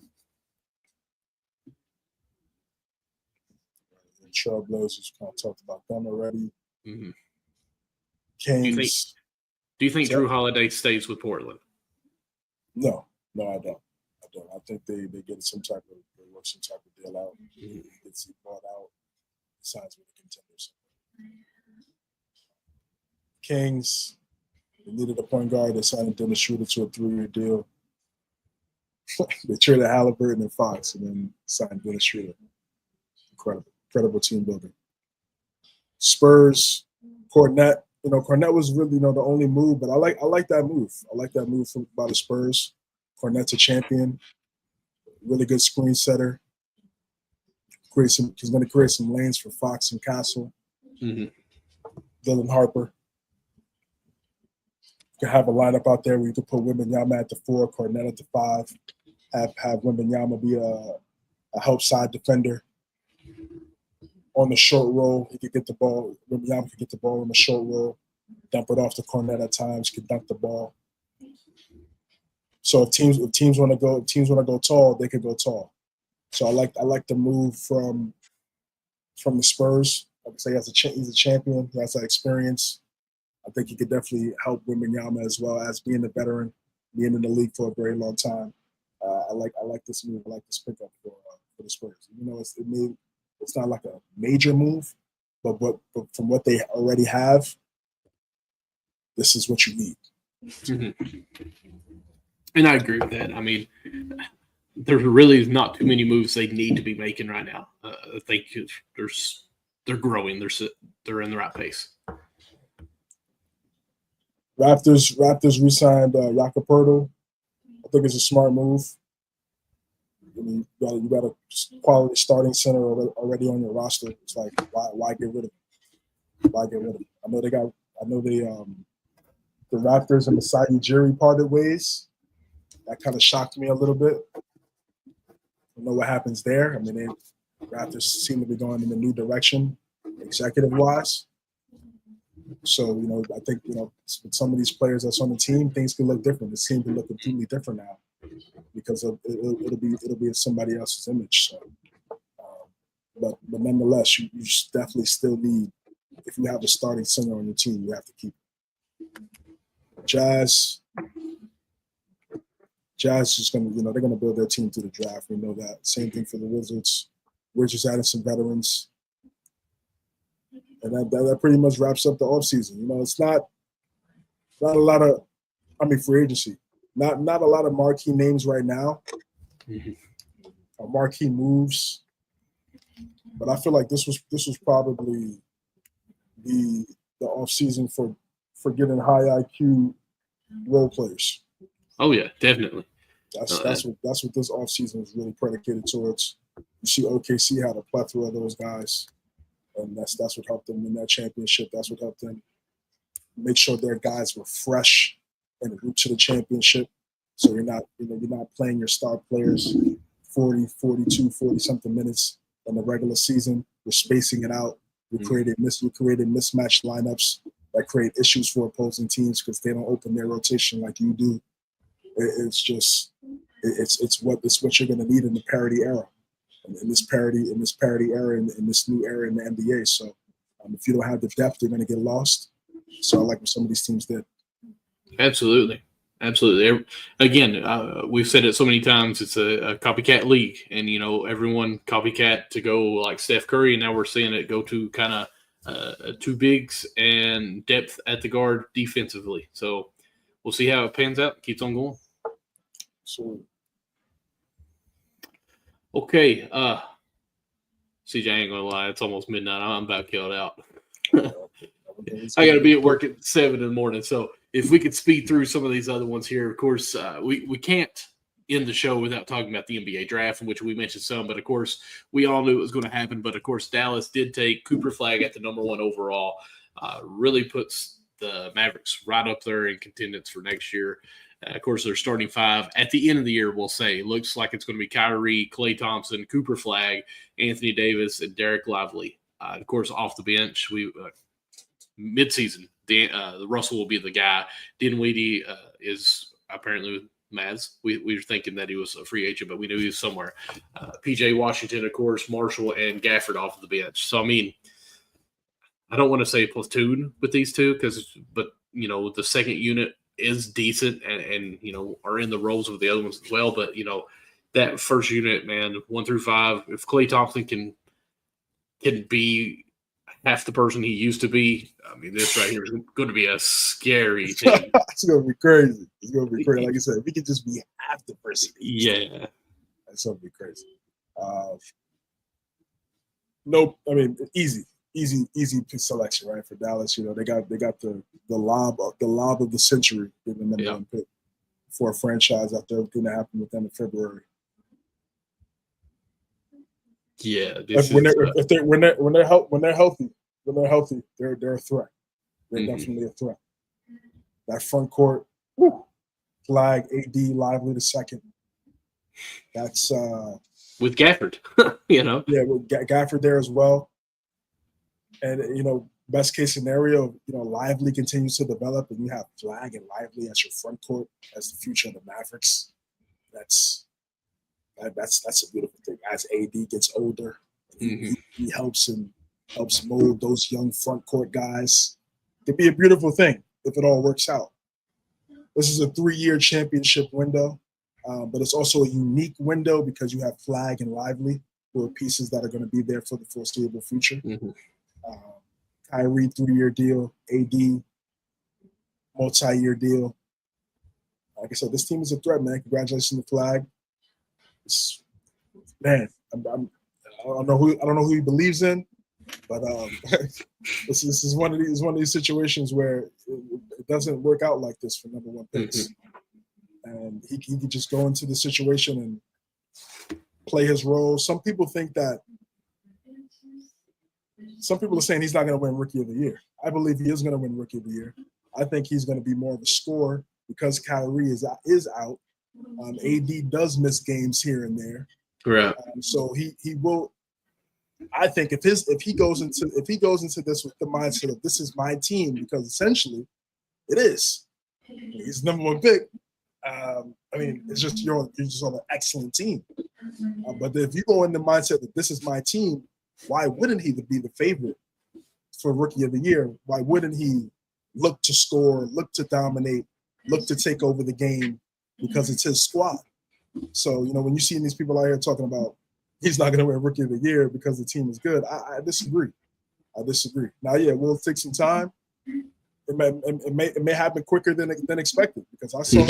Trailblazers, kind of talked about them already. Mm-hmm. Kings. Do you think Drew Holiday stays with Portland? No, I don't. I think they work some type of deal out. He gets bought out, signs with the contenders. Kings, they needed a point guard. They signed Dennis Schroeder to a 3-year deal. They traded Halliburton and Fox, and then signed Dennis Schroeder. Incredible team building. Spurs, Cornette. Cornette was really the only move, but I like that move. I like that move by the Spurs. Cornette's a champion, really good screen setter. He's going to create some lanes for Fox and Castle. Mm-hmm. Dylan Harper. You can have a lineup out there where you can put Wembanyama at the 4, Cornette at the 5. Have Wembanyama be a help side defender. On the short roll, he could get the ball. Wembanyama could get the ball on the short roll, dump it off to Cornette at times, could dunk the ball. So if teams want to go tall, they could go tall. So I like the move from the Spurs. Like I say, he's a champion. He has that experience. I think he could definitely help Wembanyama as well as being a veteran, being in the league for a very long time. I like this move. I like this pickup for the Spurs. It's not like a major move, but from what they already have, this is what you need. Mm-hmm. And I agree with that. I mean, there's really not too many moves they need to be making right now. I think they're growing. They're in the right pace. Raptors re-signed Rockefeller. I think it's a smart move. I mean, you got a quality starting center already on your roster. It's like why get rid of him? Why get rid of him? I know the Raptors and Masai Ujiri parted ways. That kind of shocked me a little bit. I don't know what happens there. I mean, the Raptors seem to be going in a new direction, executive-wise. So, I think, with some of these players that's on the team, things can look different. The team can look completely different now because it'll be somebody else's image. So, but nonetheless, you definitely still need, if you have a starting center on your team, you have to keep it. Jazz is going to, they're going to build their team through the draft. We know that. Same thing for the Wizards. We're just adding some veterans. And that pretty much wraps up the offseason. It's not a lot of, free agency. Not a lot of marquee names right now. Marquee moves. But I feel like this was probably the offseason for getting high IQ role players. Oh yeah, definitely. That's what this offseason is really predicated towards. You see OKC had a plethora of those guys. And that's what helped them win that championship. That's what helped them make sure their guys were fresh and route to the championship. So you're not playing your star players 40, 42, 40-something minutes in the regular season. You're spacing it out. You created mismatched lineups that create issues for opposing teams because they don't open their rotation like you do. It's what you're going to need in the parity era. In this parity era, in this new era in the NBA. So if you don't have the depth, you're going to get lost. So I like what some of these teams did. Absolutely. Again, we've said it so many times, it's a copycat league. And, everyone copycat to go like Steph Curry. And now we're seeing it go to kind of two bigs and depth at the guard defensively. So we'll see how it pans out. Keeps on going. So. Okay, CJ, I ain't gonna lie, it's almost midnight. I'm about killed out. I got to be at work at 7 in the morning. So if we could speed through some of these other ones here, of course, we can't end the show without talking about the NBA draft, in which we mentioned some. But of course, we all knew it was going to happen. But of course, Dallas did take Cooper Flagg at the number 1 overall. Really puts the Mavericks right up there in contenders for next year. Of course, their starting 5 at the end of the year, we'll say, looks like it's going to be Kyrie, Klay Thompson, Cooper Flagg, Anthony Davis, and Derek Lively. Of course, off the bench, midseason, the Russell will be the guy. Dinwiddie is apparently with Mavs. We were thinking that he was a free agent, but we knew he was somewhere. PJ Washington, of course, Marshall, and Gafford off the bench. So, I don't want to say platoon with these two but the second unit is decent and are in the roles of the other ones as well. But, that first unit, man, 1 through 5, if Klay Thompson can be half the person he used to be, this right here is going to be a scary thing. It's going to be crazy. It's going to be crazy. Like I said, if he could just be half the person. Yeah. That's going to be crazy. Nope. Easy selection, right, for Dallas. They got the lob of the century, giving them one pick for a franchise after everything that happened with them in February. Yeah, when they're healthy, they're a threat. They're definitely a threat. That front court, Flagg, AD, Lively the second. That's with Gafford, Yeah, with Gafford there as well. And best case scenario, Lively continues to develop, and you have Flag and Lively as your front court as the future of the Mavericks. That's a beautiful thing. As AD gets older, he helps mold those young front court guys. It'd be a beautiful thing if it all works out. This is a 3-year championship window, but it's also a unique window because you have Flag and Lively, who are pieces that are going to be there for the foreseeable future. Kyrie, 3-year deal. AD, multi-year deal. Like I said, this team is a threat, man. Congratulations to Flag. Man, I don't know who he believes in, but this is one of these situations where it doesn't work out like this for number one picks, and he could just go into the situation and play his role. Some people are saying he's not going to win Rookie of the Year. I believe he is going to win Rookie of the Year. I think he's going to be more of a scorer because Kyrie is out. AD does miss games here and there, right? So he will. I think if he goes into this with the mindset of this is my team, because essentially it is. He's number one pick. It's just you're just on an excellent team. But if you go in the mindset that this is my team, why wouldn't he be the favorite for Rookie of the Year? Why wouldn't he look to score, look to dominate, look to take over the game because it's his squad? So, when you see these people out here talking about he's not going to win Rookie of the Year because the team is good, I disagree. Now, yeah, we'll take some time. It may happen quicker than expected because I saw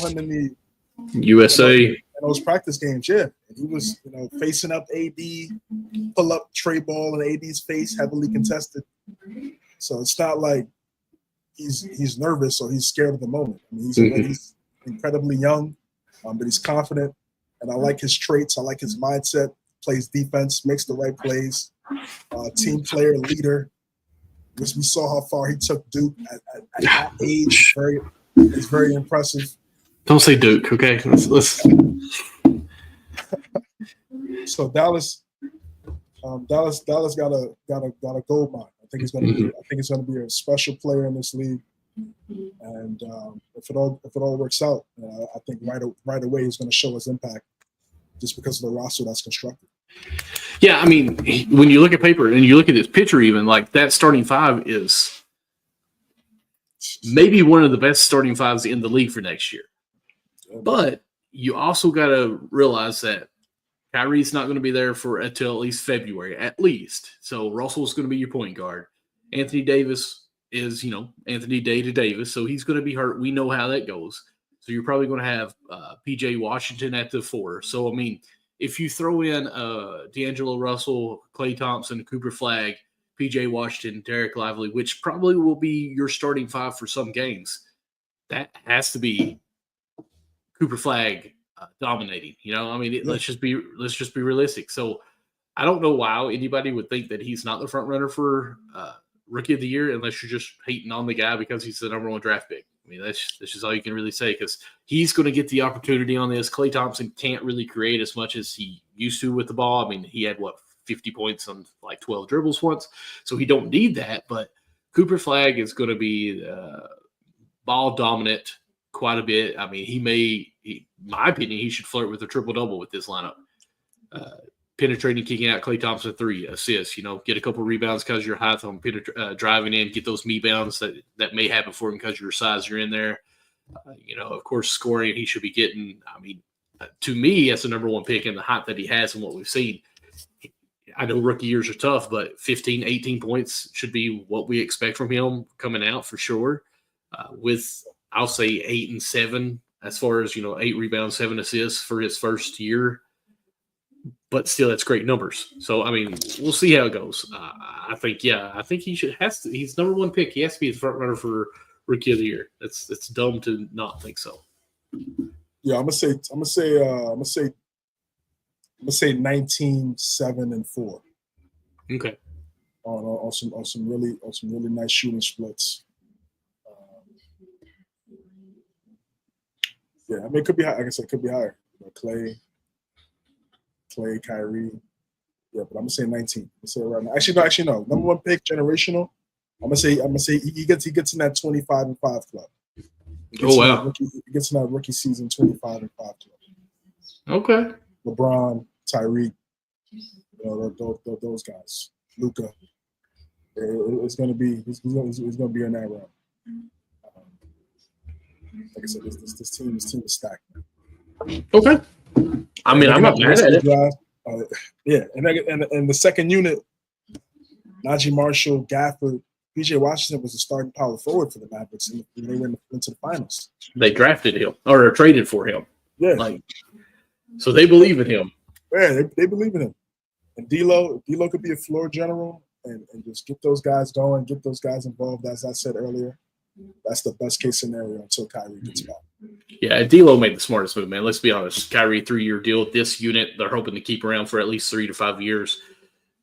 him in the USA in those practice games. Yeah, and he was facing up AD, pull up tray ball in AD's face, heavily contested. So it's not like he's nervous or he's scared of the moment. I mean, he's incredibly young, but he's confident, and I like his traits. I like his mindset. Plays defense, makes the right plays. Team player, leader. We saw how far he took Duke at that age. It's very impressive. Don't say Duke, okay? Let's. So Dallas got a gold mine. I think it's going to be a special player in this league, and if it all works out, I think right away he's going to show his impact just because of the roster that's constructed. Yeah, I mean, when you look at paper and you look at this picture, even like that starting five is maybe one of the best starting fives in the league for next year. But you also got to realize that Kyrie's not going to be there until at least February, at least. So Russell's going to be your point guard. Anthony Davis is, Anthony Davis, so he's going to be hurt. We know how that goes. So you're probably going to have P.J. Washington at the 4. So, I mean, if you throw in D'Angelo Russell, Klay Thompson, Cooper Flag, P.J. Washington, Derek Lively, which probably will be your starting five for some games, that has to be Cooper Flag dominating. Let's just be realistic. So I don't know why anybody would think that he's not the front runner for Rookie of the Year unless you're just hating on the guy because he's the number one draft pick. I mean, that's just all you can really say because he's going to get the opportunity on this. Klay Thompson can't really create as much as he used to with the ball. I mean, he had, 50 points on like 12 dribbles once, so he don't need that. But Cooper Flag is going to be ball dominant quite a bit. I mean, in my opinion, he should flirt with a triple-double with this lineup. Penetrating, kicking out, Klay Thompson 3 assists, get a couple rebounds because you're high on driving in, get those me bounds that may happen for him because of your size you're in there. Of course, scoring, he should be getting, to me, as the number one pick and the height that he has and what we've seen, I know rookie years are tough, but 15, 18 points should be what we expect from him coming out for sure. With, I'll say 8 and 7 as far as, 8 rebounds, 7 assists for his first year. But still, that's great numbers. So, we'll see how it goes. I think he's number one pick. He has to be the front runner for Rookie of the Year. It's dumb to not think so. Yeah, I'm gonna say 19, 7, and 4. Okay. On some really nice shooting splits. Yeah, it could be high. Like I said, it could be higher. Klay, Kyrie. Yeah, but I'm gonna say 19. Let's say right now. Actually, no. Number one pick, generational. I'm gonna say he gets in that 25 and 5 club. He gets in that rookie season 25 and 5 club. Okay. LeBron, Tyreek, those guys, Luka. It's gonna be in that realm. Like I said, this team is stacked. Okay. I mean, I'm not mad at it. Yeah, and the second unit, Najee Marshall, Gafford, PJ Washington was the starting power forward for the Mavericks, and they went into the finals. They drafted him or traded for him. Yeah, so they believe in him. Yeah, they believe in him. And D'Lo could be a floor general and just get those guys going, get those guys involved. As I said earlier, that's the best case scenario until Kyrie gets back. Yeah, D'Lo made the smartest move, man. Let's be honest. Kyrie, 3-year deal. This unit, they're hoping to keep around for at least 3 to 5 years.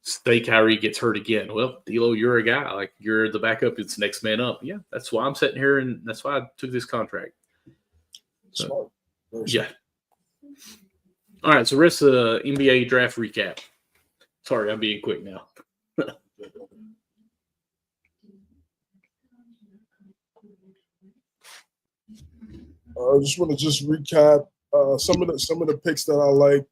Say Kyrie gets hurt again. Well, D'Lo, you're a guy. Like, you're the backup. It's next man up. Yeah, that's why I'm sitting here, and that's why I took this contract. So, yeah. All right, so rest of the NBA draft recap. Sorry, I'm being quick now. I just want to recap some of the picks that I like.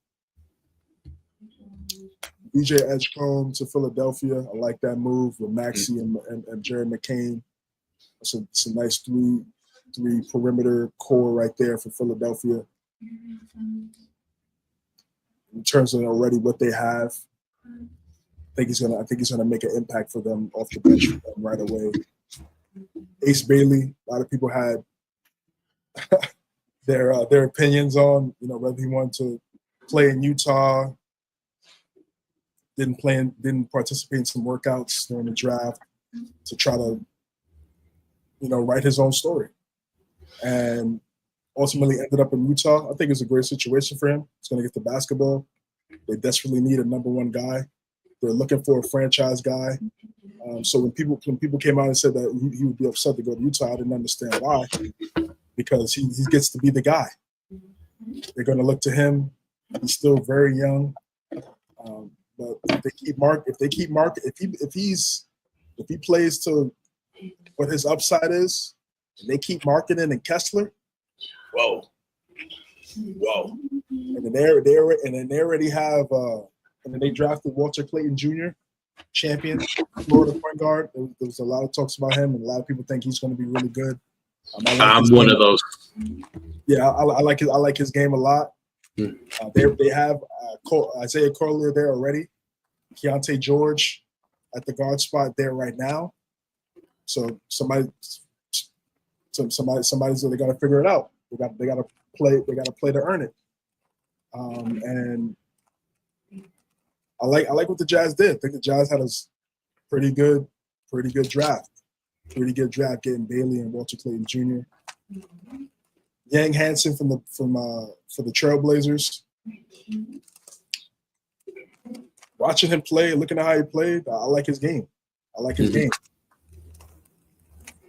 BJ Edgecombe to Philadelphia. I like that move with Maxey and Jared McCain. It's a nice three perimeter core right there for Philadelphia. In terms of already what they have, I think he's gonna make an impact for them off the bench right away. Ace Bailey. A lot of people had their opinions on whether he wanted to play in Utah. Didn't participate in some workouts during the draft to try to write his own story, and ultimately ended up in Utah. I think it's a great situation for him. He's going to get the basketball. They desperately need a number one guy. They're looking for a franchise guy. So when people came out and said that he would be upset to go to Utah, I didn't understand why, because he gets to be the guy. They're going to look to him. He's still very young. But if he plays to what his upside is, and they keep marketing in Kessler, whoa. And then they already have and then they drafted Walter Clayton Jr., champion, Florida point guard. There was a lot of talks about him, and a lot of people think he's going to be really good. I'm one of those. Yeah, I like his game a lot. They have Isaiah Collier there already. Keontae George at the guard spot there right now. So somebody's they got to figure it out. They got to play to earn it. And I like what the Jazz did. I think the Jazz had a pretty good draft. Pretty good draft getting Bailey and Walter Clayton Jr. Yang Hansen for the Trailblazers. Watching him play, looking at how he played, I like his game. Game.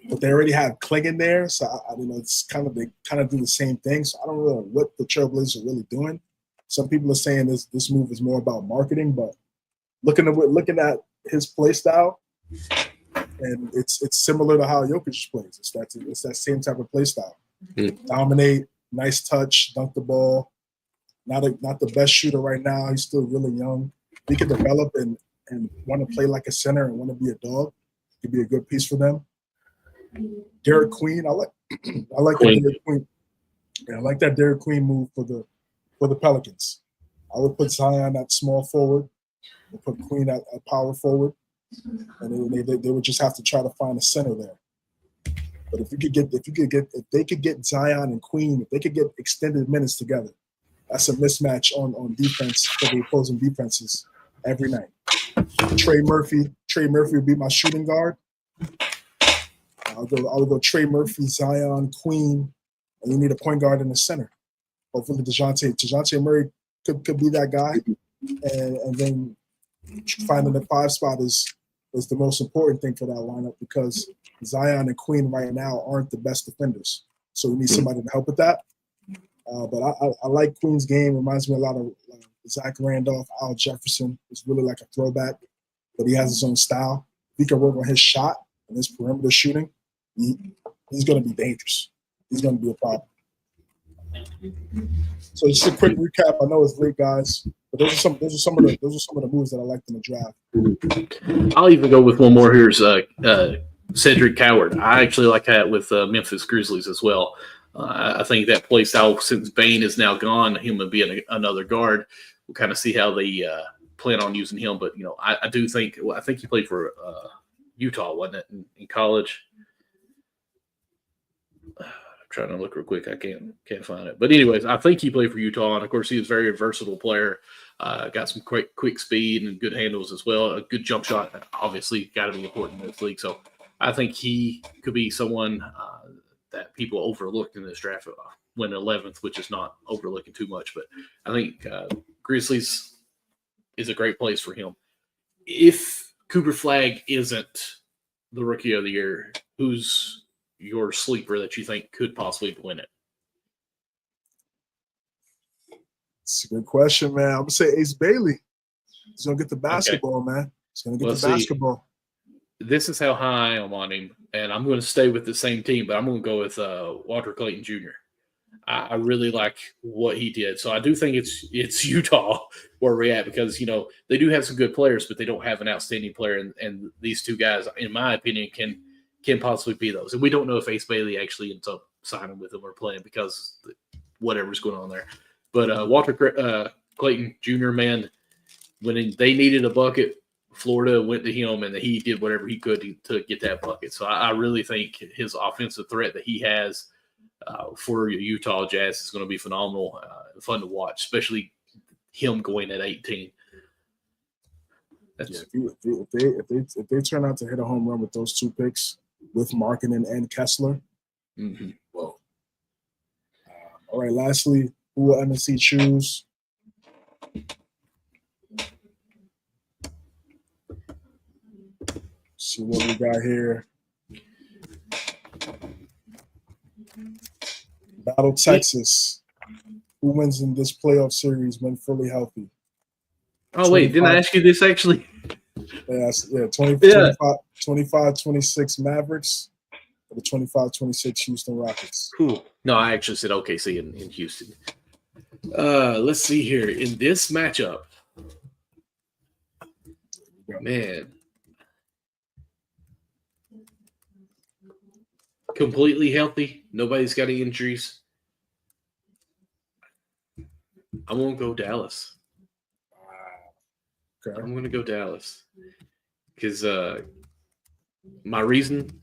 But they already have Klingon there, so it's they kind of do the same thing. So I don't know what the Trailblazers are really doing. Some people are saying this move is more about marketing, but looking at his play style, and it's similar to how Jokic plays. It's that same type of play style. Dominate, nice touch, dunk the ball. Not the best shooter right now. He's still really young. He can develop and want to play like a center and want to be a dog. Could be a good piece for them. Derek Queen, I like that Derek Queen. Yeah, I like that Derek Queen move for the Pelicans. I would put Zion at small forward, and put Queen at power forward, and they would just have to try to find a center there. But if they could get Zion and Queen, if they could get extended minutes together, that's a mismatch on defense for the opposing defenses every night. Trey Murphy would be my shooting guard. I would go Trey Murphy, Zion, Queen, and you need a point guard in the center. Hopefully DeJounte Murray could be that guy. And then finding the 5 spot is the most important thing for that lineup, because Zion and Queen right now aren't the best defenders. So we need somebody to help with that. But I like Queen's game. Reminds me a lot of Zach Randolph, Al Jefferson. It's really like a throwback, but he has his own style. He can work on his shot. and his perimeter shooting, he's going to be dangerous. He's going to be a problem. So just a quick recap. I know it's late, guys, but those are some of the moves that I liked in the draft. I'll even go with one more. Here's Cedric Coward. I actually like that with Memphis Grizzlies as well. I think that play style, since Bane is now gone, him and being another guard, we'll kind of see how they plan on using him. But I do think I think he played for Utah, wasn't it, in college? I'm trying to look real quick. I can't find it. But anyways, I think he played for Utah, and of course he was a very versatile player. Got some quick speed and good handles as well. A good jump shot, obviously, got to be important in this league. So I think he could be someone that people overlooked in this draft, went 11th, which is not overlooking too much. But I think Grizzlies is a great place for him. If Cooper Flagg isn't the Rookie of the Year, who's your sleeper that you think could possibly win it? It's a good question, man. I'm going to say Ace Bailey. He's going to get the basketball, man. He's going to get the basketball. This is how high I'm on him, and I'm going to stay with the same team, but I'm going to go with Walter Clayton Jr. I really like what he did. So I do think it's Utah where we're at because, they do have some good players, but they don't have an outstanding player, and these two guys, in my opinion, can possibly be those. And we don't know if Ace Bailey actually ends up signing with them or playing because whatever's going on there. But Walter Clayton Jr., man, when they needed a bucket, Florida went to him, and he did whatever he could to get that bucket. So I really think his offensive threat that he has for Utah Jazz is going to be phenomenal and fun to watch, especially him going at 18. If they turn out to hit a home run with those two picks, with Markkanen and Kessler, well. All right, lastly, who will MNC choose? See what we got here. Battle Texas. Who wins in this playoff series when fully healthy? Oh, wait, didn't I ask you this actually? Yeah, 25-26 Mavericks or the 25-26 Houston Rockets. Cool. No, I actually said OKC in Houston. Let's see here. In this matchup, man, completely healthy. Nobody's got any injuries. I won't go Dallas. Okay. I'm going to go Dallas because my reason,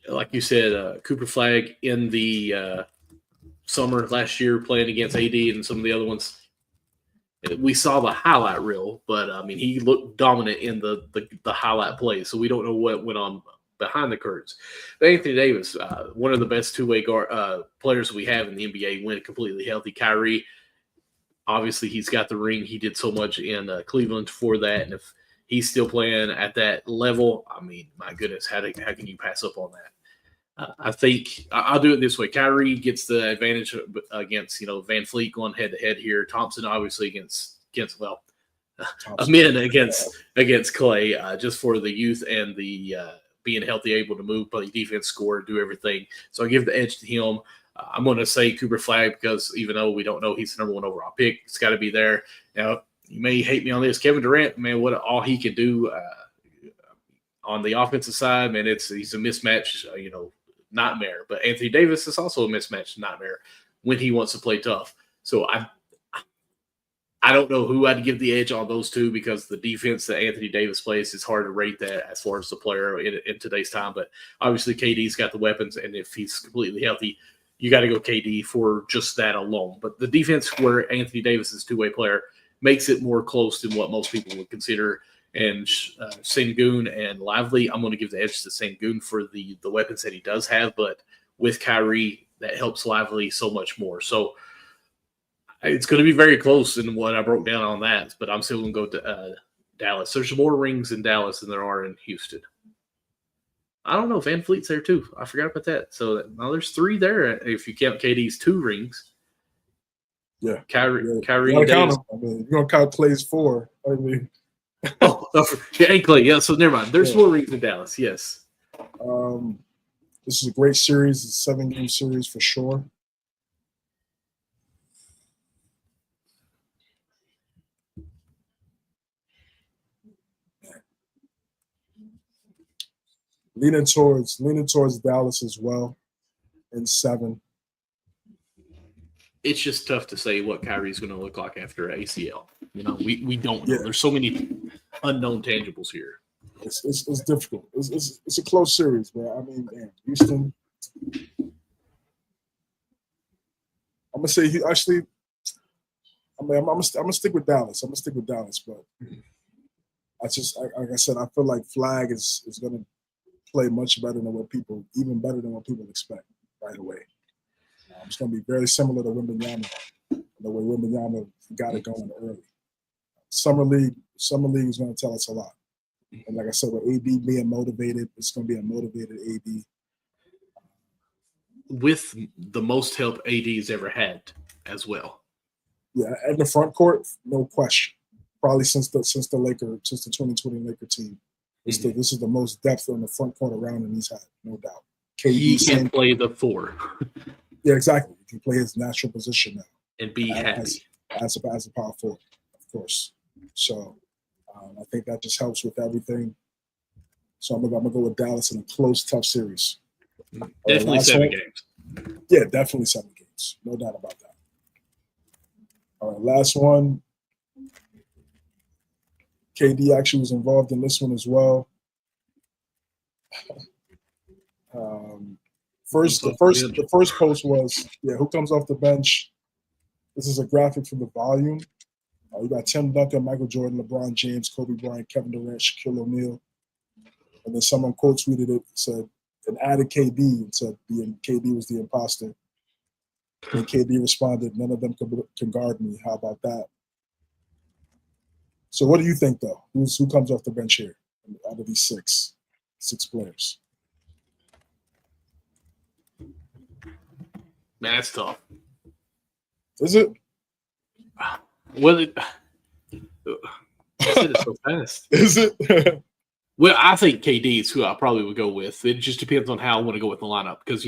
like you said, Cooper Flagg in the summer last year playing against AD and some of the other ones, we saw the highlight reel, but he looked dominant in the highlight plays, so we don't know what went on behind the curtains. But Anthony Davis, one of the best two-way players we have in the NBA, went completely healthy. Kyrie, obviously, he's got the ring. He did so much in Cleveland for that. And if he's still playing at that level, my goodness, how can you pass up on that? I think I'll do it this way. Kyrie gets the advantage against, Van Fleet going head-to-head here. Thompson, obviously, against Amin against Clay, just for the youth and the being healthy, able to move, play defense, score, do everything. So I give the edge to him. I'm going to say Cooper Flagg because even though we don't know he's the number one overall pick, it's got to be there. Now, you may hate me on this. Kevin Durant, man, what all he can do on the offensive side, man, he's a mismatch, nightmare. But Anthony Davis is also a mismatch nightmare when he wants to play tough. So I don't know who I'd give the edge on those two because the defense that Anthony Davis plays is hard to rate that as far as the player in today's time. But obviously KD's got the weapons, and if he's completely healthy, you got to go KD for just that alone. But the defense where Anthony Davis is a two-way player makes it more close than what most people would consider. And Sengun and Lively, I'm going to give the edge to Sengun for the weapons that he does have. But with Kyrie, that helps Lively so much more. So it's going to be very close in what I broke down on that. But I'm still going to go to Dallas. There's more rings in Dallas than there are in Houston. I don't know. Van Fleet's there too. I forgot about that. So now there's 3 there if you count KD's 2 rings. Yeah. Kyrie you and count Davis. you're going to count Clay's 4. And Clay. Yeah, so never mind. There's 4 rings in Dallas. Yes. This is a great series. It's a 7-game series for sure. Leaning towards Dallas as well in 7. It's just tough to say what Kyrie's going to look like after ACL. You know, we don't know. There's so many unknown tangibles here. It's difficult. It's a close series, man. I mean, man, Houston. I'm gonna say he actually. I'm gonna stick with Dallas. But like I said, I feel like Flag is gonna play much better than what people expect right away. It's gonna be very similar to Wembanyama, the way Wembanyama got it going early. Summer League is gonna tell us a lot. And like I said, with AD being motivated, it's going to be a motivated AD. With the most help AD's ever had as well. Yeah, and the front court, no question. Probably since the 2020 Laker team. This is the most depth on the front court around him he's had, no doubt. He can play the 4. Yeah, exactly. He can play his natural position now. And be happy. As a power forward, of course. So I think that just helps with everything. So I'm gonna go with Dallas in a close, tough series. Definitely 7 games. Yeah, definitely 7 games. No doubt about that. All right, last one. KD actually was involved in this one as well. The first post was, who comes off the bench? This is a graphic from the volume. You got Tim Duncan, Michael Jordan, LeBron James, Kobe Bryant, Kevin Durant, Shaquille O'Neal. And then someone quote tweeted it, said, and added KD and said KD was the imposter. And KD responded, none of them can guard me. How about that? So what do you think, though? Who comes off the bench here out of these six players? Man, that's tough. Is it? Well, I said it so fast. Is it? Well, I think KD is who I probably would go with. It just depends on how I want to go with the lineup. Because,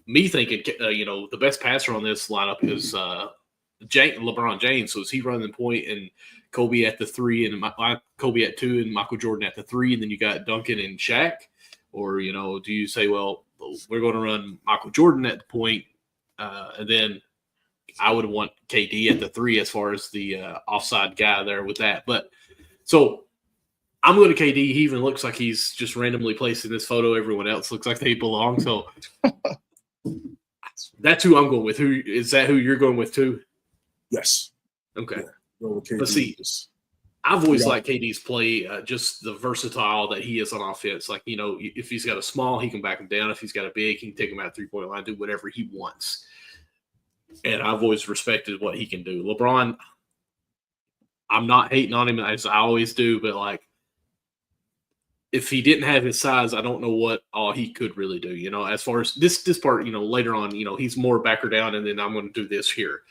me thinking, the best passer on this lineup is LeBron James. So is he running the point and Kobe at the 3 and Kobe at 2 and Michael Jordan at the 3, and then you got Duncan and Shaq? Or, do you say, well, we're going to run Michael Jordan at the point, and then I would want KD at the 3 as far as the offside guy there with that. But so I'm going to KD. He even looks like he's just randomly placed in this photo. Everyone else looks like they belong. So that's who I'm going with. Who is that? Who you're going with too? Yes. Okay. Yeah, KD. But see, I've always liked KD's play, just the versatile that he is on offense. Like, if he's got a small, he can back him down. If he's got a big, he can take him out 3-point line, do whatever he wants. And I've always respected what he can do. LeBron, I'm not hating on him as I always do, but if he didn't have his size, I don't know what all he could really do. As far as this part, later on, he's more backer down, and then I'm going to do this here.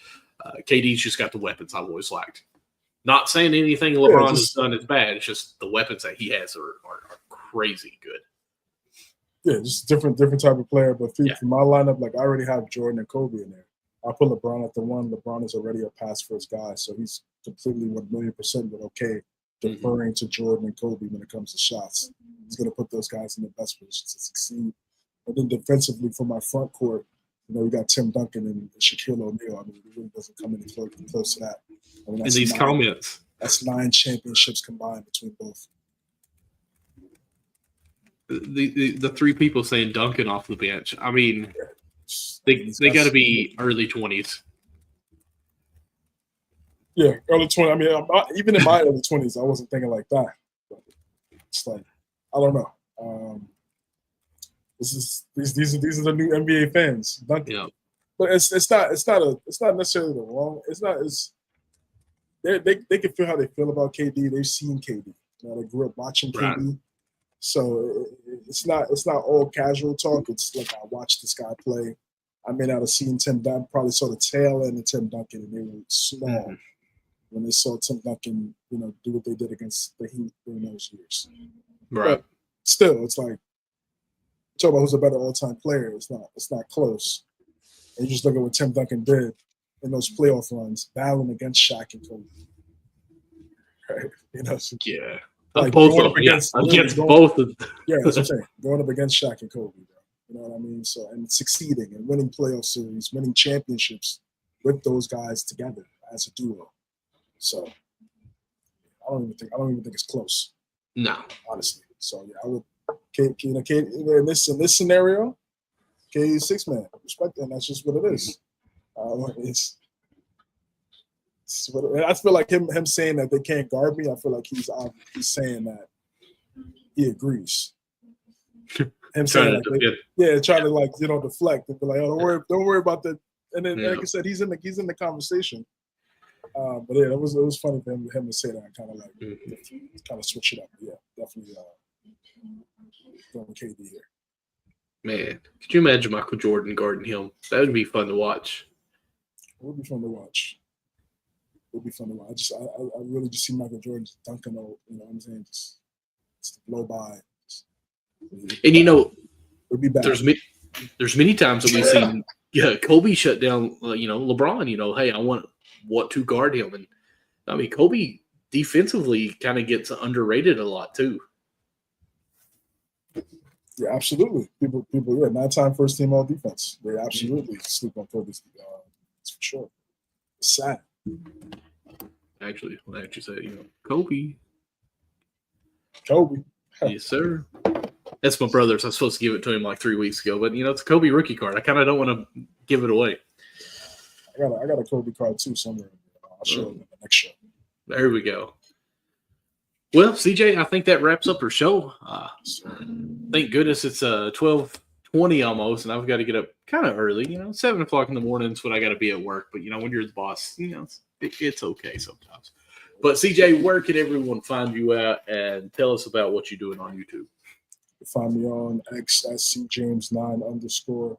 KD's just got the weapons I've always liked. Not saying anything LeBron has done is bad. It's just the weapons that he has are crazy good. Yeah, just different type of player. But for my lineup, I already have Jordan and Kobe in there. I put LeBron at the 1. LeBron is already a pass first guy, so he's completely 1,000,000% but okay deferring to Jordan and Kobe when it comes to shots. He's going to put those guys in the best position to succeed. And then defensively for my front court, we got Tim Duncan and Shaquille O'Neal. I mean, it really doesn't come any close to that. In these comments. That's 9 championships combined between both. The 3 people saying Duncan off the bench. I mean, they got to be early 20s. Yeah, early 20s. I mean, even in my early 20s, I wasn't thinking like that. But it's I don't know. These are the new NBA fans. Duncan. Yeah. But it's not necessarily the wrong. It's not as they can feel how they feel about KD. They've seen KD. They grew up watching KD. So it's not all casual talk. It's like I watched this guy play. I may not have seen Tim Duncan, probably saw the tail end of Tim Duncan, and they were small when they saw Tim Duncan, do what they did against the Heat during those years. Right. But still, it's talk about who's a better all-time player. It's not close. And you just look at what Tim Duncan did in those playoff runs, battling against Shaq and Kobe. Right? You know, so, Yeah. like, Both going of up them. Yeah. Against both of them. yeah, that's what I'm saying. Going up against Shaq and Kobe, bro. You know what I mean? So, and succeeding and winning playoff series, winning championships with those guys together as a duo. So I don't even think it's close. No. Honestly. So yeah, I would in this scenario, KD 6-man. Respect that. And that's just what it is. I feel like him saying that they can't guard me. I feel like he's saying that he agrees. Him saying trying to like deflect and be like, oh, don't worry about that. And then like I said, he's in the conversation. But yeah, it was funny for him to say that, kind of like kind of switch it up. But yeah, definitely going KD here. Man, could you imagine Michael Jordan guarding him? That would be fun to watch. It would be fun to watch. I really just see Michael Jordan just dunking over, you know what I'm saying? Just blow by. And you know, it'd be bad. There's many times that we've seen Kobe shut down LeBron, hey, I want to guard him. And I mean, Kobe defensively kind of gets underrated a lot too. Yeah, absolutely. People, 9-time first team all defense. They absolutely sleep on Kobe. That's for sure. It's sad. Actually, say, Kobe. Yes, sir. That's my brother's. I was supposed to give it to him like 3 weeks ago, but it's a Kobe rookie card. I kind of don't want to give it away. I got a Kobe card too somewhere. I'll show it in the next show. There we go. Well, CJ, I think that wraps up our show. Thank goodness it's 12:20 almost, and I've got to get up kind of early. 7 o'clock in the morning is when I got to be at work. But when you're the boss, it's okay sometimes. But CJ, where can everyone find you at, and tell us about what you're doing on YouTube? You can find me on X at cjames9_.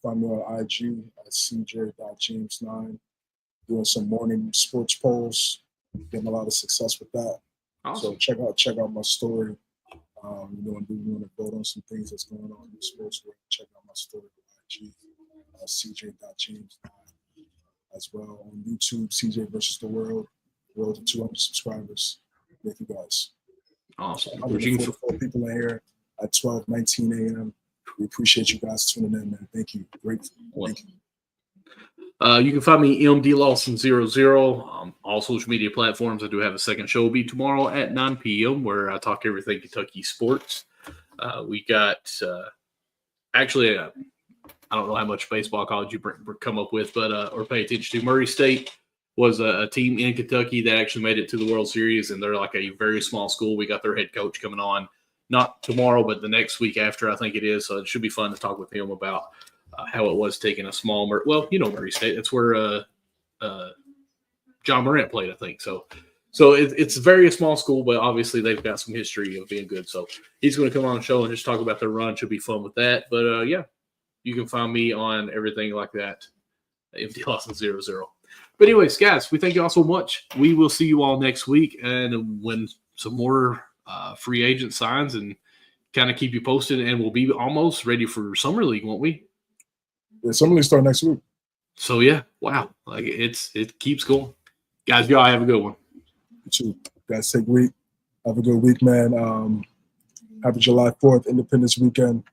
Find me on IG at cj.james9. Doing some morning sports polls, getting a lot of success with that. Awesome. So check out my story. You want to vote on some things that's going on in the sports world. Check out my story on IG, cj.james9, as well on YouTube. CJ versus the World to 200 subscribers. Thank you guys. Awesome. 144 people in here at 12:19 a.m. We appreciate you guys tuning in, man. Thank you. Grateful. Thank you. You can find me MD Lawson00 all social media platforms. I do have a second show. Will be tomorrow at 9 p.m. where I talk everything Kentucky sports. We got actually I don't know how much baseball college you come up with, but or pay attention to. Murray State was a team in Kentucky that actually made it to the World Series, and they're like a very small school. We got their head coach coming on, not tomorrow, but the next week after, I think it is. So it should be fun to talk with him about how it was taking a small Murray State. That's where John Morant played, I think. So it's a very small school, but obviously they've got some history of being good. So he's going to come on the show and just talk about their run. Should be fun with that. But you can find me on everything like that. MD Lawson00. But anyways, guys, we thank you all so much. We will see you all next week, and when some more free agent signs, and kind of keep you posted. And we'll be almost ready for Summer League, won't we? Yeah, Summer League start next week. So yeah, wow, like it keeps going. Guys, y'all have a good one. You too. Guys, take a week. Have a good week, man. Happy July 4th, Independence Weekend.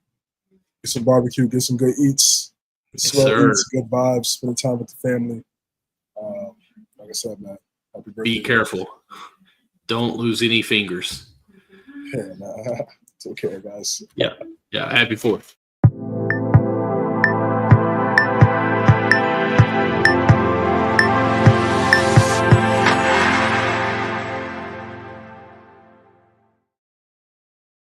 Get some barbecue, get some good eats. Yes, eats, good vibes, spend time with the family. Like I said, man, happy birthday. Be careful. Don't lose any fingers. Yeah, man. Take care, guys. Yeah. Happy 4th.